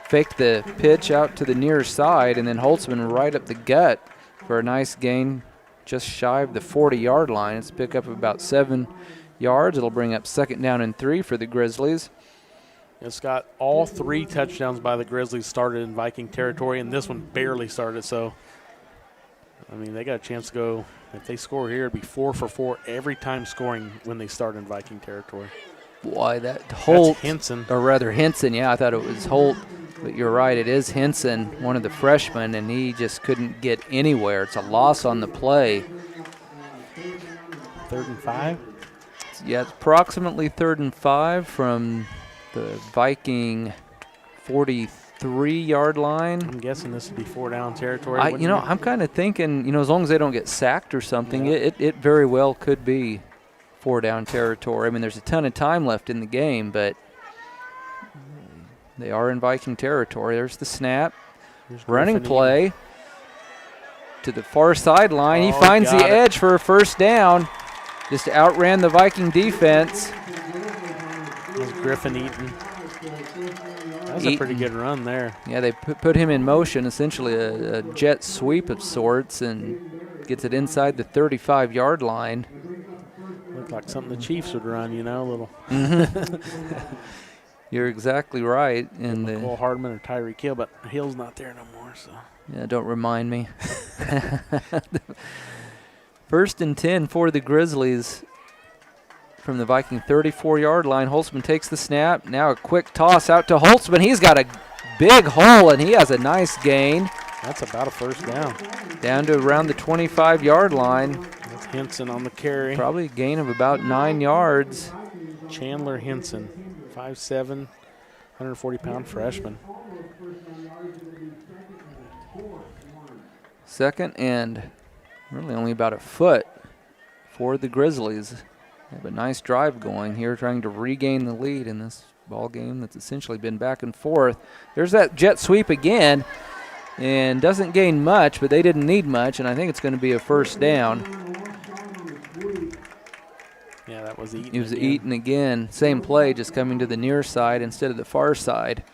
faked the pitch out to the near side, and then Holtzman right up the gut for a nice gain just shy of the 40-yard line. It's a pickup of about 7 yards. It'll bring up 2nd down and 3 for the Grizzlies. It's got all 3 touchdowns by the Grizzlies started in Viking territory, and this one barely started. So, I mean, they got a chance to go. If they score here, it'd be 4 for 4 every time scoring when they start in Viking territory. Boy, that Holt. That's Henson. Or rather Henson, I thought it was Holt. But you're right, it is Henson, one of the freshmen, and he just couldn't get anywhere. It's a loss on the play. 3rd and 5? Yeah, it's approximately 3rd and 5 from the Viking 43-yard line. I'm guessing this would be 4 down territory. I'm kind of thinking, as long as they don't get sacked or something, it very well could be 4 down territory. I mean, there's a ton of time left in the game, but they are in Viking territory. There's the snap. Running play to the far sideline. He finds the edge for a 1st down. Just outran the Viking defense. Was Griffin Eaton. That was a pretty good run there. Yeah, they put him in motion, essentially a jet sweep of sorts, and gets it inside the 35-yard line. Looked like something the Chiefs would run, a little. You're exactly right. And Cole Hardman or Tyreek Hill, but Hill's not there no more. So yeah, don't remind me. 1st and 10 for the Grizzlies from the Viking 34-yard line. Holtzman takes the snap. Now a quick toss out to Holtzman. He's got a big hole, and he has a nice gain. That's about a 1st down. Down to around the 25-yard line. That's Henson on the carry. Probably a gain of about 9 yards. Chandler Henson, 5'7", 140-pound freshman. 2nd and really only about a foot for the Grizzlies. They have a nice drive going here, trying to regain the lead in this ball game that's essentially been back and forth. There's that jet sweep again, and doesn't gain much, but they didn't need much, and I think it's going to be a 1st down. Yeah, that was Eaton. It was Eaton again. Same play, just coming to the near side instead of the far side.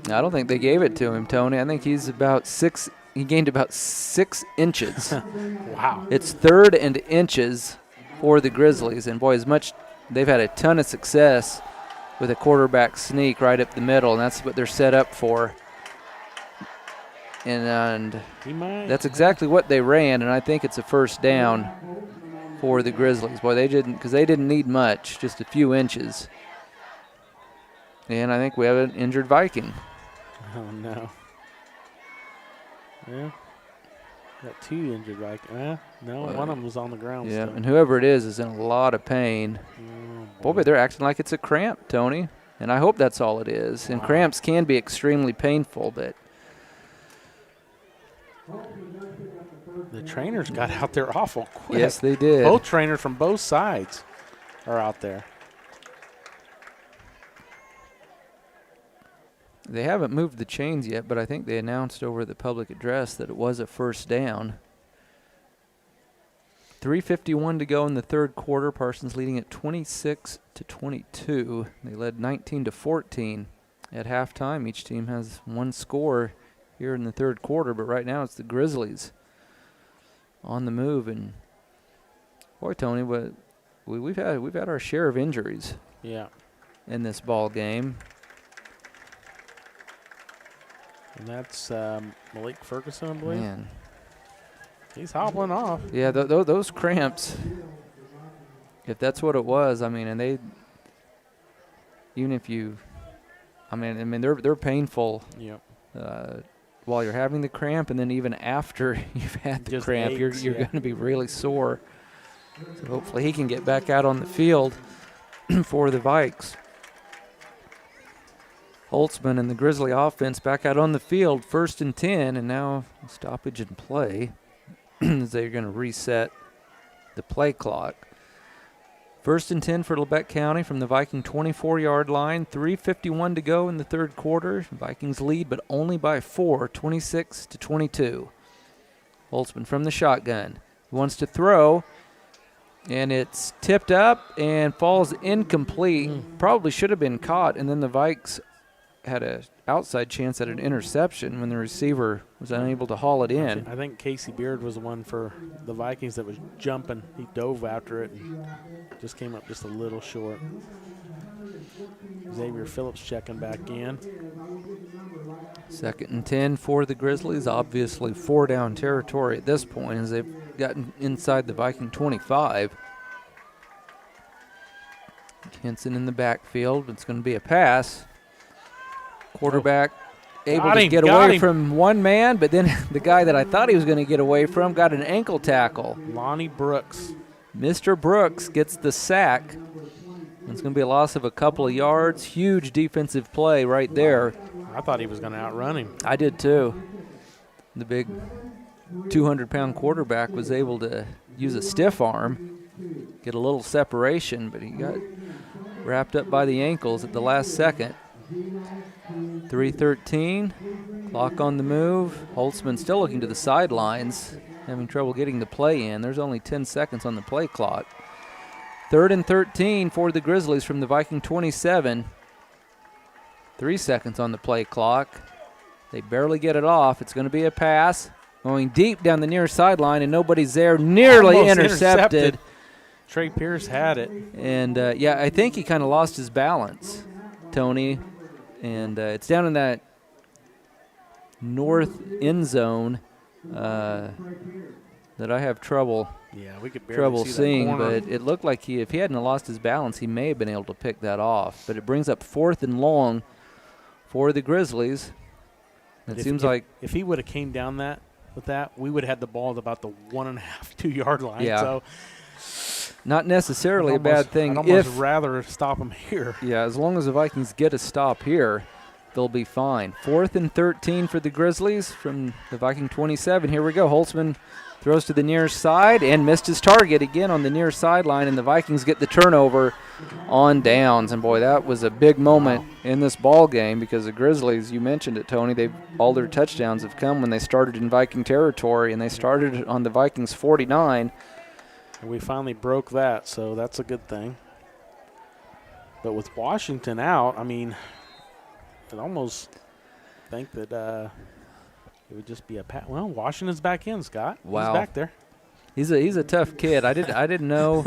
I don't think they gave it to him, Tony. I think he's about 6. He gained about 6 inches. Wow. It's 3rd and inches for the Grizzlies. And, boy, they've had a ton of success with a quarterback sneak right up the middle, and that's what they're set up for. and He might. that's exactly what they ran, and I think it's a first down for the Grizzlies. Boy, they didn't need much, just a few inches. And I think we have an injured Viking. Oh, no. Yeah. Got 2 injured Vikings. No, one of them was on the ground. Yeah, still. and whoever it is in a lot of pain. Boy, but they're acting like it's a cramp, Tony. And I hope that's all it is. And cramps can be extremely painful, but the trainers got out there awful quick. yes, they did. Both trainers from both sides are out there. They haven't moved the chains yet, but I think they announced over the public address that it was a first down. 3:51 to go in the third quarter. Parsons leading at 26-22. They led 19-14 at halftime. Each team has one score here in the third quarter, but right now it's the Grizzlies on the move. And boy, Tony, we've had our share of injuries. Yeah. In this ball game. And that's Malik Ferguson, I believe. Man. He's hobbling off. Yeah, those cramps, if that's what it was, I mean, and they, even if you, I mean, they're painful. Yep. While you're having the cramp, and then even after you've had the Just cramp, aches, you're going to be really sore. So hopefully he can get back out on the field for the Vikes. Holtzman and the Grizzly offense back out on the field, 1st and 10, and now stoppage in play as they're going to reset the play clock. 1st and 10 for Labette County from the Viking 24-yard line. 3:51 to go in the third quarter. Vikings lead, but only by 4, 26-22. Holtzman from the shotgun. He wants to throw, and it's tipped up and falls incomplete. Probably should have been caught, and then the Vikes had an outside chance at an interception when the receiver was unable to haul it in. I think Casey Beard was the one for the Vikings that was jumping. He dove after it and just came up just a little short. Xavier Phillips checking back in. 2nd and 10 for the Grizzlies. Obviously 4-down territory at this point as they've gotten inside the Viking 25. Henson in the backfield. It's going to be a pass. Quarterback able to get away from one man, but then the guy that I thought he was going to get away from got an ankle tackle. Lonnie Brooks. Mr. Brooks gets the sack. It's going to be a loss of a couple of yards. Huge defensive play right there. I thought he was going to outrun him. I did too. The big 200-pound quarterback was able to use a stiff arm, get a little separation, but he got wrapped up by the ankles at the last second. 3:13, clock on the move. Holtzman still looking to the sidelines, having trouble getting the play in. There's only 10 seconds on the play clock. 3rd and 13 for the Grizzlies from the Viking 27. 3 seconds on the play clock. They barely get it off. It's going to be a pass going deep down the near sideline, and nobody's there. Nearly intercepted. Trey Pierce had it. And, yeah, I think he kind of lost his balance, Tony. And it's down in that north end zone that I have trouble we could barely see seeing. that corner. But it looked like if he hadn't lost his balance, he may have been able to pick that off. But it brings up 4th and long for the Grizzlies. It seems like if he would have came down with that, we would have had the ball at about the 1.5, 2 yard line. Yeah. So not necessarily a bad thing. I'd almost rather stop him here. Yeah, as long as the Vikings get a stop here, they'll be fine. 4th and 13 for the Grizzlies from the Viking 27. Here we go. Holtzman throws to the near side and missed his target again on the near sideline, and the Vikings get the turnover on downs. And, boy, that was a big moment in this ball game because the Grizzlies, you mentioned it, Tony, all their touchdowns have come when they started in Viking territory, and they started on the Vikings 49. And we finally broke that, so that's a good thing. But with Washington out, I mean, I'd almost think that it would just be a pat. Well, Washington's back in, Scott. Wow. He's back there. He's a tough kid. I didn't know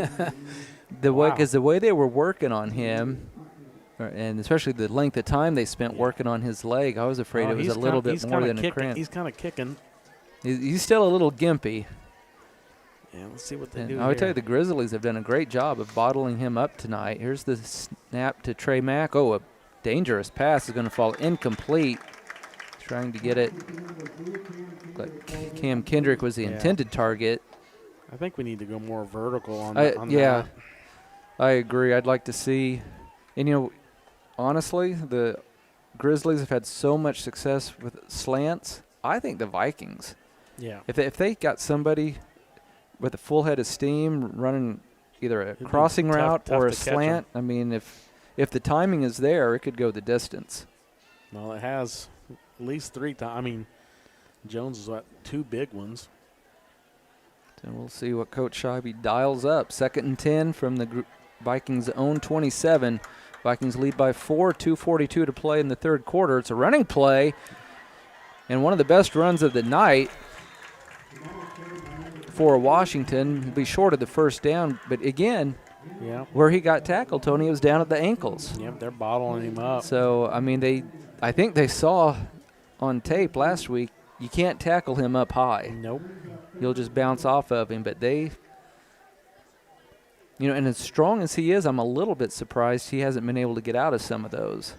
the way, because the way they were working on him, and especially the length of time they spent working on his leg. I was afraid it was a little bit more than a cramp. He's kind of kicking. He's still a little gimpy. Yeah, let's see what they do I would here. tell you the Grizzlies have done a great job of bottling him up tonight. Here's the snap to Trey Mack. Oh, a dangerous pass is going to fall incomplete. Trying to get it. But Cam Kendrick was the intended target. I think we need to go more vertical on that. I agree. I'd like to see. And, honestly, the Grizzlies have had so much success with slants. I think the Vikings, if they got somebody with a full head of steam running either a crossing route or a slant, I mean, if the timing is there, it could go the distance. Well, it has at least 3 times. I mean, Jones has got 2 big ones. And we'll see what Coach Scheibe dials up. 2nd and 10 from the Vikings' own 27. Vikings lead by 4, 2:42 to play in the third quarter. It's a running play, and one of the best runs of the night for Washington. He'll be short of the first down, but again, where he got tackled, Tony, was down at the ankles. Yep, they're bottling him up. So, I mean, I think they saw on tape last week, you can't tackle him up high. Nope. You'll just bounce off of him, but they – and as strong as he is, I'm a little bit surprised he hasn't been able to get out of some of those.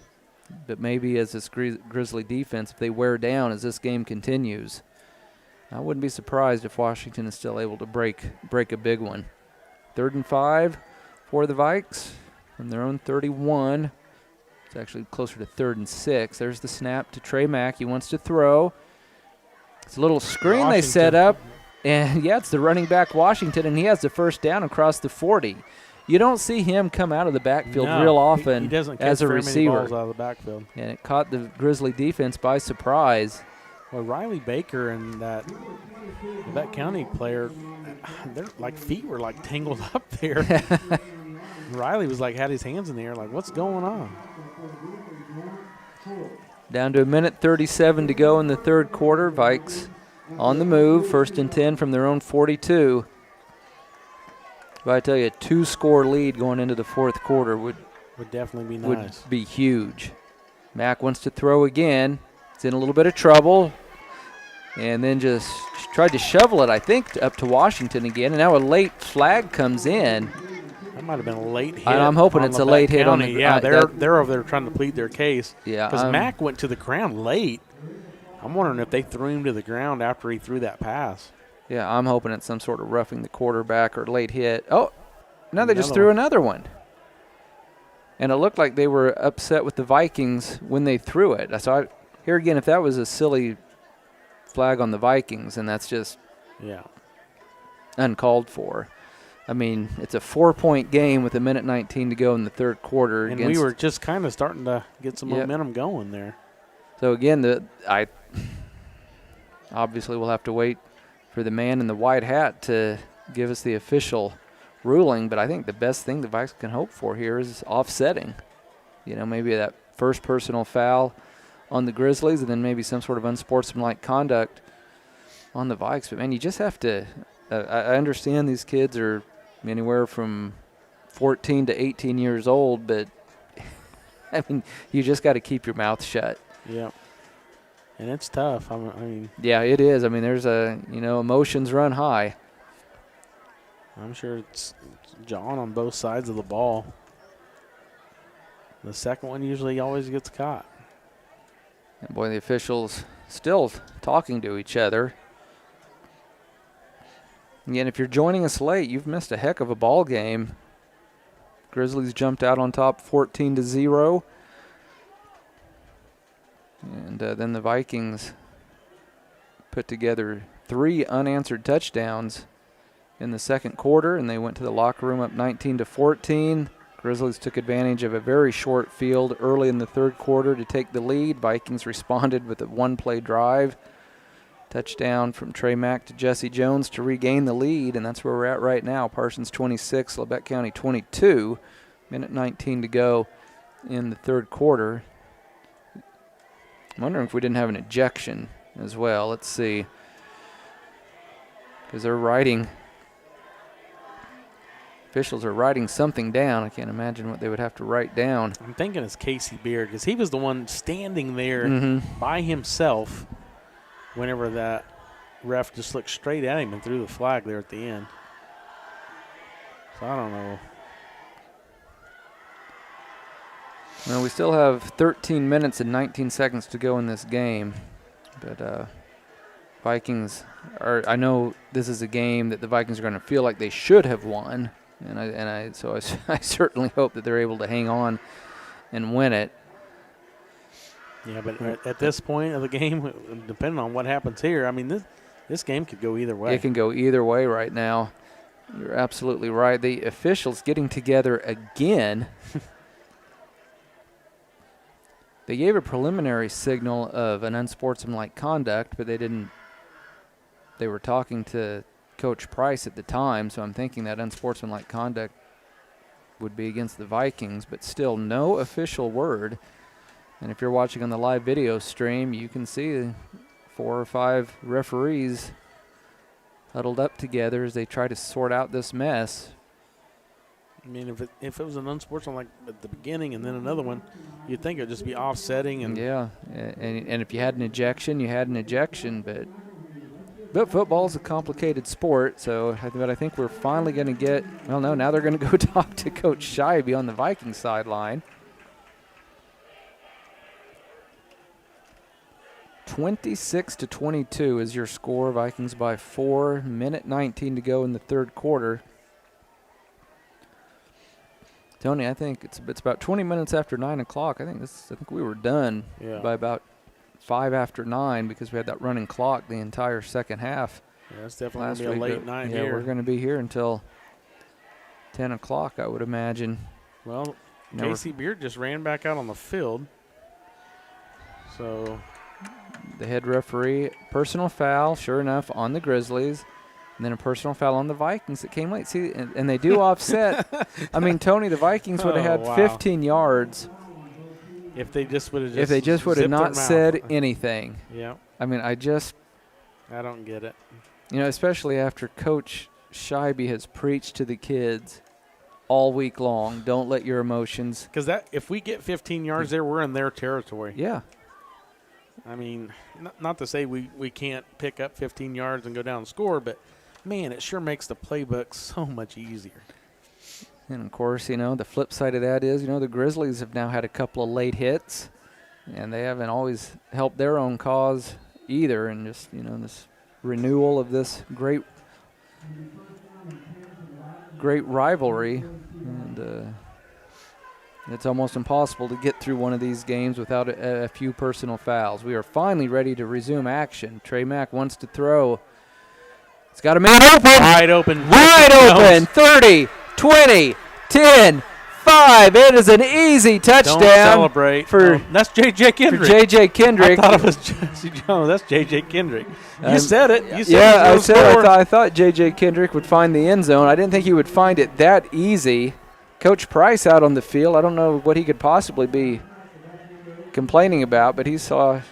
But maybe as this Grizzly defense, if they wear down as this game continues, I wouldn't be surprised if Washington is still able to break a big one. 3rd and 5 for the Vikes from their own 31. It's actually closer to 3rd and 6. There's the snap to Trey Mack. He wants to throw. It's a little screen they set up. And, it's the running back Washington, and he has the first down across the 40. You don't see him come out of the backfield real often he doesn't catch as a very many receiver. balls out of the backfield. And it caught the Grizzly defense by surprise. Well, Riley Baker and that County player, their feet were tangled up there. Riley was had his hands in the air, what's going on? Down to 1:37 to go in the third quarter. Vikes on the move, 1st and 10 from their own 42. But I tell you, a 2-score lead going into the fourth quarter would definitely be nice. Would be huge. Mack wants to throw again. It's in a little bit of trouble. And then just tried to shovel it, I think, up to Washington again. And now a late flag comes in. That might have been a late hit. I'm hoping it's a late hit on the ground. Yeah, they're over there trying to plead their case. Yeah. Because Mack went to the ground late. I'm wondering if they threw him to the ground after he threw that pass. Yeah, I'm hoping it's some sort of roughing the quarterback or late hit. Oh, now they just threw another one. And it looked like they were upset with the Vikings when they threw it. So here again, if that was a silly flag on the Vikings, and that's just uncalled for. I mean, it's a 4-point game with 1:19 to go in the third quarter. And we were just kind of starting to get some momentum going there. So again, obviously we'll have to wait for the man in the white hat to give us the official ruling, but I think the best thing the Vikes can hope for here is offsetting. Maybe that first personal foul on the Grizzlies and then maybe some sort of unsportsmanlike conduct on the Vikes. But, man, you just have to I understand these kids are anywhere from 14 to 18 years old, but, I mean, you just got to keep your mouth shut. Yeah. And it's tough. Yeah, it is. I mean, there's emotions run high. I'm sure it's John on both sides of the ball. The second one usually always gets caught. And boy, the officials still talking to each other. Again, if you're joining us late, you've missed a heck of a ball game. Grizzlies jumped out on top 14-0. And then the Vikings put together 3 unanswered touchdowns in the second quarter, and they went to the locker room up 19-14. Grizzlies took advantage of a very short field early in the third quarter to take the lead. Vikings responded with a 1-play drive. Touchdown from Trey Mack to Jesse Jones to regain the lead, and that's where we're at right now. Parsons 26, Labette County 22. 1:19 to go in the third quarter. I'm wondering if we didn't have an ejection as well. Let's see. Because they're writing officials are writing something down. I can't imagine what they would have to write down. I'm thinking it's Casey Beard because he was the one standing there by himself whenever that ref just looked straight at him and threw the flag there at the end. So I don't know. Well, we still have 13 minutes and 19 seconds to go in this game. But Vikings are, I know this is a game that the Vikings are going to feel like they should have won. So I certainly hope that they're able to hang on and win it. Yeah, but at this point of the game, depending on what happens here, I mean, this game could go either way. It can go either way right now. You're absolutely right. The officials getting together again. They gave a preliminary signal of an unsportsmanlike conduct, but they didn't. They were talking to Coach Price at the time, so I'm thinking that unsportsmanlike conduct would be against the Vikings, but still no official word. And if you're watching on the live video stream, you can see 4 or 5 referees huddled up together as they try to sort out this mess. I mean, if it was an unsportsmanlike at the beginning and then another one, you'd think it would just be offsetting. And yeah, and if you had an ejection, you had an ejection. But football's a complicated sport, but I think we're finally going to get – well, no, now they're going to go talk to Coach Scheibe on the Vikings sideline. 26-22 is your score. Vikings by 4. Minute 19 to go in the third quarter. Tony, I think it's about 20 minutes after 9 o'clock. I think we were done by about 5 after 9 because we had that running clock the entire second half. Yeah, it's definitely going to be a late night here. Yeah, we're going to be here until 10 o'clock, I would imagine. Well, Casey Beard just ran back out on the field. So the head referee, personal foul, sure enough, on the Grizzlies. And then a personal foul on the Vikings that came late. See, and they do offset. I mean, Tony, the Vikings would have had 15 yards if they just would have not said anything. Yeah. I mean, I don't get it. You know, especially after Coach Scheibe has preached to the kids all week long, don't let your emotions. Because if we get 15 yards there, we're in their territory. Yeah. I mean, not to say we can't pick up 15 yards and go down and score, but man, it sure makes the playbook so much easier. And, of course, the flip side of that is, the Grizzlies have now had a couple of late hits, and they haven't always helped their own cause either. And just, this renewal of this great rivalry. And it's almost impossible to get through one of these games without a few personal fouls. We are finally ready to resume action. Trey Mack wants to throw. It's got a man open. Wide open. Wide open. 30, 20, 10, 5. It is an easy touchdown. Don't celebrate. That's J.J. Kendrick. For J.J. Kendrick. I thought it was Jesse Jones. That's J.J. Kendrick. You said it. I thought J.J. Kendrick would find the end zone. I didn't think he would find it that easy. Coach Price out on the field. I don't know what he could possibly be complaining about, but he saw –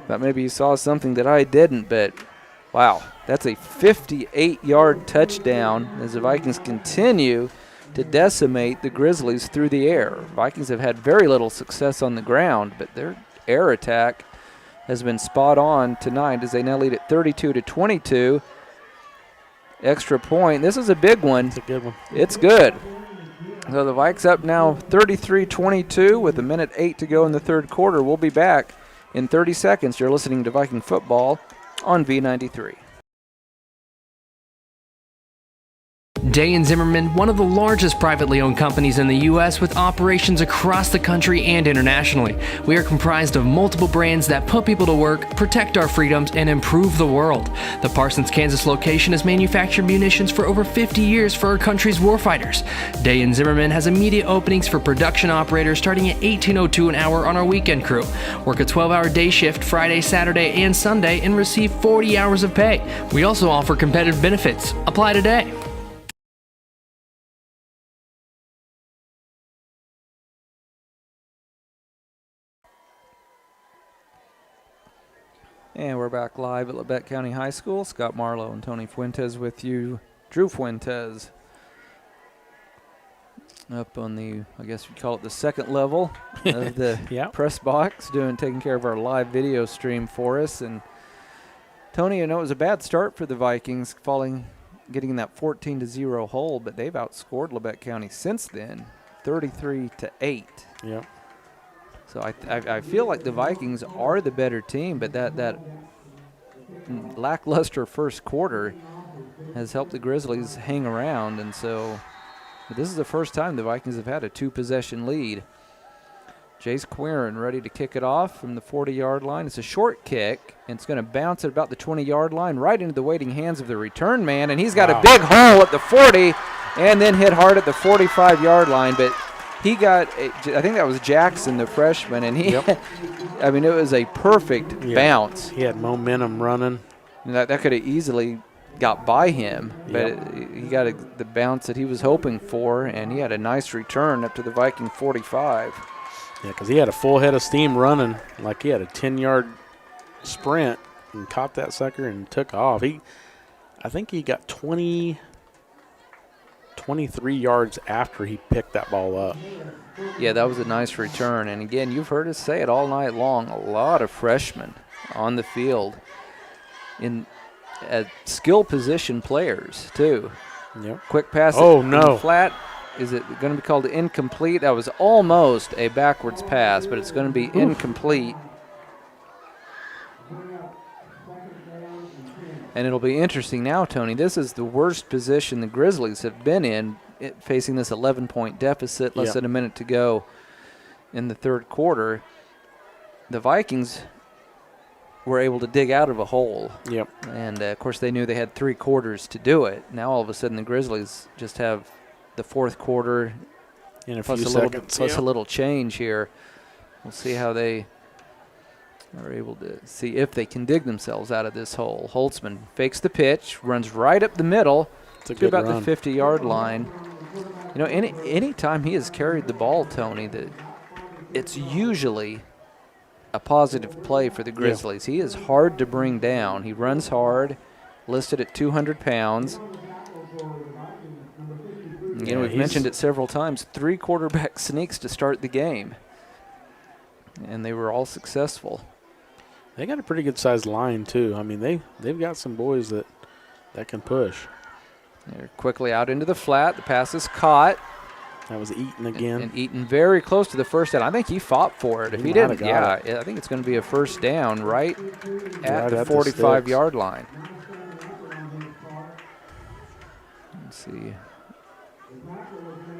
thought maybe he saw something that I didn't, but wow, that's a 58-yard touchdown as the Vikings continue to decimate the Grizzlies through the air. Vikings have had very little success on the ground, but their air attack has been spot on tonight as they now lead at 32-22. Extra point. This is a big one. It's a good one. It's good. So the Vikes up now 33-22 with 1:08 to go in the third quarter. We'll be back in 30 seconds. You're listening to Viking Football on V93. Day & Zimmerman, one of the largest privately owned companies in the U.S. with operations across the country and internationally. We are comprised of multiple brands that put people to work, protect our freedoms, and improve the world. The Parsons, Kansas location has manufactured munitions for over 50 years for our country's warfighters. Day & Zimmerman has immediate openings for production operators starting at $18.02 an hour on our weekend crew. Work a 12-hour day shift Friday, Saturday, and Sunday and receive 40 hours of pay. We also offer competitive benefits. Apply today. And we're back live at Labette County High School. Scott Marlowe and Tony Fuentes with you. Drew Fuentes up on the, I guess you'd call it the second level of the press box, taking care of our live video stream for us. And Tony, I know it was a bad start for the Vikings, getting that 14-0 hole, but they've outscored Labette County since then, 33-8. Yep. So I feel like the Vikings are the better team, but that lackluster first quarter has helped the Grizzlies hang around, and so this is the first time the Vikings have had a 2-possession lead. Jace Quirin ready to kick it off from the 40-yard line. It's a short kick, and it's going to bounce at about the 20-yard line right into the waiting hands of the return man, and he's got a big hole at the 40 and then hit hard at the 45-yard line, but he got, I think that was Jackson, the freshman, and he, I mean, it was a perfect bounce. He had momentum running. That could have easily got by him, but he got the bounce that he was hoping for, and he had a nice return up to the Viking 45. Yeah, because he had a full head of steam running, like he had a 10-yard sprint and caught that sucker and took off. I think he got 23 yards after he picked that ball up. Yeah, that was a nice return. And again, you've heard us say it all night long, a lot of freshmen on the field in skill position players too. Yep. Quick pass. Flat. Is it going to be called incomplete? That was almost a backwards pass, but it's going to be incomplete. And it'll be interesting now, Tony. This is the worst position the Grizzlies have been in, facing this 11-point deficit, less than a minute to go in the third quarter. The Vikings were able to dig out of a hole. Yep. And, of course, they knew they had 3 quarters to do it. Now, all of a sudden, the Grizzlies just have the fourth quarter in a plus few a little seconds. plus a little change here. We'll see how they are able to see if they can dig themselves out of this hole. Holtzman fakes the pitch, runs right up the middle to about the 50-yard line. You know, any time he has carried the ball, Tony, it's usually a positive play for the Grizzlies. He is hard to bring down. He runs hard, listed at 200 pounds. You know, we've mentioned it several times, 3 quarterback sneaks to start the game, and they were all successful. They got a pretty good-sized line, too. I mean, they've got some boys that can push. They're quickly out into the flat. The pass is caught. That was Eaton again. And Eaton very close to the first down. I think he fought for it. If he didn't, I think it's going to be a first down right at the 45-yard line. Let's see.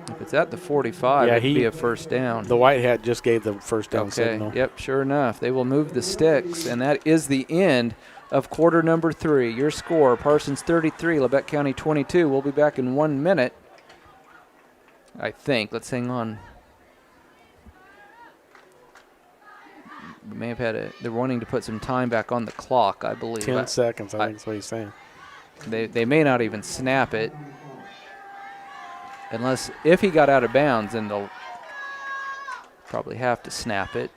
If it's at the 45, it'd be a first down. The white hat just gave the first down signal. Yep, sure enough. They will move the sticks, and that is the end of quarter number 3. Your score, Parsons 33, Labette County 22. We'll be back in 1 minute, I think. Let's hang on. We may have had they're wanting to put some time back on the clock, I believe. 10 seconds, I think is what he's saying. They may not even snap it. Unless, if he got out of bounds, then they'll probably have to snap it.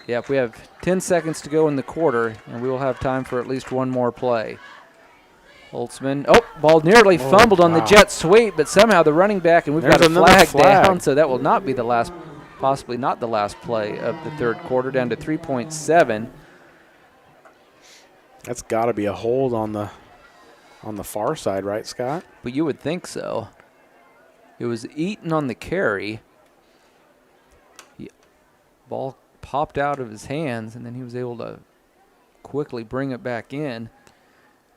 Yeah, if we have 10 seconds to go in the quarter, and we will have time for at least one more play. Holtzman, ball nearly fumbled on the jet sweep, but somehow the running back, and we've got a flag down, so that will not be the last, possibly not the last play of the third quarter, down to 3.7. That's got to be a hold on the far side, right, Scott? But you would think so. It was Eaton on the carry. Ball popped out of his hands, and then he was able to quickly bring it back in.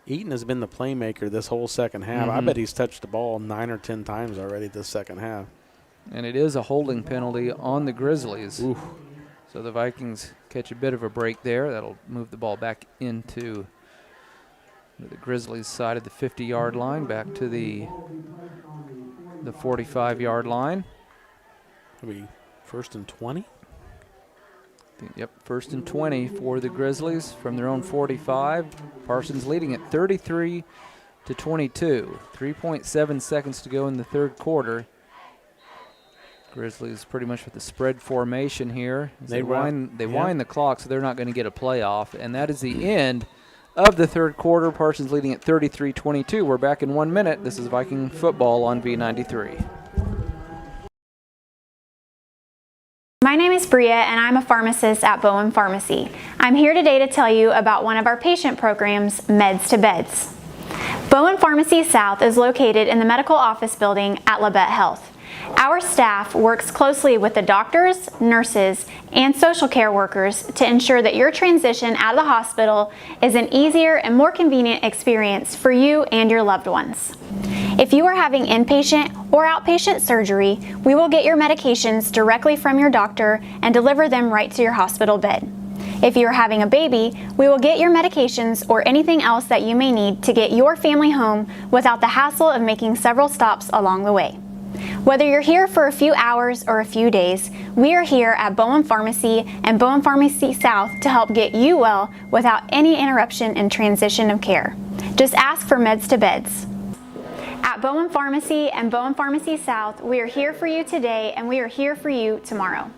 Eaton has been the playmaker this whole second half. I bet he's touched the ball 9 or 10 times already this second half. And it is a holding penalty on the Grizzlies. Oof. So the Vikings catch a bit of a break there. That'll move the ball back into the Grizzlies' side of the 50-yard line, back to the 45-yard line. It'll be 1st and 20. Yep, 1st and 20 for the Grizzlies from their own 45. Parsons leading at 33-22. 3.7 seconds to go in the third quarter. Grizzlies pretty much with the spread formation here. They wind the clock, so they're not going to get a playoff. And that is the end of the third quarter. Parsons leading at 33-22. We're back in 1 minute. This is Viking football on V93. My name is Bria, and I'm a pharmacist at Bowen Pharmacy. I'm here today to tell you about one of our patient programs, Meds to Beds. Bowen Pharmacy South is located in the medical office building at Labette Health. Our staff works closely with the doctors, nurses, and social care workers to ensure that your transition out of the hospital is an easier and more convenient experience for you and your loved ones. If you are having inpatient or outpatient surgery, we will get your medications directly from your doctor and deliver them right to your hospital bed. If you are having a baby, we will get your medications or anything else that you may need to get your family home without the hassle of making several stops along the way. Whether you're here for a few hours or a few days, we are here at Bowen Pharmacy and Bowen Pharmacy South to help get you well without any interruption in transition of care. Just ask for Meds to Beds. At Bowen Pharmacy and Bowen Pharmacy South, we are here for you today and we are here for you tomorrow.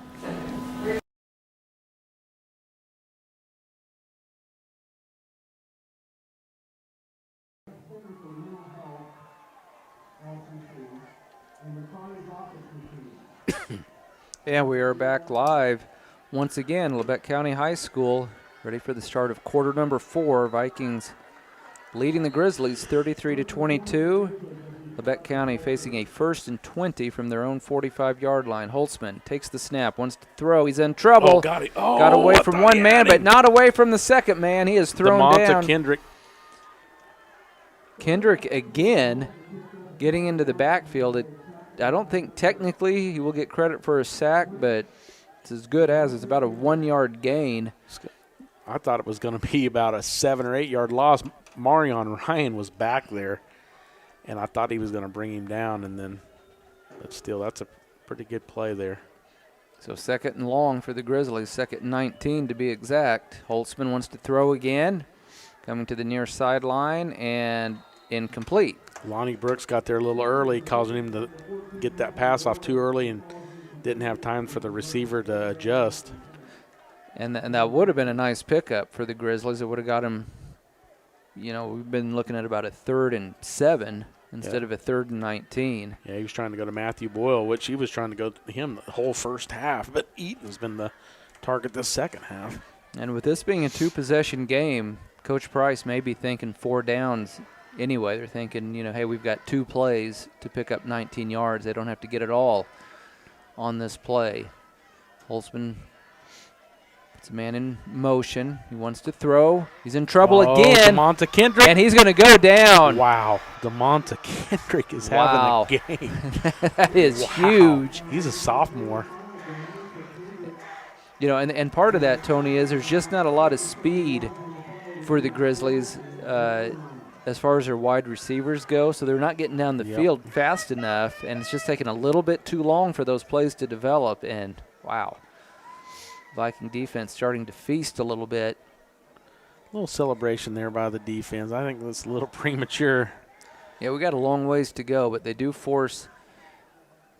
And we are back live once again. Labette County High School ready for the start of quarter number 4. Vikings leading the Grizzlies 33-22. Labette County facing a 1st and 20 from their own 45-yard line. Holtzman takes the snap, wants to throw. He's in trouble. Oh, got it. Oh, got away from one man, but not away from the second man. He is thrown down. Kendrick. Kendrick again getting into the backfield. I don't think technically he will get credit for a sack, but it's as good as. It's about a 1-yard gain. I thought it was going to be about a 7 or 8 yard loss. Marion Ryan was back there, and I thought he was going to bring him down, but still, that's a pretty good play there. So 2nd and long for the Grizzlies, 2nd and 19 to be exact. Holtzman wants to throw again, coming to the near sideline, and incomplete. Lonnie Brooks got there a little early, causing him to get that pass off too early and didn't have time for the receiver to adjust. And that would have been a nice pickup for the Grizzlies. It would have got him, we've been looking at about a 3rd and 7 instead of a 3rd and 19. Yeah, he was trying to go to Matthew Boyle, which he was trying to go to him the whole first half, but Eaton's been the target this second half. And with this being a 2-possession game, Coach Price may be thinking 4 downs anyway. They're thinking, hey, we've got 2 plays to pick up 19 yards. They don't have to get it all on this play. Holtzman puts a man in motion. He wants to throw. He's in trouble again. DeMonta Kendrick. And he's going to go down. Wow. DeMonta Kendrick is having a game. That is huge. He's a sophomore. And part of that, Tony, is there's just not a lot of speed for the Grizzlies as far as their wide receivers go, so they're not getting down the field fast enough, and it's just taking a little bit too long for those plays to develop. And, wow, Viking defense starting to feast a little bit. A little celebration there by the defense. I think that's a little premature. Yeah, we got a long ways to go, but they do force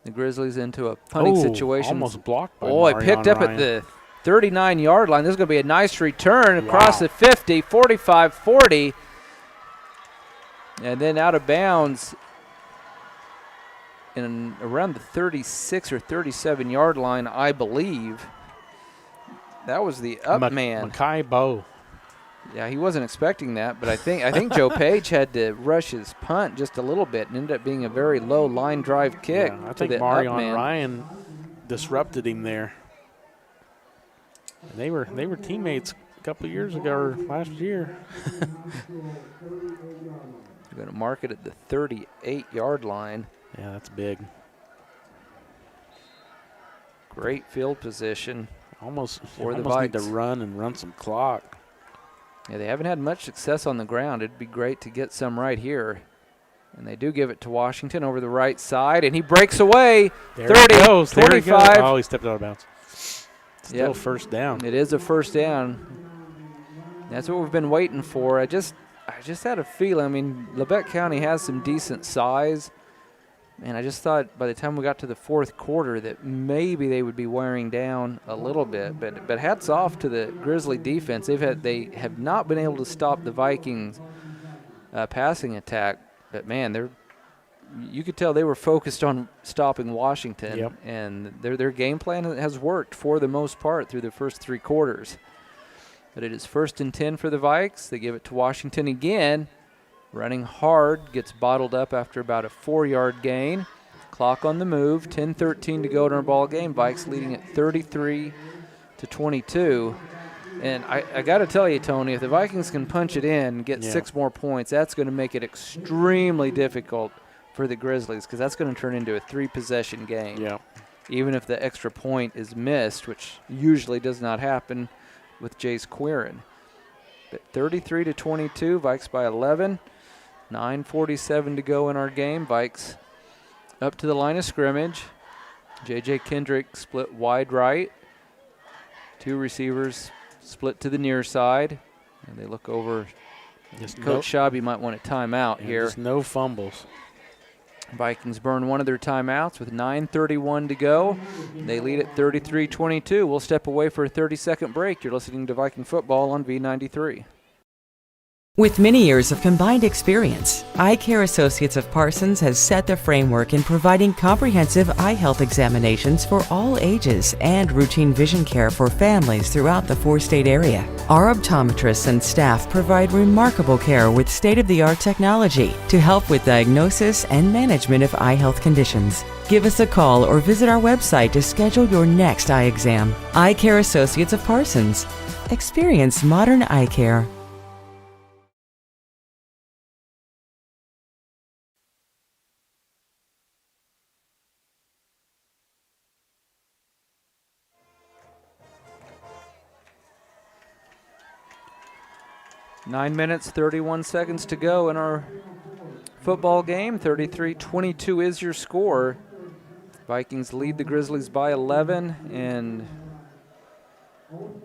the Grizzlies into a punting situation. Almost blocked by it picked up Ryan at the 39-yard line. This is going to be a nice return across the 50, 45, 40. And then out of bounds in around the 36 or 37-yard line, I believe. That was the up man. Makai Bowe. Yeah, he wasn't expecting that, but I think Joe Page had to rush his punt just a little bit and ended up being a very low line drive kick. Yeah, I think Marion Ryan disrupted him there. And they were teammates a couple of years ago or last year. We're going to mark it at the 38-yard line. Yeah, that's big. Great field position. Almost for the Vikings. Vikes. Need to run some clock. Yeah, they haven't had much success on the ground. It'd be great to get some right here. And they do give it to Washington over the right side, and he breaks away. There 30, he goes. 25. Oh, he stepped out of bounds. Still first down. It is a first down. That's what we've been waiting for. I just had a feeling. I mean, Labette County has some decent size, Man, I just thought by the time we got to the fourth quarter that maybe they would be wearing down a little bit. But hats off to the Grizzly defense. They have not been able to stop the Vikings passing attack. But man, you could tell they were focused on stopping Washington. Yep. And their game plan has worked for the most part through the first three quarters. But it is 1st and 10 for the Vikes. They give it to Washington again. Running hard, gets bottled up after about a 4-yard gain. Clock on the move, 10:13 to go in our ball game. Vikes leading at 33-22. And I got to tell you, Tony, if the Vikings can punch it in and get 6 more points, that's going to make it extremely difficult for the Grizzlies because that's going to turn into a 3-possession game. Yeah. Even if the extra point is missed, which usually does not happen with Jace Quirin. But 33-22, Vikes by 11. 9:47 to go in our game. Vikes up to the line of scrimmage. J.J. Kendrick split wide right. 2 receivers split to the near side. And they look over. Coach Schaub might want a timeout here. Just no fumbles. Vikings burn one of their timeouts with 9:31 to go. They lead at 33-22. We'll step away for a 30-second break. You're listening to Viking Football on V93. With many years of combined experience, Eye Care Associates of Parsons has set the framework in providing comprehensive eye health examinations for all ages and routine vision care for families throughout the 4-state area. Our optometrists and staff provide remarkable care with state-of-the-art technology to help with diagnosis and management of eye health conditions. Give us a call or visit our website to schedule your next eye exam. Eye Care Associates of Parsons. Experience modern eye care. Nine minutes, 31 seconds to go in our football game. 33-22 is your score. Vikings lead the Grizzlies by 11. And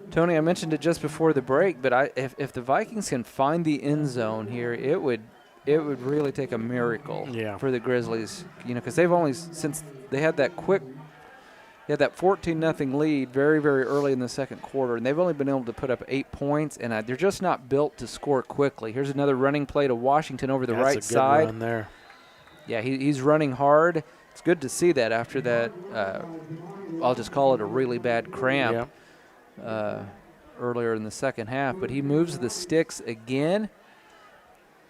Tony, I mentioned it just before the break, but if the Vikings can find the end zone here, it would really take a miracle for the Grizzlies. Because they've only, since they had that 14-0 lead very, very early in the second quarter, and they've only been able to put up 8 points, and they're just not built to score quickly. Here's another running play to Washington over the right side. That's a good run there. Yeah, he's running hard. It's good to see that after that, I'll just call it a really bad cramp earlier in the second half. But he moves the sticks again.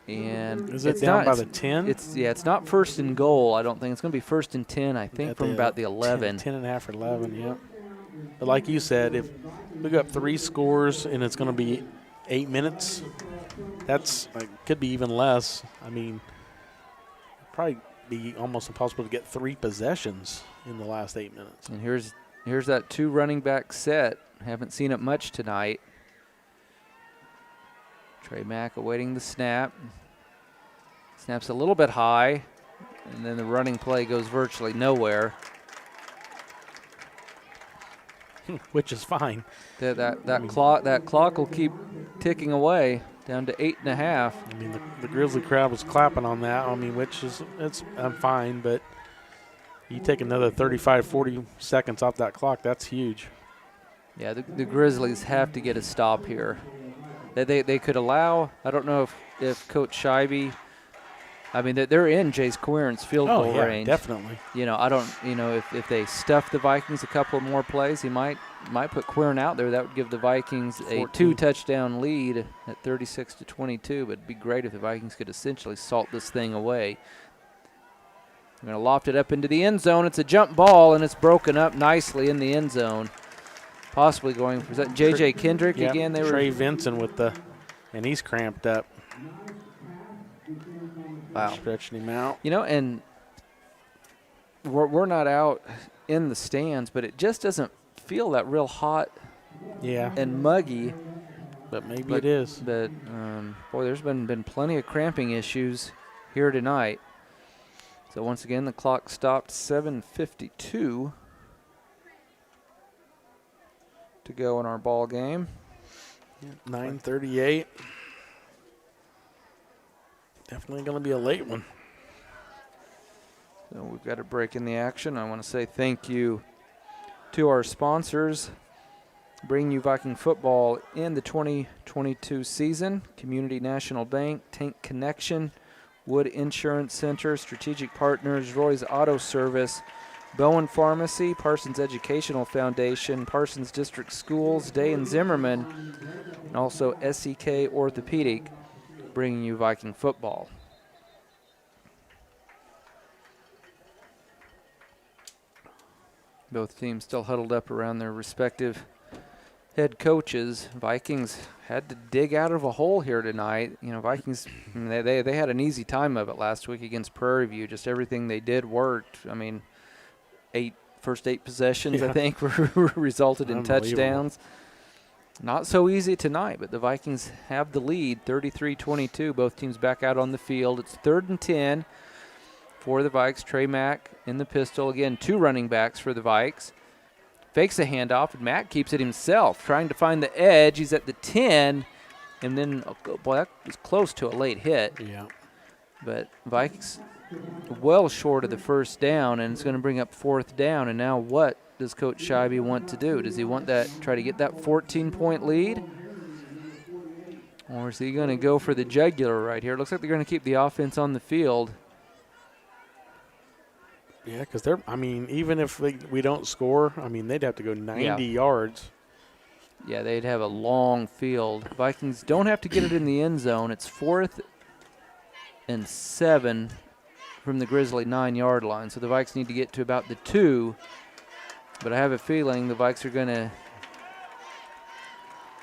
And is it down by the 10? It's not 1st and goal. I don't think it's going to be 1st and 10. I think from about the 11. 10 and a half or 11. Yep. But like you said, if we got 3 scores and it's going to be 8 minutes, that's could be even less. I mean, probably be almost impossible to get 3 possessions in the last 8 minutes. And here's that 2 running back set. Haven't seen it much tonight. Trey Mack awaiting the snap. Snaps a little bit high, and then the running play goes virtually nowhere. Which is fine. That clock will keep ticking away down to 8.5. I mean, the Grizzly crowd was clapping on that. I mean, I'm fine, but you take another 35, 40 seconds off that clock, that's huge. Yeah, the Grizzlies have to get a stop here. They could allow, I don't know if Coach Scheibe, I mean, they're in Jace Quirin's field goal range. Definitely. If they stuff the Vikings a couple more plays, he might put Quirin out there. That would give the Vikings a 2-touchdown lead at 36-22, but it'd be great if the Vikings could essentially salt this thing away. They're going to loft it up into the end zone. It's a jump ball, and it's broken up nicely in the end zone. Possibly going for that J.J. Kendrick again. They Trey Vincent and he's cramped up. Wow. Stretching him out. And we're not out in the stands, but it just doesn't feel that real hot and muggy. But maybe it is. But, boy, there's been plenty of cramping issues here tonight. So, once again, the clock stopped 7:52 to go in our ball game. 9:38. Definitely going to be a late one. So we've got a break in the action. I want to say thank you to our sponsors, bringing you Viking football in the 2022 season. Community National Bank, Tank Connection, Wood Insurance Center, Strategic Partners, Roy's Auto Service, Bowen Pharmacy, Parsons Educational Foundation, Parsons District Schools, Day and Zimmerman, and also SEK Orthopedic, bringing you Viking football. Both teams still huddled up around their respective head coaches. Vikings had to dig out of a hole here tonight. You know, Vikings, they had an easy time of it last week against Prairie View. Just everything they did worked. I mean, first eight possessions, I think, resulted in touchdowns. Not so easy tonight, but the Vikings have the lead, 33-22. Both teams back out on the field. It's 3rd and 10 for the Vikes. Trey Mack in the pistol. Again, 2 running backs for the Vikes. Fakes a handoff, and Mack keeps it himself, trying to find the edge. He's at the 10, and then, boy, that was close to a late hit. Yeah. But Vikings well short of the first down, and it's going to bring up 4th down. And now what does Coach Scheibe want to do? Does he want that, try to get that 14-point lead? Or is he going to go for the jugular right here? It looks like they're going to keep the offense on the field. Yeah, because they're, I mean, even if we don't score, I mean, they'd have to go 90 yards. Yeah, they'd have a long field. Vikings don't have to get it in the end zone. It's 4th and 7 from the Grizzly 9-yard line. So the Vikes need to get to about the 2. But I have a feeling the Vikes are going to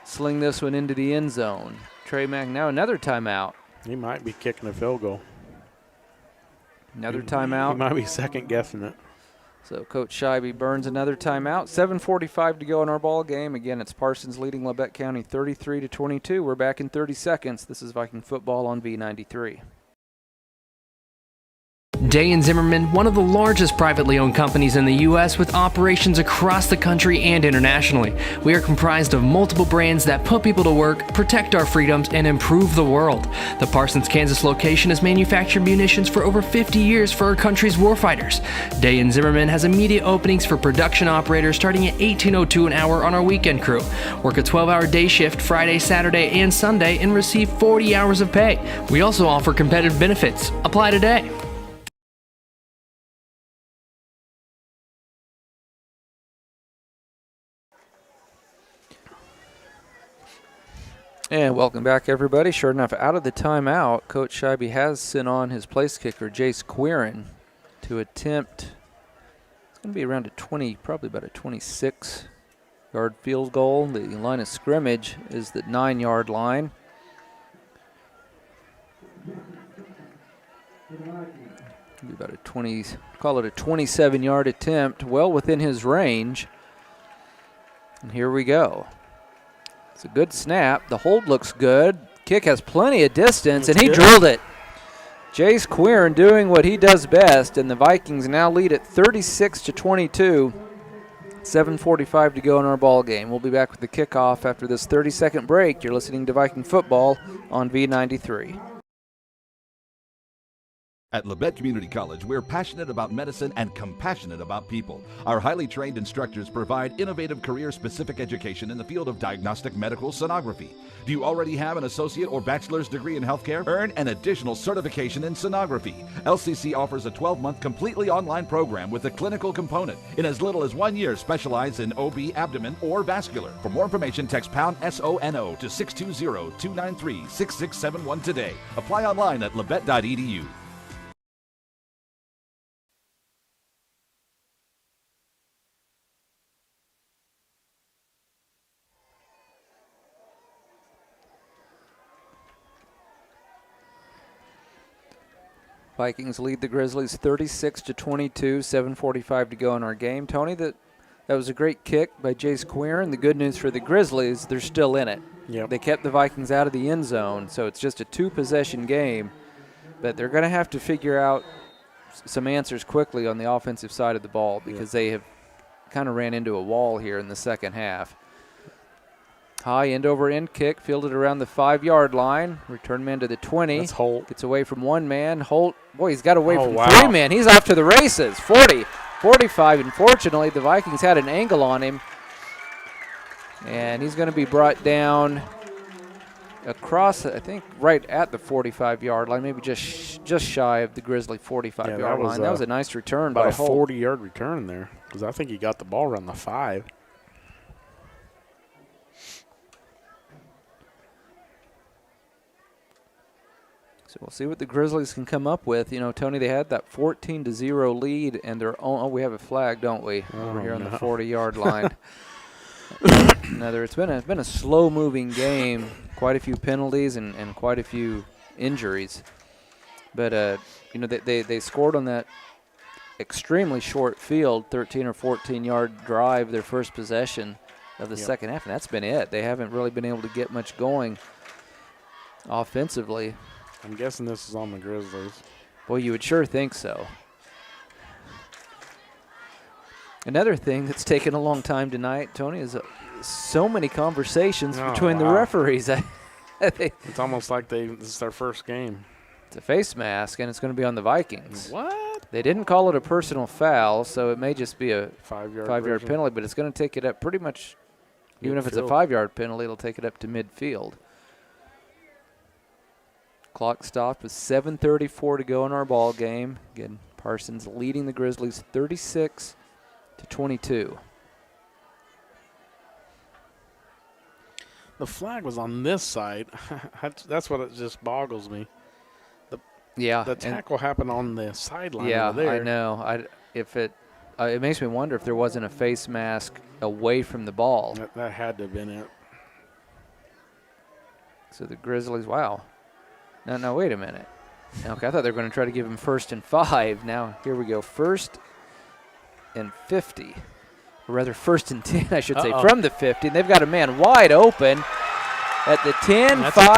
sling this one into the end zone. Trey Mack now another timeout. He might be kicking a field goal. Another timeout. He might be second guessing it. So Coach Scheibe burns another timeout. 7:45 to go in our ball game. Again, it's Parsons leading Labette County 33-22. We're back in 30 seconds. This is Viking football on V93. Day & Zimmerman, one of the largest privately owned companies in the U.S. with operations across the country and internationally. We are comprised of multiple brands that put people to work, protect our freedoms, and improve the world. The Parsons, Kansas location has manufactured munitions for over 50 years for our country's warfighters. Day & Zimmerman has immediate openings for production operators starting at $18.02 an hour on our weekend crew. Work a 12-hour day shift Friday, Saturday, and Sunday and receive 40 hours of pay. We also offer competitive benefits. Apply today. And welcome back, everybody. Sure enough, out of the timeout, Coach Scheibe has sent on his place kicker, Jace Quirin, to attempt, it's going to be around a 20, probably about a 26-yard field goal. The line of scrimmage is the 9-yard line. Be about a 20, call it a 27-yard attempt, well within his range. And here we go. It's a good snap. The hold looks good. Kick has plenty of distance, and he drilled it. Jace Quirin doing what he does best, and the Vikings now lead at 36-22. 7:45 to go in our ball game. We'll be back with the kickoff after this 30-second break. You're listening to Viking football on V93. At Labette Community College, we're passionate about medicine and compassionate about people. Our highly trained instructors provide innovative career-specific education in the field of diagnostic medical sonography. Do you already have an associate or bachelor's degree in healthcare? Earn an additional certification in sonography. LCC offers a 12-month completely online program with a clinical component. In as little as 1 year, specialize in OB, abdomen, or vascular. For more information, text pound SONO to 620-293-6671 today. Apply online at labette.edu. Vikings lead the Grizzlies 36-22, 7:45 to go in our game. Tony, that was a great kick by Jace Quirin. The good news for the Grizzlies, they're still in it. Yep. They kept the Vikings out of the end zone, so it's just a 2-possession game. But they're going to have to figure out some answers quickly on the offensive side of the ball because they have kind of ran into a wall here in the second half. High end over end kick, fielded around the 5-yard line. Return man to the 20. That's Holt. Gets away from one man. Holt, boy, he's got away from wow. 3 men. He's off to the races. 40, 45. Unfortunately, the Vikings had an angle on him. And he's going to be brought down across, I think, right at the 45-yard line, maybe just shy of the Grizzly 45-yard line. That was a nice return by Holt. About a 40-yard return there, because I think he got the ball around the 5. So we'll see what the Grizzlies can come up with. You know, Tony, they had that 14-0 lead, and they're we have a flag, don't we, over here on the 40-yard line. It's been a slow-moving game. Quite a few penalties and quite a few injuries. But you know, they scored on that extremely short field, 13 or 14-yard drive, their first possession of the second half, and that's been it. They haven't really been able to get much going offensively. I'm guessing this is on the Grizzlies. Boy, you would sure think so. Another thing that's taken a long time tonight, Tony, is so many conversations between the referees. It's almost like this is their first game. It's a face mask, and it's going to be on the Vikings. What? They didn't call it a personal foul, so it may just be a 5-yard penalty, but it's going to take it up pretty much, even if it's a 5-yard penalty, it'll take it up to midfield. Clock stopped with 7:34 to go in our ball game. Again, Parsons leading the Grizzlies 36-22. The flag was on this side. That's what it just boggles me. The tackle happened on the sideline over there. I know. It makes me wonder if there wasn't a face mask away from the ball. That had to have been it. So the Grizzlies, wow. No, wait a minute. Okay, I thought they were going to try to give him 1st and 5. Now, here we go. 1st and 50. Or rather, 1st and 10, I should say, from the 50. And they've got a man wide open at the 10, That's 5. A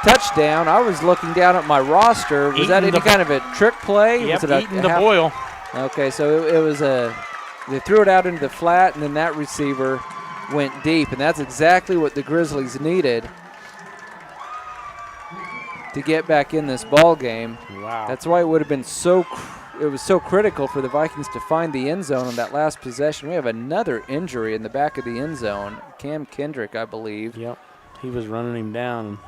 touchdown. I was looking down at my roster. Was that any kind of a trick play? Yep, was it eating the boil. Okay, so it was they threw it out into the flat, and then that receiver went deep. And that's exactly what the Grizzlies needed to get back in this ball game. Wow. That's why it would have been it was so critical for the Vikings to find the end zone on that last possession. We have another injury in the back of the end zone. Cam Kendrick, I believe. Yep. He was running him down.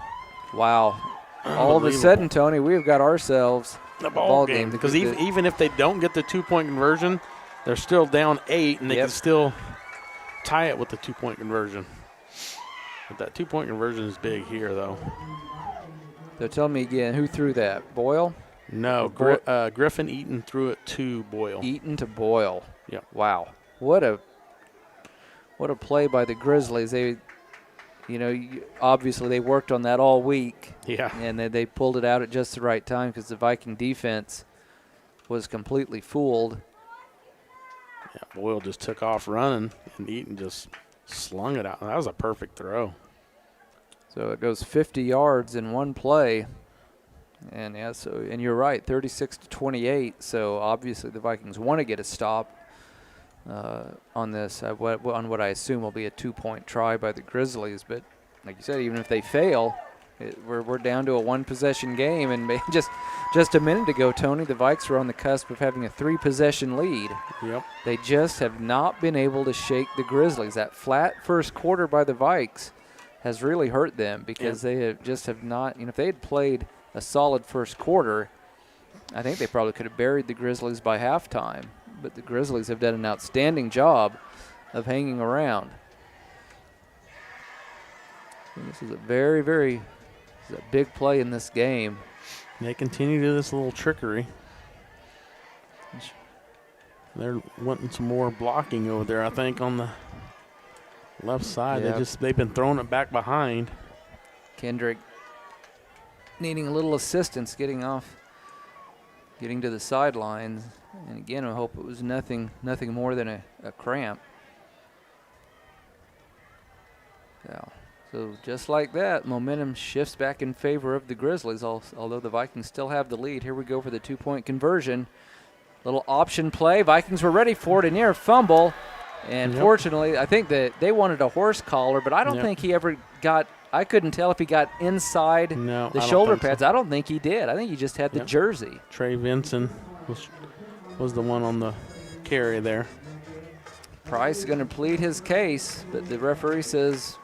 Wow. All of a sudden, Tony, we've got ourselves a ball game. Because even if they don't get the 2-point conversion, they're still down 8, and they can still tie it with the 2-point conversion. But that 2-point conversion is big here, though. So tell me again, who threw that? Boyle? No, Griffin Eaton threw it to Boyle. Eaton to Boyle. Yeah. Wow. What a play by the Grizzlies. They, obviously they worked on that all week. Yeah. And they pulled it out at just the right time because the Viking defense was completely fooled. Yeah, Boyle just took off running, and Eaton just slung it out. That was a perfect throw. So it goes 50 yards in one play. And and you're right, 36-28. So obviously the Vikings want to get a stop on this, on what I assume will be a 2-point try by the Grizzlies. But like you said, even if they fail, we're down to a 1-possession game. And just a minute ago, Tony, the Vikes were on the cusp of having a 3-possession lead. Yep. They just have not been able to shake the Grizzlies. That flat first quarter by the Vikes has really hurt them because they have not, if they had played a solid first quarter, I think they probably could have buried the Grizzlies by halftime. But the Grizzlies have done an outstanding job of hanging around. And this is a very big play in this game. They continue to do this little trickery. They're wanting some more blocking over there, I think, on the left side. Yep. They've been throwing it back behind. Kendrick needing a little assistance getting to the sidelines. And again, I hope it was nothing more than a cramp. Yeah. So just like that, momentum shifts back in favor of the Grizzlies, although the Vikings still have the lead. Here we go for the 2-point conversion. Little option play. Vikings were ready for it. A near fumble. And fortunately, I think that they wanted a horse collar, but I don't think he ever got – I couldn't tell if he got inside the shoulder pads. So. I don't think he did. I think he just had the jersey. Trey Vinson was the one on the carry there. Price is going to plead his case, but the referee says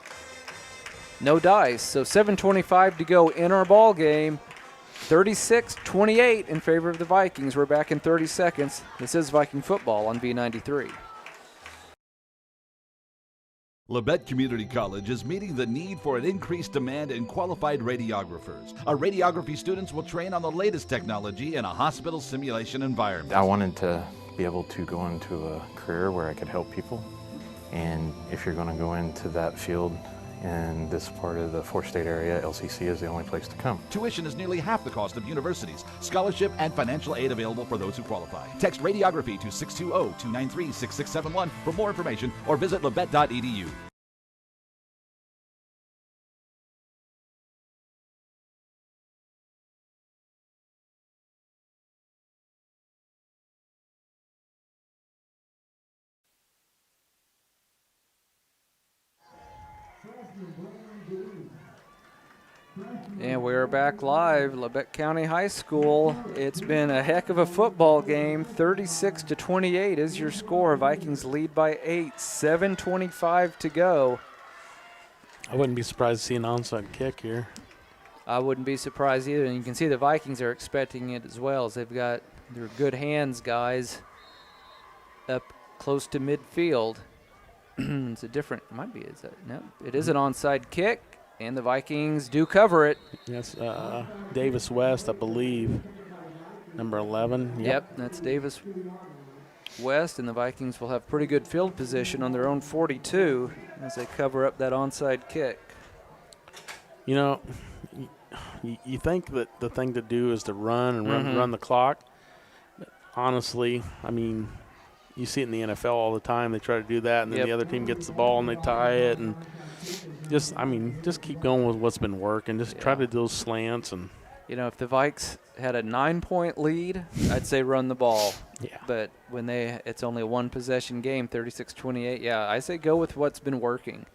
no dice. So 7:25 to go in our ball game. 36-28 in favor of the Vikings. We're back in 30 seconds. This is Viking football on B93. Labette Community College is meeting the need for an increased demand in qualified radiographers. Our radiography students will train on the latest technology in a hospital simulation environment. I wanted to be able to go into a career where I could help people. And if you're going to go into that field in this part of the four-state area, LCC is the only place to come. Tuition is nearly half the cost of universities. Scholarship and financial aid available for those who qualify. Text radiography to 620-293-6671 for more information or visit labette.edu. And we're back live, Labette County High School. It's been a heck of a football game. 36-28 is your score. Vikings lead by 8. 7:25 to go. I wouldn't be surprised to see an onside kick here. I wouldn't be surprised either. And you can see the Vikings are expecting it as well, as they've got their good hands guys up close to midfield. It's a different, it might be, is that, no, it is an onside kick. And the Vikings do cover it. Yes, Davis West, I believe, number 11. Yep, that's Davis West, and the Vikings will have pretty good field position on their own 42 as they cover up that onside kick. You know, you think that the thing to do is to run and run the clock. But honestly, I mean, you see it in the NFL all the time. They try to do that, and then the other team gets the ball and they tie it, and just keep going with what's been working. Just try to do those slants. And you know, if the Vikes had a 9-point lead, I'd say run the ball. Yeah. But when it's only a one-possession game, 36-28. Yeah, I say go with what's been working.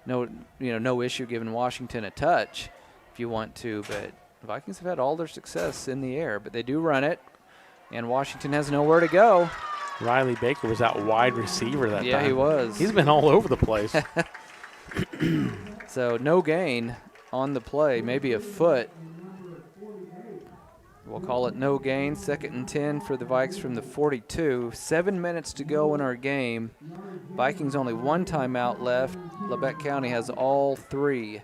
No issue giving Washington a touch if you want to, but the Vikings have had all their success in the air, but they do run it, and Washington has nowhere to go. Riley Baker was out wide receiver that time. Yeah, he was. He's been all over the place. So no gain on the play, maybe a foot. We'll call it no gain. 2nd and 10 for the Vikes from the 42. 7 minutes to go in our game. Vikings only one timeout left. Labette County has all 3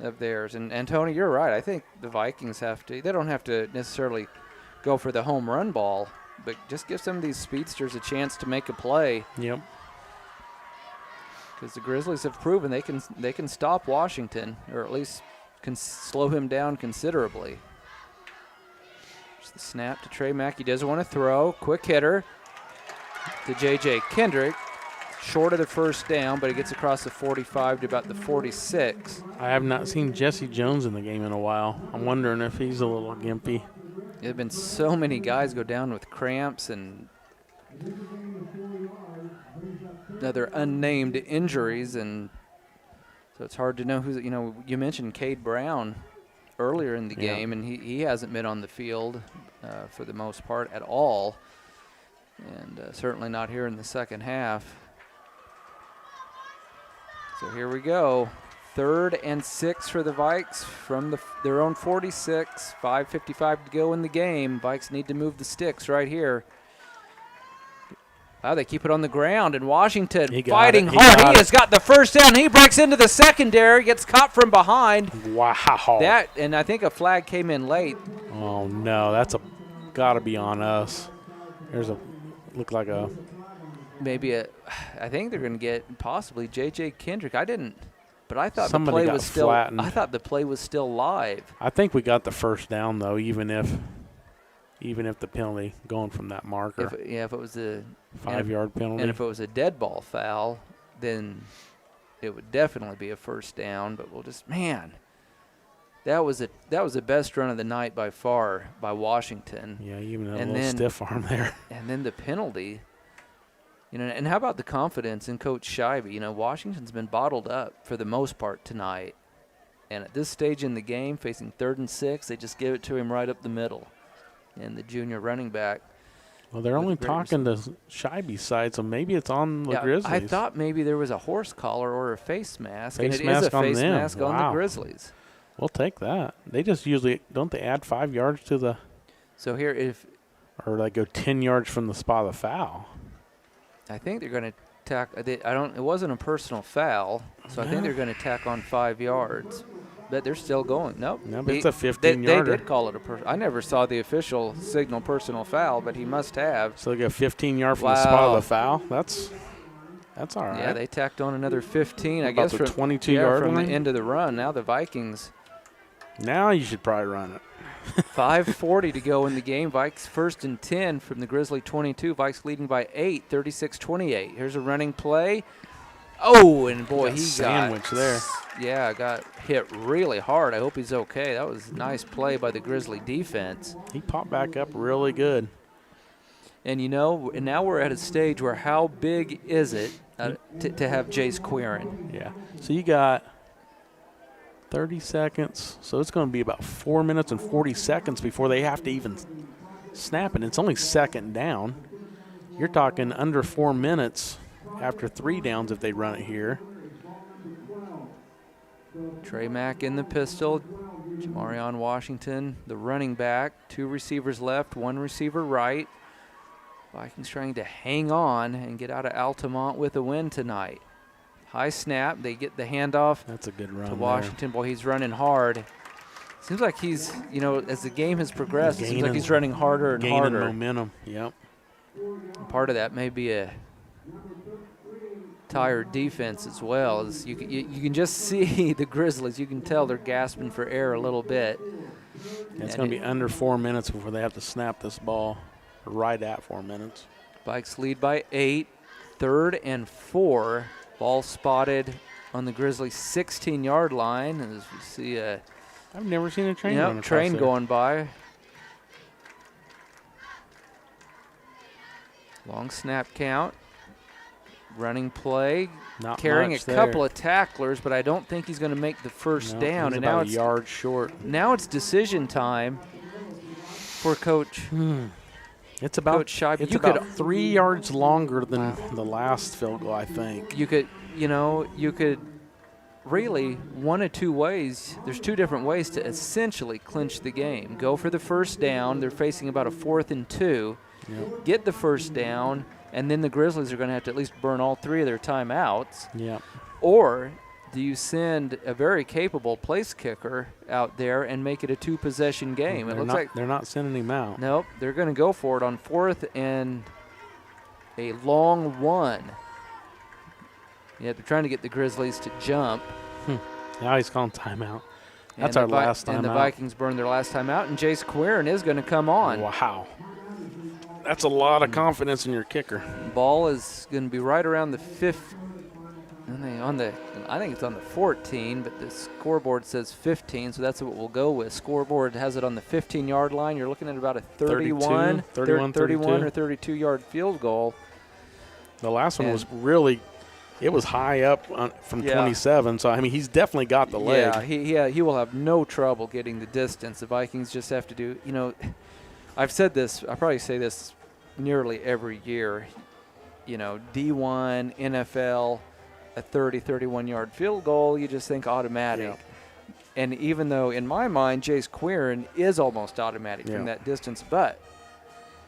of theirs. And Tony, you're right. I think the Vikings they don't have to necessarily go for the home run ball, but just give some of these speedsters a chance to make a play. Yep. Because the Grizzlies have proven they can stop Washington, or at least can slow him down considerably. Just the snap to Trey Mack. He does want to throw. Quick hitter to J.J. Kendrick. Short of the first down, but he gets across the 45 to about the 46. I have not seen Jesse Jones in the game in a while. I'm wondering if he's a little gimpy. There have been so many guys go down with cramps and other unnamed injuries, and so it's hard to know who's. You mentioned Cade Brown earlier in the game, and he hasn't been on the field for the most part at all, and certainly not here in the second half. So here we go. 3rd and 6 for the Vikes from their own 46. 5:55 to go in the game. Vikes need to move the sticks right here. Wow, they keep it on the ground, and Washington fighting hard. He has got the first down. He breaks into the secondary, gets caught from behind. Wow. And I think a flag came in late. Oh, no, that's got to be on us. Look like a. Maybe I think they're going to get possibly J.J. Kendrick. I thought Somebody the play was still. flattened. I thought the play was still live. I think we got the first down though, even if the penalty going from that marker. If it was a 5-yard penalty, and if it was a dead ball foul, then it would definitely be a first down. But that was the best run of the night by far by Washington. Yeah, even a little stiff arm there. And then the penalty. You know, and how about the confidence in Coach Scheibe? You know, Washington's been bottled up for the most part tonight. And at this stage in the game, facing 3rd and 6, they just give it to him right up the middle. And the junior running back. Well, they're only talking to Scheibe's side, so maybe it's on the Grizzlies. I thought maybe there was a horse collar or a face mask. Face and it mask is a on face them. mask on the Wow. Grizzlies. We'll take that. They just usually, don't they add 5 yards to the, So here, or they go 10 yards from the spot of the foul? I think they're going to tack. It wasn't a personal foul, so I think they're going to tack on 5 yards. But they're still going. Nope. No, but it's a 15-yarder. They did call it a I never saw the official signal personal foul, but he must have. So they go 15-yard from the spot of the foul? That's all right. Yeah, they tacked on another 15, I About guess, the 22-yard from line? the end of the run. Now the Vikings. Now you should probably run it. 5:40 to go in the game. Vikes 1st and 10 from the Grizzly 22. Vikes leading by 8, 36-28. Here's a running play. Oh, and boy, he sandwich there. Yeah, got hit really hard. I hope he's okay. That was a nice play by the Grizzly defense. He popped back up really good. And, you know, and now we're at a stage where how big is it to have Jace Quirin? Yeah. So you got 30 seconds. So it's going to be about 4 minutes and 40 seconds before they have to even snap it. It's only 2nd down. You're talking under 4 minutes after 3 downs if they run it here. Trey Mack in the pistol. Jamarion Washington, the running back. 2 receivers left, 1 receiver right. Vikings trying to hang on and get out of Altamont with a win tonight. High snap. They get the handoff. That's a good run to Washington. Boy, he's running hard. Seems like he's, you know, as the game has progressed, it seems like he's running harder and harder. Gaining momentum, yep. Part of that may be a tired defense as well. As you can just see the Grizzlies. You can tell they're gasping for air a little bit. It's going to be under 4 minutes before they have to snap this ball. Right at 4 minutes. Vikes lead by 8. 3rd and 4. Ball spotted on the Grizzlies' 16-yard line. As we see I've never seen a train run across train there. going by. Long snap count. Running play. Not carrying much a couple of tacklers, but I don't think he's going to make the first down. He's and about now a it's yard short. Now it's decision time for Coach. It's about Coach Scheibe. It's about 3 yards longer than the last field goal, I think. You could really one of 2 ways. There's 2 different ways to essentially clinch the game. Go for the first down. They're facing about a 4th and 2. Yep. Get the first down, and then the Grizzlies are going to have to at least burn all 3 of their timeouts. Yeah. Or do you send a very capable place kicker out there and make it a 2-possession game? It looks like they're not sending him out. Nope, they're going to go for it on 4th and a long 1. Yeah, they're trying to get the Grizzlies to jump. Now he's calling timeout. That's our last timeout. And the Vikings burned their last timeout, and Jace Quirin is going to come on. Wow. That's a lot of confidence in your kicker. Ball is going to be right around the 5th. I think it's on the 14, but the scoreboard says 15, so that's what we'll go with. Scoreboard has it on the 15-yard line. You're looking at about a 31 or 32-yard field goal. The last one was really, it was high up from 27, so, I mean, he's definitely got the leg. Yeah, he will have no trouble getting the distance. The Vikings just have to do, you know, I've said this, I probably say this nearly every year, you know, D1, NFL, a 30, 31-yard field goal, you just think automatic. Yeah. And even though, in my mind, Jace Quirin is almost automatic from that distance, but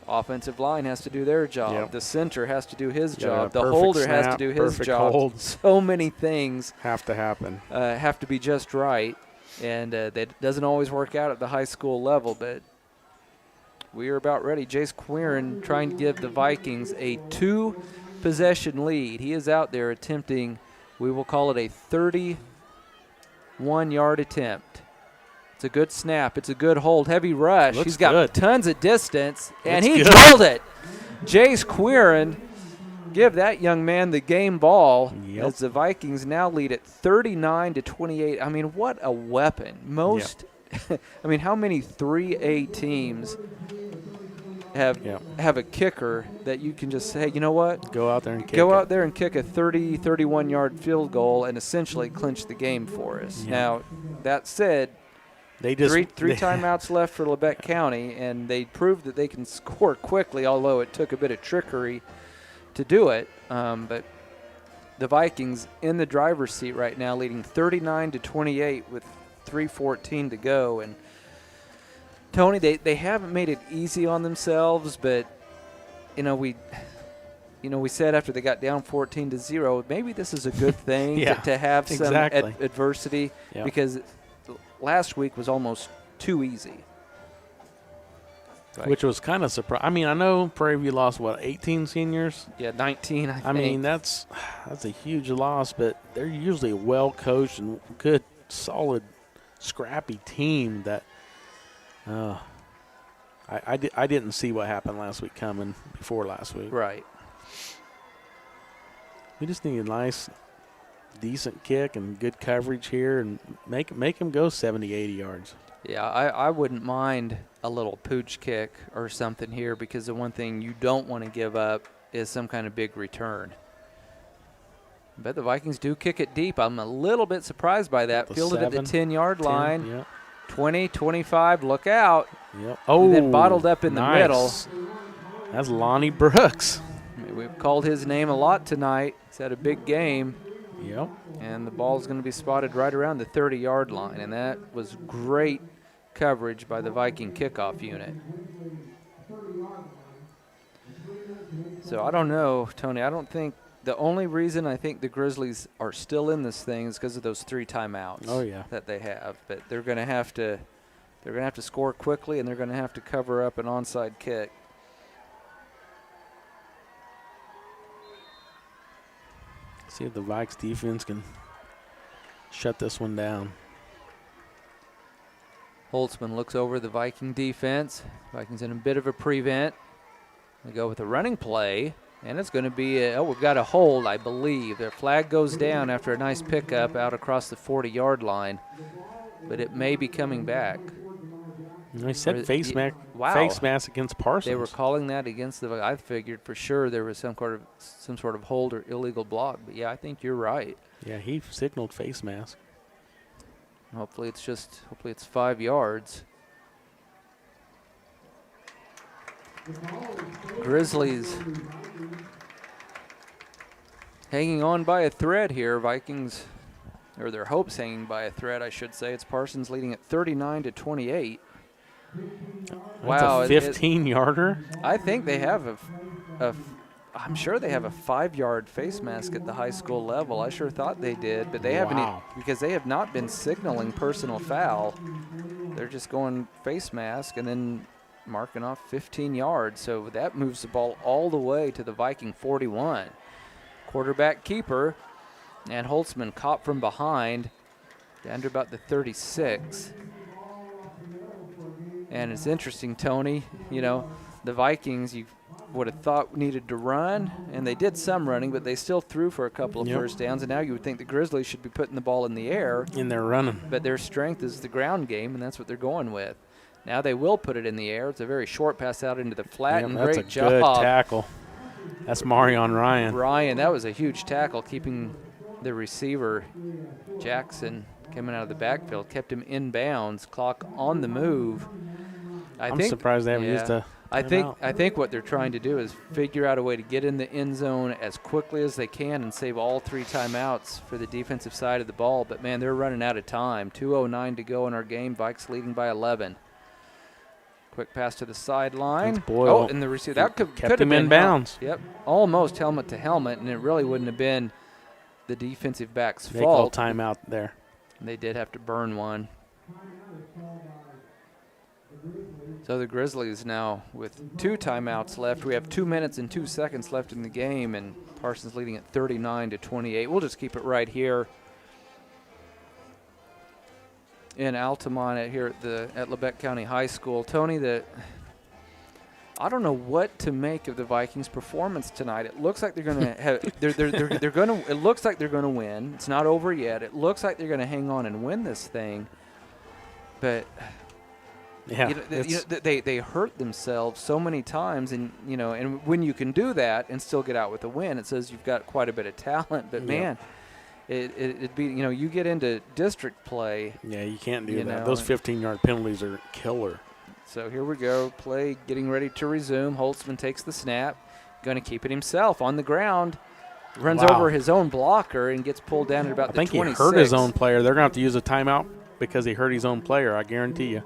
offensive line has to do their job. Yep. The center has to do his job. The Perfect holder snap, has to do his job. Hold. So many things have to happen. Have to be just right, and that doesn't always work out at the high school level, but we are about ready. Jace Quirin trying to give the Vikings a 2-possession lead. He is out there attempting, we will call it a 31-yard attempt. It's a good snap. It's a good hold. Heavy rush. He's got tons of distance, and he drilled it. Jace Quirin, give that young man the game ball as the Vikings now lead at 39-28. I mean, what a weapon. I mean, how many 3A teams have a kicker that you can just say, you know what? Go out there and kick Go it. out there and kick a 30, 31-yard field goal and essentially clinch the game for us. Yeah. Now, that said, They just three timeouts left for Labette County, and they proved that they can score quickly, although it took a bit of trickery to do it. But the Vikings in the driver's seat right now, leading 39-28 with 3:14 to go. And Tony, they haven't made it easy on themselves, but we said after they got down 14-0, maybe this is a good thing to have some adversity because last week was almost too easy. Which was kind of surprising. I mean, I know Prairie View lost, 18 seniors? Yeah, 19, I think. I mean, that's a huge loss, but they're usually a well-coached and good, solid, scrappy team that I didn't see what happened last week coming before last week. Right. We just need a nice, decent kick and good coverage here and make them go 70, 80 yards. Yeah, I wouldn't mind a little pooch kick or something here because the one thing you don't want to give up is some kind of big return. But the Vikings do kick it deep. I'm a little bit surprised by that. Fielded at the 10-yard line. Yep. 20, 25, look out. Yep. Oh, and then bottled up in the middle. That's Lonnie Brooks. I mean, we've called his name a lot tonight. He's had a big game. Yep. And the ball's going to be spotted right around the 30-yard line, and that was great coverage by the Viking kickoff unit. So I don't know, Tony. I don't think the only reason I think the Grizzlies are still in this thing is because of those 3 timeouts. Oh, yeah. That they have, but they're going to have to score quickly, and they're going to have to cover up an onside kick. See if the Vikes defense can shut this one down. Holtzman looks over the Viking defense. Vikings in a bit of a prevent. They go with a running play, and it's going to be we've got a hold, I believe. Their flag goes down after a nice pickup out across the 40-yard line, but it may be coming back. I said face mask against Parsons. They were calling that against the. I figured for sure there was some sort of hold or illegal block. But yeah, I think you're right. Yeah, he signaled face mask. Hopefully it's 5 yards. Grizzlies hanging on by a thread here. Vikings, or their hopes hanging by a thread, I should say. It's Parsons leading at 39-28. Wow, that's a 15-yarder. I think they have I'm sure they have a 5-yard face mask at the high school level. I sure thought they did, but they haven't, because they have not been signaling personal foul. They're just going face mask and then marking off 15 yards. So that moves the ball all the way to the Viking 41. Quarterback keeper, and Holtzman caught from behind down to about the 36. And it's interesting, Tony, the Vikings, you would have thought needed to run, and they did some running, but they still threw for a couple of first downs, and now you would think the Grizzlies should be putting the ball in the air. And they're running. But their strength is the ground game, and that's what they're going with. Now they will put it in the air. It's a very short pass out into the flat, and great job. That's a good tackle. That's Marion Ryan. That was a huge tackle, keeping the receiver, Jackson, coming out of the backfield, kept him in bounds, clock on the move. I'm surprised they haven't used a timeout. I think what they're trying to do is figure out a way to get in the end zone as quickly as they can and save all 3 timeouts for the defensive side of the ball. But, man, they're running out of time. 2:09 to go in our game. Vikes leading by 11. Quick pass to the sideline. And the receiver. That could have been in bounds. Yep, almost helmet to helmet, and it really wouldn't have been the defensive back's fault. They called timeout there. They did have to burn one. So the Grizzlies now with 2 timeouts left. We have 2 minutes and 2 seconds left in the game, and Parsons leading at 39-28. We'll just keep it right here in Altamont here at Labette County High School. Tony, I don't know what to make of the Vikings' performance tonight. It looks like they're going to have they're going to. It looks like they're going to win. It's not over yet. It looks like they're going to hang on and win this thing, but Yeah, they hurt themselves so many times, and and when you can do that and still get out with a win, it says you've got quite a bit of talent. But man, it'd be you get into district play. Yeah, you can't do that. Those 15-yard penalties are killer. So here we go, play getting ready to resume. Holtzman takes the snap, going to keep it himself on the ground. Runs over his own blocker and gets pulled down at about the 26. I think he hurt his own player. They're going to have to use a timeout because he hurt his own player, I guarantee you.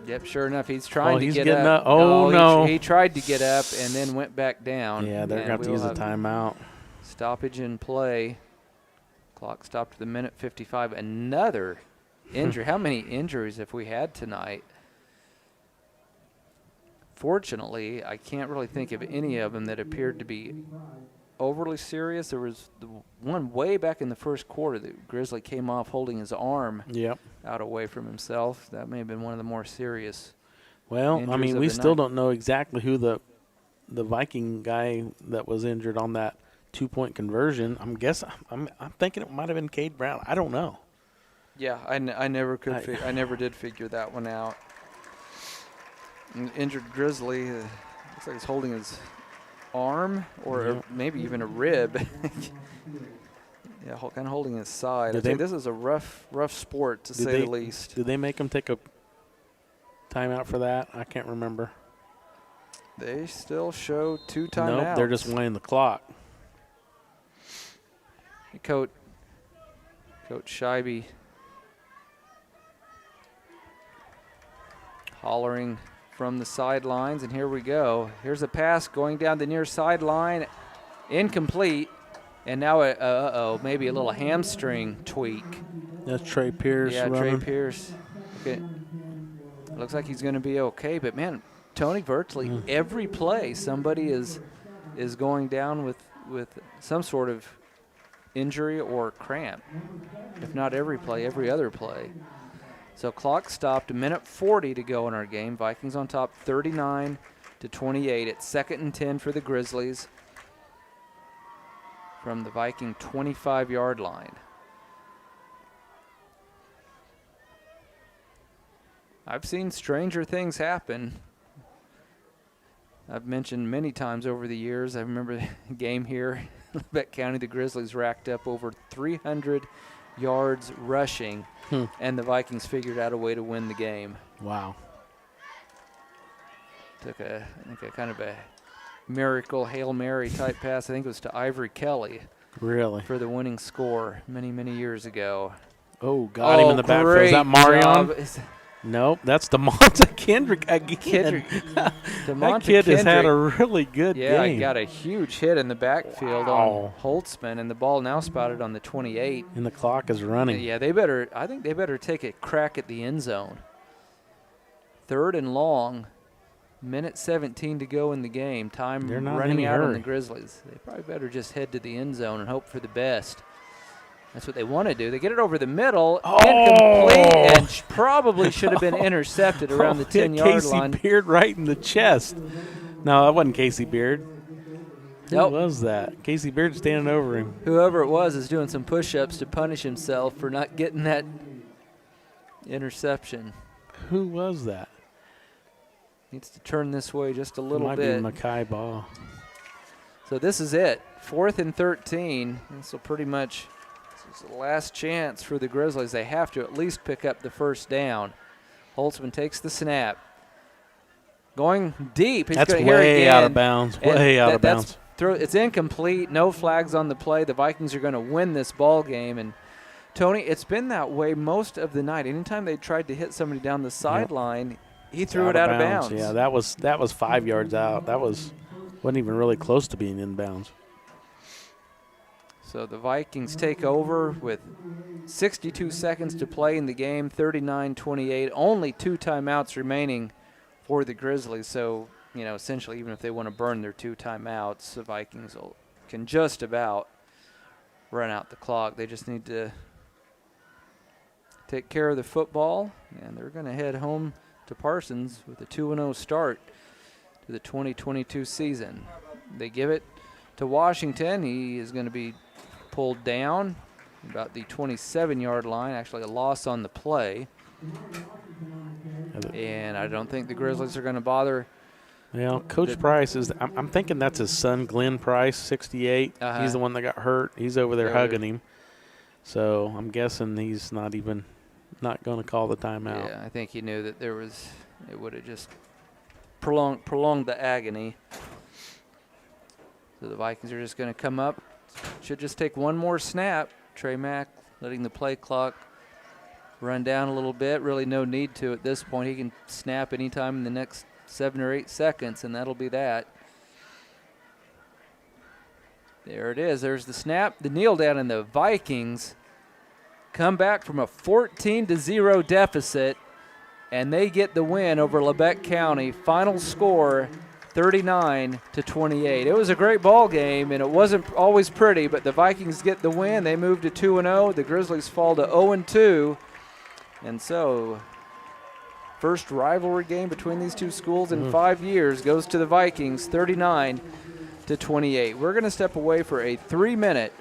Yep, sure enough, he's trying to get up. Oh, no. He tried to get up and then went back down. Yeah, they're going to have to use a timeout. Stoppage in play. Clock stopped at the minute 55. Another injury. How many injuries have we had tonight? Fortunately, I can't really think of any of them that appeared to be overly serious. There was the one way back in the first quarter that Grizzly came off holding his arm out away from himself. That may have been one of the more serious. Well, I mean, we still don't know exactly who the Viking guy that was injured on that 2-point conversion. I'm thinking it might have been Cade Brown. I don't know. Yeah, I never could. I never did figure that one out. An injured Grizzly looks like he's holding his arm or maybe even a rib. Yeah, kind of holding his side. I think this is a rough sport to say the least. Did they make him take a timeout for that? I can't remember. They still show 2 timeouts. Nope, they're just winding the clock. Coach Scheibe hollering from the sidelines, and here we go. Here's a pass going down the near sideline, incomplete, and now maybe a little hamstring tweak. That's Trey Pierce. Yeah, running. Trey Pierce. Okay. Looks like he's going to be okay, but man, Tony, virtually every play somebody is going down with some sort of injury or cramp. If not every play, every other play. So clock stopped, a minute 40 to go in our game. Vikings on top 39-28. It's 2nd and 10 for the Grizzlies from the Viking 25-yard line. I've seen stranger things happen. I've mentioned many times over the years. I remember the game here, Labette County, the Grizzlies racked up over 300 yards rushing, and the Vikings figured out a way to win the game. Wow. Took I think a kind of a miracle Hail Mary type pass. I think it was to Ivory Kelly. Really? For the winning score many, many years ago. Oh, got him in the backfield. Is that Marion? Nope, that's DeMonta Kendrick again. That kid has had a really good game. Yeah, he got a huge hit in the backfield on Holtzman, and the ball now spotted on the 28. And the clock is running. Yeah, I think they better take a crack at the end zone. 3rd and long, minute 17 to go in the game. Time running out on the Grizzlies. They probably better just head to the end zone and hope for the best. That's what they want to do. They get it over the middle, incomplete, and probably should have been intercepted around the 10-yard line. Casey Beard right in the chest. No, that wasn't Casey Beard. Nope. Who was that? Casey Beard standing over him. Whoever it was is doing some push-ups to punish himself for not getting that interception. Who was that? Needs to turn this way just a little bit. Might be Makai Ball. So this is it. 4th and 13. This will pretty much... This is the last chance for the Grizzlies. They have to at least pick up the first down. Holtzman takes the snap. Going deep. He's that's way out of bounds. Way out of bounds. It's incomplete. No flags on the play. The Vikings are going to win this ball game. And, Tony, it's been that way most of the night. Anytime they tried to hit somebody down the sideline, he threw it out of bounds. Yeah, that was 5 yards out. That wasn't even really close to being in bounds. So the Vikings take over with 62 seconds to play in the game, 39-28. Only 2 timeouts remaining for the Grizzlies. So, essentially, even if they want to burn their 2 timeouts, the Vikings can just about run out the clock. They just need to take care of the football, and they're going to head home to Parsons with a 2-0 start to the 2022 season. They give it to Washington. He is going to be pulled down about the 27-yard line, actually a loss on the play. And I don't think the Grizzlies are going to bother. Well, Coach Price is. I'm thinking that's his son, Glenn Price, 68. He's the one that got hurt. He's over there hugging him. So I'm guessing he's not going to call the timeout. Yeah, I think he knew that it would have just prolonged the agony. So the Vikings are just going to come up. Should just take one more snap. Trey Mack letting the play clock run down a little bit. Really no need to at this point. He can snap anytime in the next 7 or 8 seconds, and that'll be that. There it is. There's the snap, the kneel down, and the Vikings come back from a 14-0 deficit, and they get the win over Labette County. Final score, 39-28. It was a great ball game, and it wasn't always pretty, but the Vikings get the win. They move to 2-0. The Grizzlies fall to 0-2, and so first rivalry game between these two schools in 5 years goes to the Vikings, 39-28. We're going to step away for a 3-minute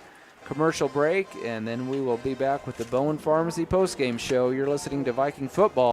commercial break, and then we will be back with the Bowen Pharmacy postgame show. You're listening to Viking Football